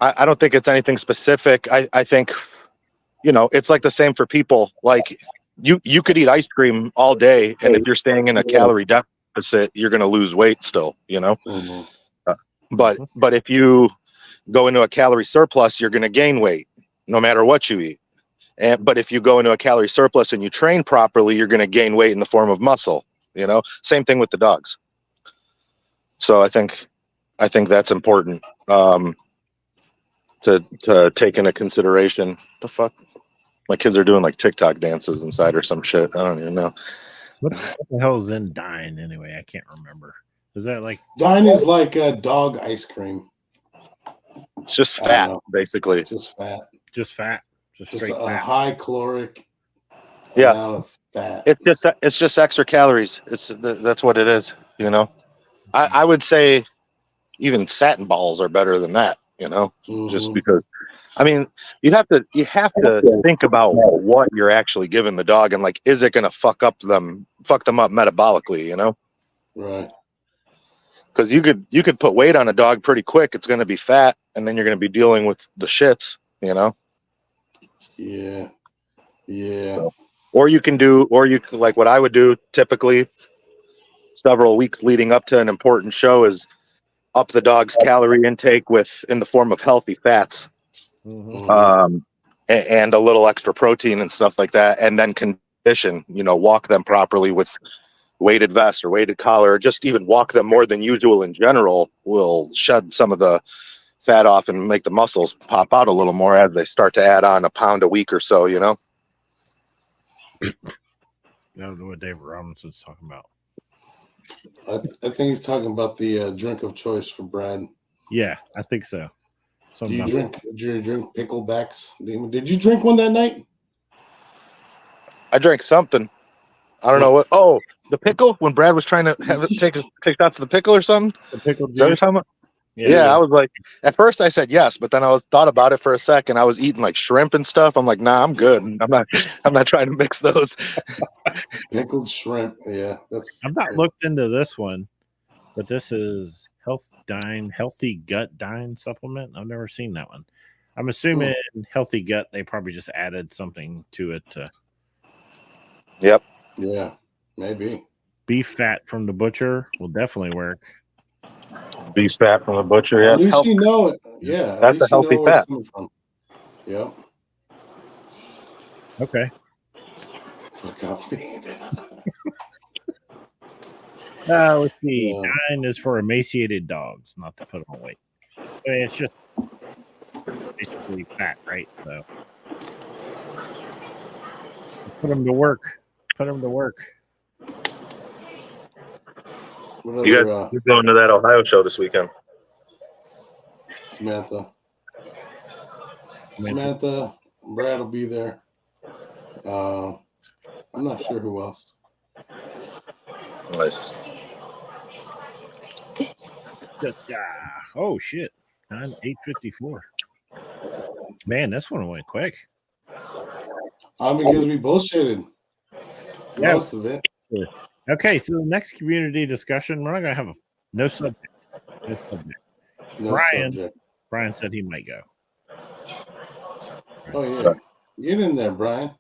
H: I don't think it's anything specific. I think, you know, it's like the same for people. Like you could eat ice cream all day, and if you're staying in a calorie deficit, you're going to lose weight still, you know. But if you go into a calorie surplus, you're going to gain weight no matter what you eat. But if you go into a calorie surplus and you train properly, you're going to gain weight in the form of muscle, you know. Same thing with the dogs. So I think that's important to take into consideration. The fuck, my kids are doing like TikTok dances inside or some shit. I don't even know.
A: What the hell is in Dine anyway? I can't remember. Is that like
B: Dine is like a dog ice cream.
H: It's just fat, basically.
B: Just fat.
A: Just fat. Just
B: Just
A: straight
B: a
A: fat.
B: high caloric
H: Yeah.
B: amount of fat.
H: It's just extra calories. That's what it is, you know. I would say even satin balls are better than that, you know, just because. I mean, you have to think about what you're actually giving the dog, and like, is it going to fuck them up metabolically, you know?
B: Right.
H: Because you could put weight on a dog pretty quick. It's going to be fat, and then you're going to be dealing with the shits, you know.
B: Yeah. Yeah.
H: Or you can like what I would do typically several weeks leading up to an important show is up the dog's calorie intake in the form of healthy fats, and a little extra protein and stuff like that, and then condition, you know, walk them properly with weighted vest or weighted collar, or just even walk them more than usual in general will shed some of the fat off and make the muscles pop out a little more as they start to add on a pound a week or so, you know.
A: I don't know what David Robinson's talking about.
B: I think he's talking about the drink of choice for Brad.
A: Yeah, I think so.
B: Do you drink picklebacks? Did you drink one that night?
H: I drank something. I don't know what. Oh, the pickle when Brad was trying to have it take shots of the pickle or something.
A: The pickle
H: juice? Is that what you're talking about? Yeah, I was like, at first I said yes, but then I thought about it for a second. I was eating like shrimp and stuff. I'm like, nah, I'm good. I'm not trying to mix those.
B: Pickled shrimp. Yeah,
A: I've not looked into this one, but this is Healthy Gut Dine supplement. I've never seen that one. I'm assuming Healthy Gut, they probably just added something to it.
H: Yep.
B: Yeah, maybe.
A: Beef fat from the butcher will definitely work.
H: Beef fat from the butcher, yeah.
B: At least you know it. Yeah,
H: that's a healthy fat.
B: Yep.
A: Okay.
B: Fuck off me.
A: Let's see. Dine is for emaciated dogs, not to put on weight. I mean, it's just basically fat, right? So put them to work.
H: You're going to that Ohio show this weekend.
B: Samantha, Brad will be there. I'm not sure who else.
H: Nice.
A: Oh shit! 8:54. Man, this one went quick.
B: Because we bullshitted most of it.
A: Okay, so the next community discussion, we're not gonna have no subject. Brian said he might go.
B: Oh yeah, get in there, Brian.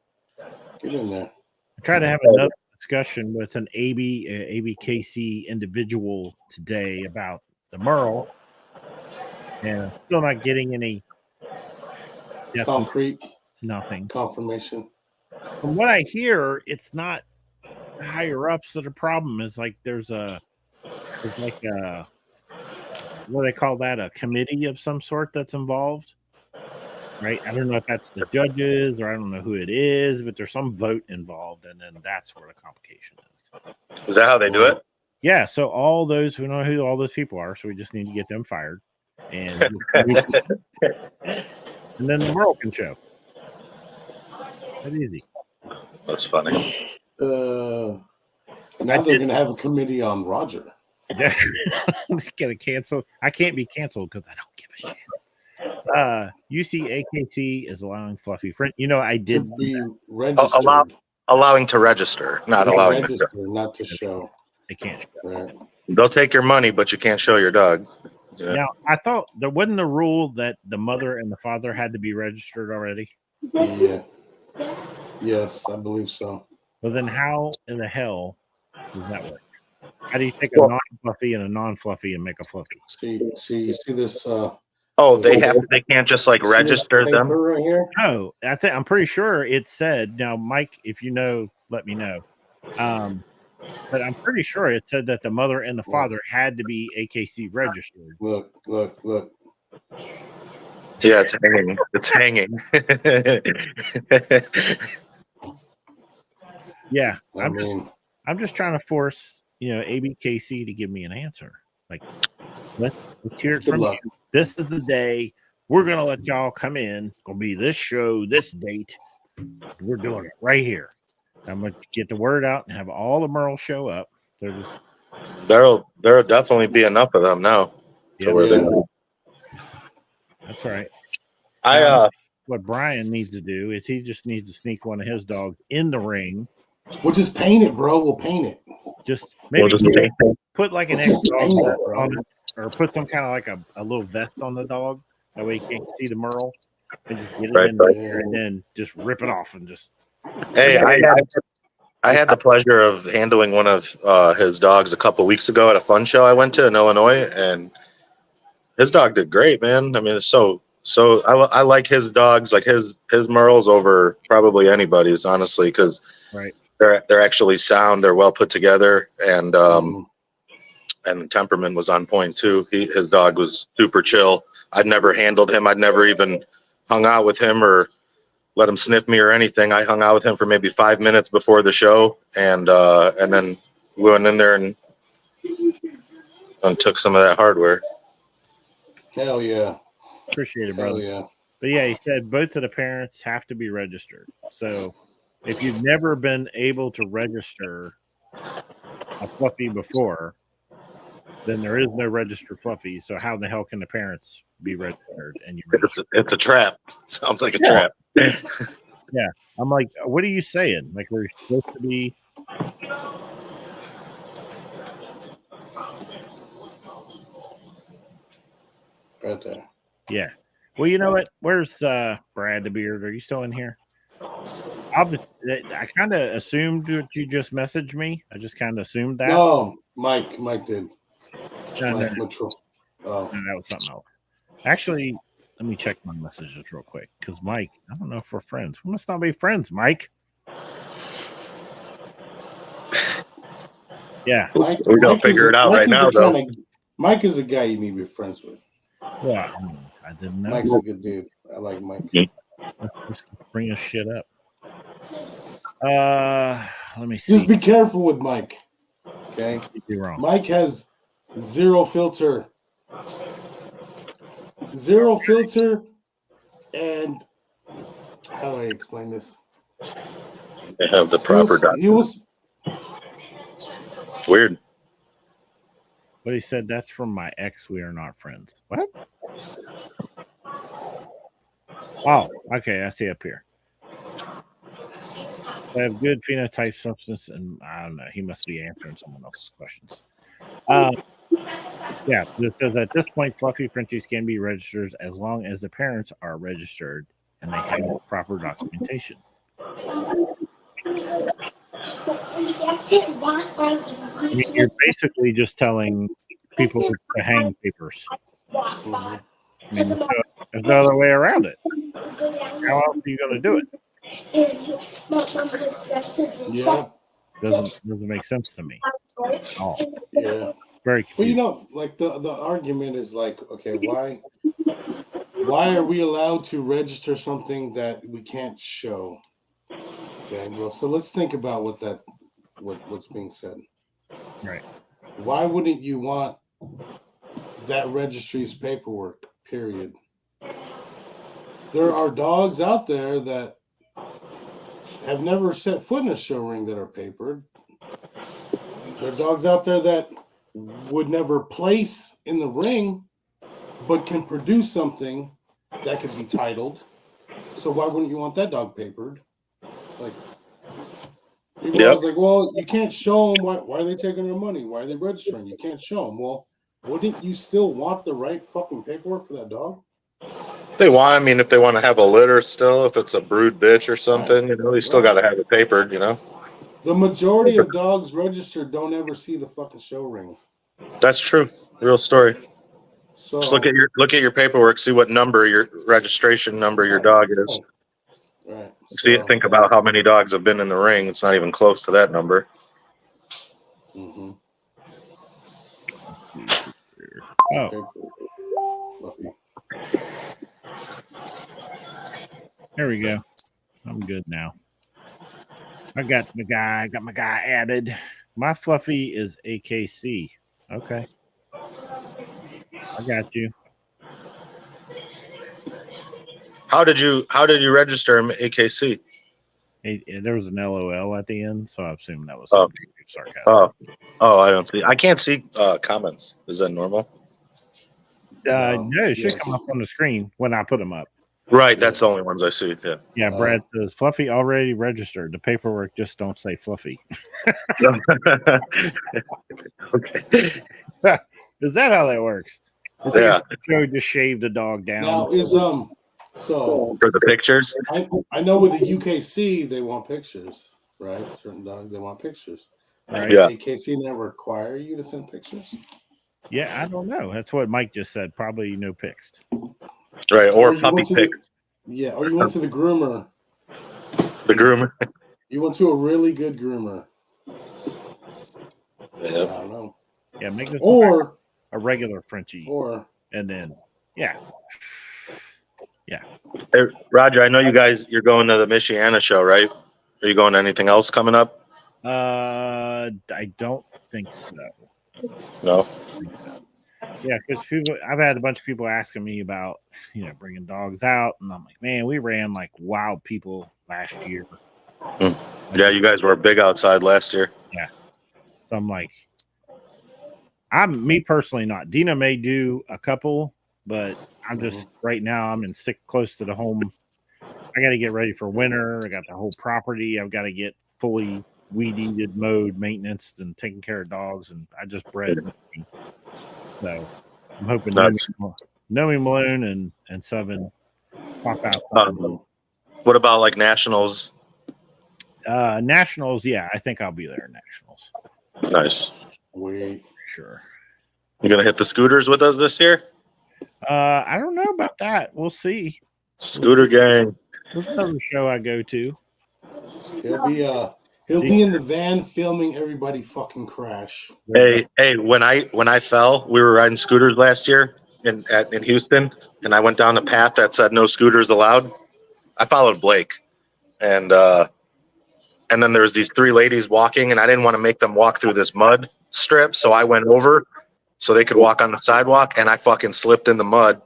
B: Get in there.
A: I tried to have another discussion with an ABKC individual today about the Merle, and still not getting any
B: concrete,
A: nothing
B: confirmation.
A: From what I hear, it's not higher ups that the problem is. Like there's like a, what do they call that, a committee of some sort that's involved, right? I don't know if that's the judges or I don't know who it is, but there's some vote involved, and then that's where the complication is.
H: Is that how they do it?
A: Yeah, so all those, we know who all those people are, so we just need to get them fired. and then the Merle can show. That's easy.
H: That's funny.
B: Now they're going to have a committee on Roger.
A: Yeah, gonna cancel. I can't be canceled because I don't give a shit. UC AKC is allowing Fluffy Friend. You know, I did
B: To be registered.
H: Allowing to register, not allowing
B: register, not to show.
A: They can't show.
B: Right.
H: They'll take your money, but you can't show your dog. Yeah.
A: Now, I thought there wasn't the rule that the mother and the father had to be registered already.
B: Yeah. Yes, I believe so.
A: Well, then how in the hell does that work? How do you take a non-fluffy and a non-fluffy and make a fluffy?
B: See this.
H: They can't just like register them.
B: Right here?
A: No, I'm pretty sure it said. Now, Mike, if you know, let me know. But I'm pretty sure it said that the mother and the father had to be AKC registered.
B: Look.
H: Yeah, it's hanging. It's hanging.
A: Yeah, I'm just trying to force, ABKC to give me an answer. Like, let's hear it from you. This is the day we're gonna let y'all come in. Gonna be this show, this date. We're doing it right here. I'm gonna get the word out and have all the Merle show up.
H: There'll definitely be enough of them now.
A: That's right.
B: What
A: Brian needs to do is he just needs to sneak one of his dogs in the ring.
B: We'll just paint it, bro. We'll paint it.
A: Put like an X dog on it, or put some kind of like a little vest on the dog. That way you can't see the Merle. And just get it in there and then just rip it off and just.
H: Hey, I had the pleasure of handling one of his dogs a couple weeks ago at a fun show I went to in Illinois, and his dog did great, man. I mean, so I like his dogs, like his Merles over probably anybody's, honestly, because they're actually sound, they're well put together, and the temperament was on point too. His dog was super chill. I'd never handled him. I'd never even hung out with him or let him sniff me or anything. I hung out with him for maybe 5 minutes before the show, and then we went in there and took some of that hardware.
B: Hell yeah.
A: Appreciate it, brother.
B: Hell yeah.
A: But yeah, he said both of the parents have to be registered. So if you've never been able to register a Fluffy before, then there is no registered Fluffy. So how the hell can the parents be registered? And
H: it's a trap. Sounds like a trap.
A: Yeah. I'm like, what are you saying? Like, we're supposed to be.
B: Right there.
A: Yeah. Well, you know what? Where's Brad the Beard? Are you still in here? I kind of assumed that you just messaged me. I just kind of assumed that.
B: No, Mike did.
A: No,
B: Mike Mitchell.
A: No, that was something else. Actually, let me check my messages real quick because Mike, I don't know if we're friends. We must not be friends, Mike. Yeah.
H: We're going to figure it out right now, though.
B: Mike is a guy you need to be friends with.
A: Well, I didn't know.
B: Mike's a good dude. I like Mike.
A: Let's bring his shit up. Let me see.
B: Just be careful with Mike. Okay?
A: You're wrong.
B: Mike has zero filter. Zero filter, and how do I explain this?
H: They have the proper
B: He was
H: weird.
A: But he said that's from my ex. We are not friends. What? Oh, okay. I see up here. I have good phenotype substance, and I don't know. He must be answering someone else's questions. Yeah, it says at this point, Fluffy Frenchies can be registered as long as the parents are registered and they have proper documentation. I mean, you're basically just telling people to hang papers. I mean, there's no other way around it. How else are you going to do it?
B: Yeah.
A: Doesn't make sense to me. Oh,
B: yeah.
A: Very confusing.
B: Well, like the argument is like, okay, why are we allowed to register something that we can't show? Okay, well, so let's think about what's being said.
A: Right.
B: Why wouldn't you want that registry's paperwork, period. There are dogs out there that have never set foot in a show ring that are papered. There are dogs out there that would never place in the ring, but can produce something that could be titled. So why wouldn't you want that dog papered? Like, people are like, well, you can't show them. Why are they taking their money? Why are they registering? You can't show them. Well, wouldn't you still want the right fucking paperwork for that dog?
H: I mean, if they want to have a litter still, if it's a brood bitch or something, you know, you still got to have it papered, you know?
B: The majority of dogs registered don't ever see the fucking show ring.
H: That's true. Real story.
B: So
H: just look at your paperwork, see what number your registration number your dog is.
B: Right.
H: See it. Think about how many dogs have been in the ring. It's not even close to that number.
B: Mm-hmm.
A: Oh, there we go. I'm good now. I got my guy added. My Fluffy is AKC. Okay. I got you.
H: How did you register him AKC?
A: There was an LOL at the end, so I assume that was
H: sarcasm. Oh, I don't see. I can't see comments. Is that normal?
A: No, it should come up on the screen when I put them up.
H: Right, that's the only ones I see. Yeah.
A: Yeah, Brad says Fluffy already registered. The paperwork just don't say Fluffy.
H: Okay.
A: Is that how that works?
H: Yeah.
A: So just shave the dog down.
B: Now is so
H: for the pictures.
B: I know with the UKC they want pictures, right? Certain dogs they want pictures.
A: Right.
H: Yeah.
B: AKC never require you to send pictures.
A: Yeah, I don't know. That's what Mike just said. Probably no pics.
H: Right, or puppy pics.
B: Yeah, or you went to the groomer.
H: The groomer.
B: You went to a really good groomer.
H: Yeah.
B: I don't know.
A: Yeah, make it
B: or
A: a regular Frenchie.
B: Or
A: and then yeah.
H: Hey, Roger, I know you're going to the Michiana show, right? Are you going to anything else coming up?
A: I don't think so.
H: No.
A: Yeah, because I've had a bunch of people asking me about, bringing dogs out, and I'm like, man, we ran like wild people last year.
H: Yeah, you guys were big outside last year.
A: Yeah. So I'm like, me personally not. Dina may do a couple, but I'm just right now I'm close to the home. I got to get ready for winter. I got the whole property. I've got to get fully weed-eated, mowed, maintenance, and taking care of dogs. And I just bred. So I'm hoping Nomi Malone and Seven pop out.
H: What about like nationals?
A: Nationals, yeah, I think I'll be there at nationals.
H: Nice.
B: Wait,
A: sure.
H: You gonna hit the scooters with us this year?
A: I don't know about that. We'll see.
H: Scooter gang.
A: There's another show I go to.
B: He'll be in the van filming everybody fucking crash.
H: Hey, when I fell, we were riding scooters last year in Houston, and I went down a path that said no scooters allowed. I followed Blake, and then there was these three ladies walking, and I didn't want to make them walk through this mud strip, so I went over so they could walk on the sidewalk, and I fucking slipped in the mud.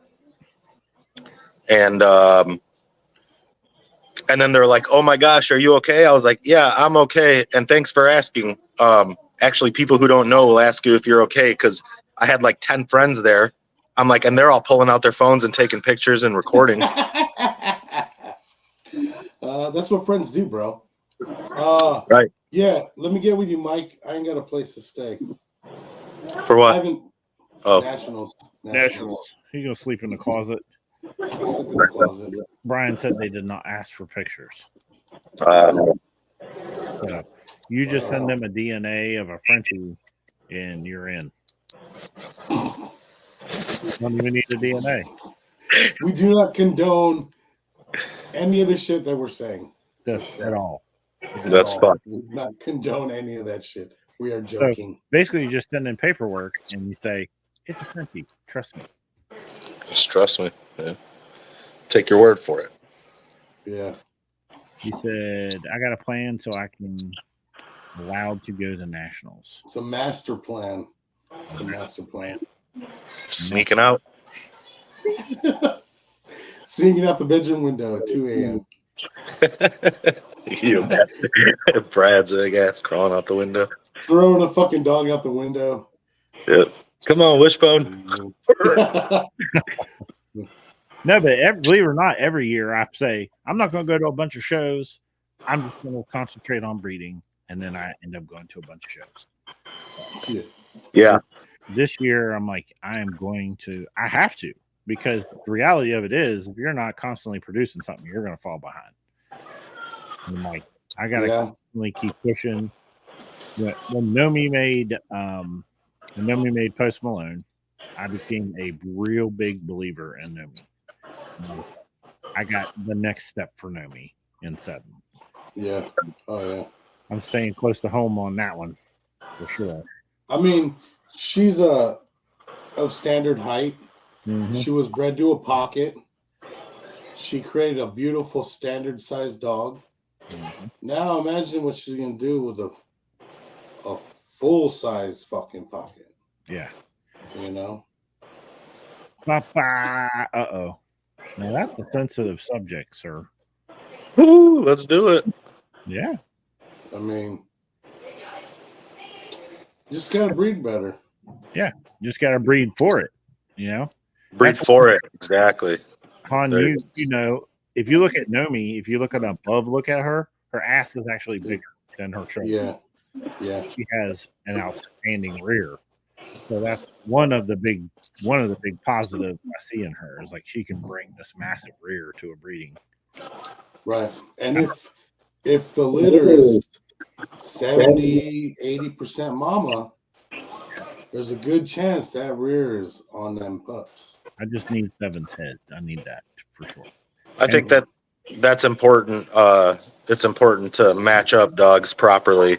H: And then they're like, "Oh my gosh, are you okay?" I was like, "Yeah, I'm okay, and thanks for asking." Actually, people who don't know will ask you if you're okay, because I had like 10 friends there. I'm like, and they're all pulling out their phones and taking pictures and recording.
B: That's what friends do, bro.
H: Right.
B: Yeah, let me get with you, Mike. I ain't got a place to stay.
H: For what?
B: Nationals.
A: He's gonna sleep in the closet. Brian said they did not ask for pictures. So you just send them a DNA of a Frenchie and you're in. Don't even need a DNA.
B: We do not condone any of the shit that we're saying.
A: Just at all.
H: That's fun.
B: We do not condone any of that shit. We are joking.
A: So basically, you just send in paperwork and you say, it's a Frenchie. Trust me.
H: Just trust me. Yeah. Take your word for it.
B: Yeah.
A: He said, I got a plan so I can allowed to go to nationals.
B: It's a master plan. It's a master plan.
H: Sneaking out.
B: Sneaking out the bedroom window at 2 a.m.
H: You Brad's big ass crawling out the window.
B: Throwing a fucking dog out the window.
H: Yep. Come on, Wishbone.
A: No, but believe it or not, every year I say I'm not going to go to a bunch of shows. I'm just going to concentrate on breeding, and then I end up going to a bunch of shows.
H: Yeah.
A: This year, I'm like, I have to, because the reality of it is, if you're not constantly producing something, you're going to fall behind. And I'm like, I got to constantly keep pushing. When Nomi made Post Malone, I became a real big believer in Nomi. I got the next step for Nomi in 7.
B: Yeah. Oh, yeah.
A: I'm staying close to home on that one for sure.
B: I mean, she's of standard height.
A: Mm-hmm.
B: She was bred to a pocket. She created a beautiful standard sized dog.
A: Mm-hmm.
B: Now imagine what she's gonna do with a full size fucking pocket.
A: Yeah.
B: You know?
A: Uh-oh. Now that's a sensitive subject, sir.
H: Woo, let's do it.
A: Yeah.
B: I mean, just gotta breed better.
A: Yeah. Just gotta breed for it, you know?
H: Breed for it. Exactly.
A: On you know, if you look at Nomi, if you look at her ass is actually bigger than her shoulder.
B: Yeah. Yeah.
A: She has an outstanding rear. So that's one of the big positives I see in her is like she can bring this massive rear to a breeding.
B: Right. And if the litter is 70-80% mama, there's a good chance that rear is on them pups.
A: I just need 7's head. I need that for sure.
H: I think that's important. It's important to match up dogs properly.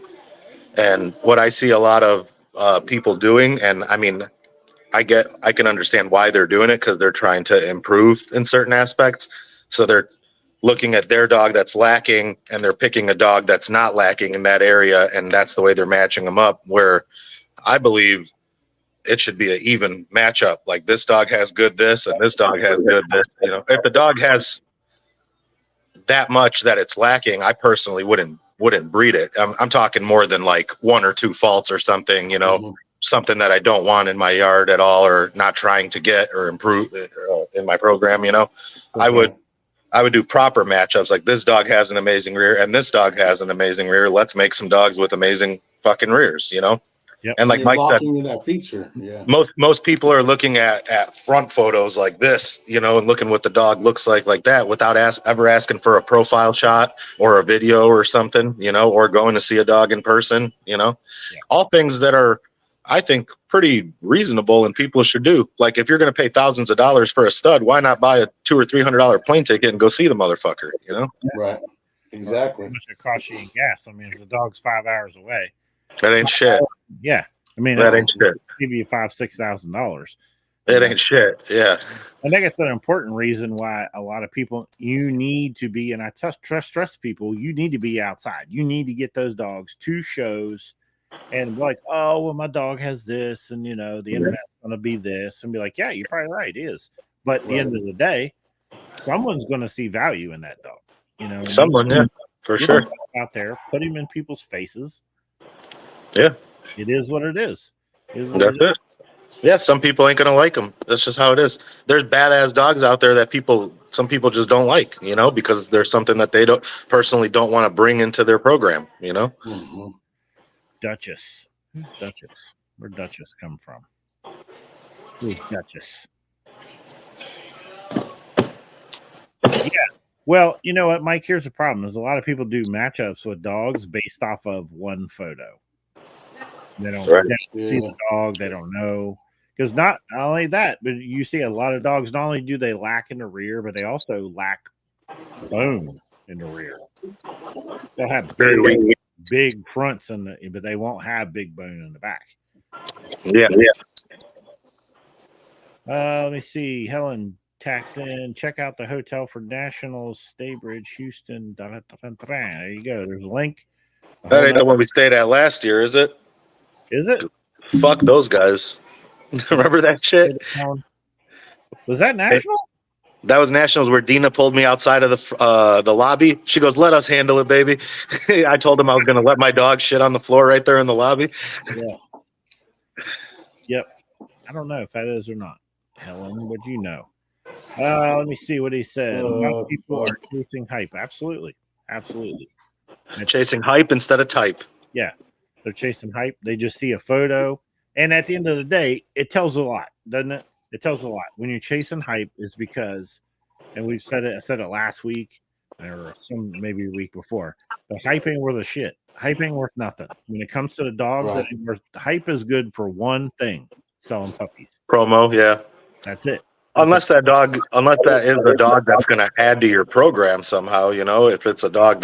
H: And what I see a lot of people doing, and I mean, I can understand why they're doing it, because they're trying to improve in certain aspects. So they're looking at their dog that's lacking, and they're picking a dog that's not lacking in that area, and that's the way they're matching them up. Where I believe it should be an even matchup. Like this dog has good this, and this dog has good this. You know, if the dog has that much that it's lacking, I personally wouldn't breed it. I'm talking more than like 1 or 2 faults or something. You know, something that I don't want in my yard at all, or not trying to get or improve in my program. You know, okay. I would do proper matchups. Like this dog has an amazing rear, and this dog has an amazing rear. Let's make some dogs with amazing fucking rears. You know.
A: Yep.
H: And like Mike said,
B: that feature. Yeah.
H: Most people are looking at front photos like this, you know, and looking what the dog looks like that, without ever asking for a profile shot or a video or something, you know, or going to see a dog in person, you know. Yeah. All things that are, I think, pretty reasonable and people should do. Like if you're going to pay thousands of dollars for a stud, why not buy a $200 or $300 plane ticket and go see the motherfucker, you know?
B: Right. Exactly.
A: How much it costs you in gas? I mean, if the dog's 5 hours away.
H: That ain't shit.
A: Yeah, I mean
H: that ain't shit.
A: Give you $5,000-$6,000.
H: It ain't shit. Yeah,
A: I think it's an important reason why a lot of people you need to be, and I stress people, you need to be outside. You need to get those dogs to shows, and be like, oh, well, my dog has this, and you know, the internet's going to be this, and be like, yeah, you're probably right, it is. But at the end of the day, someone's going to see value in that dog. You know,
H: someone, yeah, for sure.
A: Out there, put him in people's faces.
H: Yeah,
A: it is what it is.
H: That's it. Yeah, some people ain't gonna like them. That's just how it is. There's badass dogs out there that some people just don't like, you know, because there's something that they don't want to bring into their program, you know.
B: Mm-hmm.
A: Duchess. Where'd Duchess come from? Who's Duchess? Yeah. Well, you know what, Mike? Here's the problem: there's a lot of people do matchups with dogs based off of one photo. They don't see the dog. They don't know. Because not only that, but you see a lot of dogs, not only do they lack in the rear, but they also lack bone in the rear. They'll have big fronts, but they won't have big bone in the back.
H: Yeah.
A: Let me see. Helen tacked in. Check out the hotel for Nationals, Staybridge, Houston. There you go. There's a link.
H: That ain't the one we stayed at last year, is it?
A: Is it?
H: Fuck those guys. Remember that shit?
A: Was that national?
H: That was nationals where Dina pulled me outside of the lobby. She goes, "Let us handle it, baby." I told him I was going to let my dog shit on the floor right there in the lobby.
A: Yeah. Yep. I don't know if that is or not. Helen, what do you know? Let me see what he said. Most people are chasing hype. Absolutely. Absolutely.
H: Chasing hype instead of type.
A: Yeah. They're chasing hype. They just see a photo. And at the end of the day, it tells a lot, doesn't it? It tells a lot. When you're chasing hype, is because, and we've said it, I said it last week or some maybe a week before, but hype ain't worth a shit. Hype ain't worth nothing. When it comes to the dogs,
B: Right.
A: hype is good for one thing: selling puppies.
H: Promo, yeah.
A: That's it.
H: Unless that is a dog that's going to add to your program somehow, if it's a dog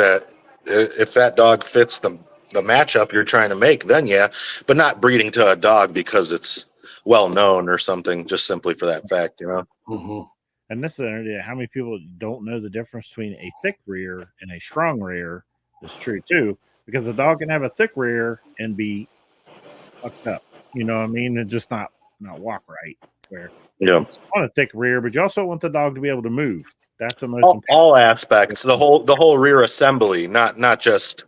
H: if that dog fits the matchup you're trying to make, then yeah, but not breeding to a dog because it's well known or something, just simply for that fact,
B: Mm-hmm.
A: And this is an idea. How many people don't know the difference between a thick rear and a strong rear? Is true too, because a dog can have a thick rear and be fucked up. You know what I mean? And just not walk right. Where
H: yeah,
A: you want a thick rear, but you also want the dog to be able to move. That's the most important.
H: all aspects, the whole rear assembly, not just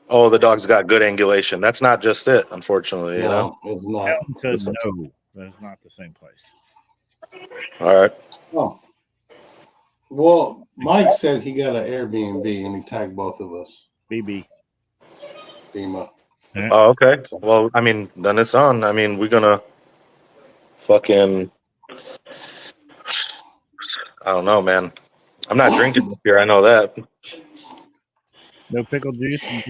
H: the dog's got good angulation. That's not just it, unfortunately.
B: No, it's not.
A: Helen said no, that's not the same place.
H: All right.
B: Oh. Well, Mike said he got an Airbnb and he tagged both of us.
A: BB.
B: Dima.
A: Yeah.
H: Oh, okay. Well, I mean, then it's on. I mean, we're gonna fucking. I don't know, man. I'm not drinking this beer. I know that.
A: No pickle juice.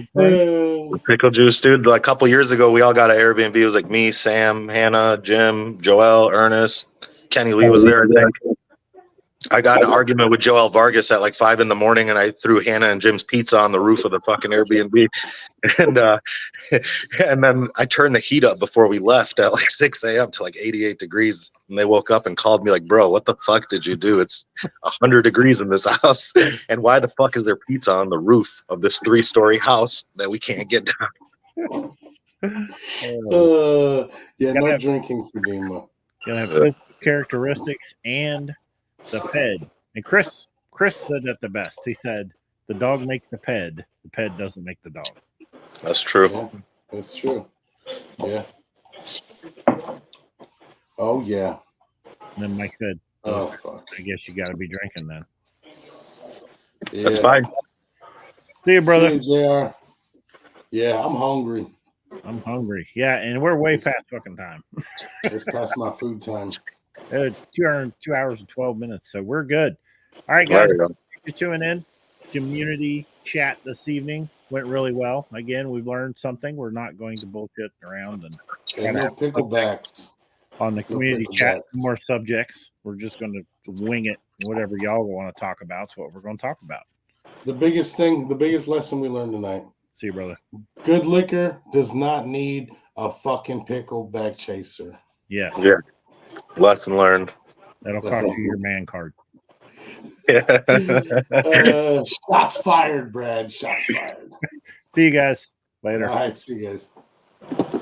H: Pickle juice, dude. Like a couple years ago, we all got an Airbnb. It was like me, Sam, Hannah, Jim, Joel, Ernest, Kenny Lee was there, I think. I got in an argument with Joel Vargas at like 5 a.m, and I threw Hannah and Jim's pizza on the roof of the fucking Airbnb. And then I turned the heat up before we left at like 6 a.m. to like 88 degrees. And they woke up and called me like, "Bro, what the fuck did you do? It's 100 degrees in this house. And why the fuck is there pizza on the roof of this 3-story house that we can't get down?"
B: Yeah, no drinking for Dima.
A: Gonna have physical characteristics and the ped. And Chris said that the best. He said the dog makes the ped doesn't make the dog.
H: That's true.
B: Yeah, that's true. Yeah. Oh yeah.
A: And then Mike said,
B: "Oh fuck,
A: I guess you got to be drinking then."
B: yeah.
H: That's fine.
A: See you, brother.
B: See you, JR. Yeah, I'm hungry.
A: I'm hungry. Yeah, and we're way past fucking time.
B: It's past my food time.
A: 2 hours and 12 minutes, so we're good. All right, guys,
H: There you go.
A: you're tuning in. Community chat this evening went really well. Again, we've learned something. We're not going to bullshit around and
B: And no picklebacks.
A: on the community chat. More subjects. We're just going to wing it. Whatever y'all want to talk about is what we're going to talk about.
B: The biggest lesson we learned tonight.
A: See you, brother.
B: Good liquor does not need a fucking pickleback chaser.
A: Yes.
H: Yeah. Lesson learned.
A: That'll cost you your man card.
B: Shots fired, Brad. Shots fired.
A: See you guys later.
B: All right, see you guys.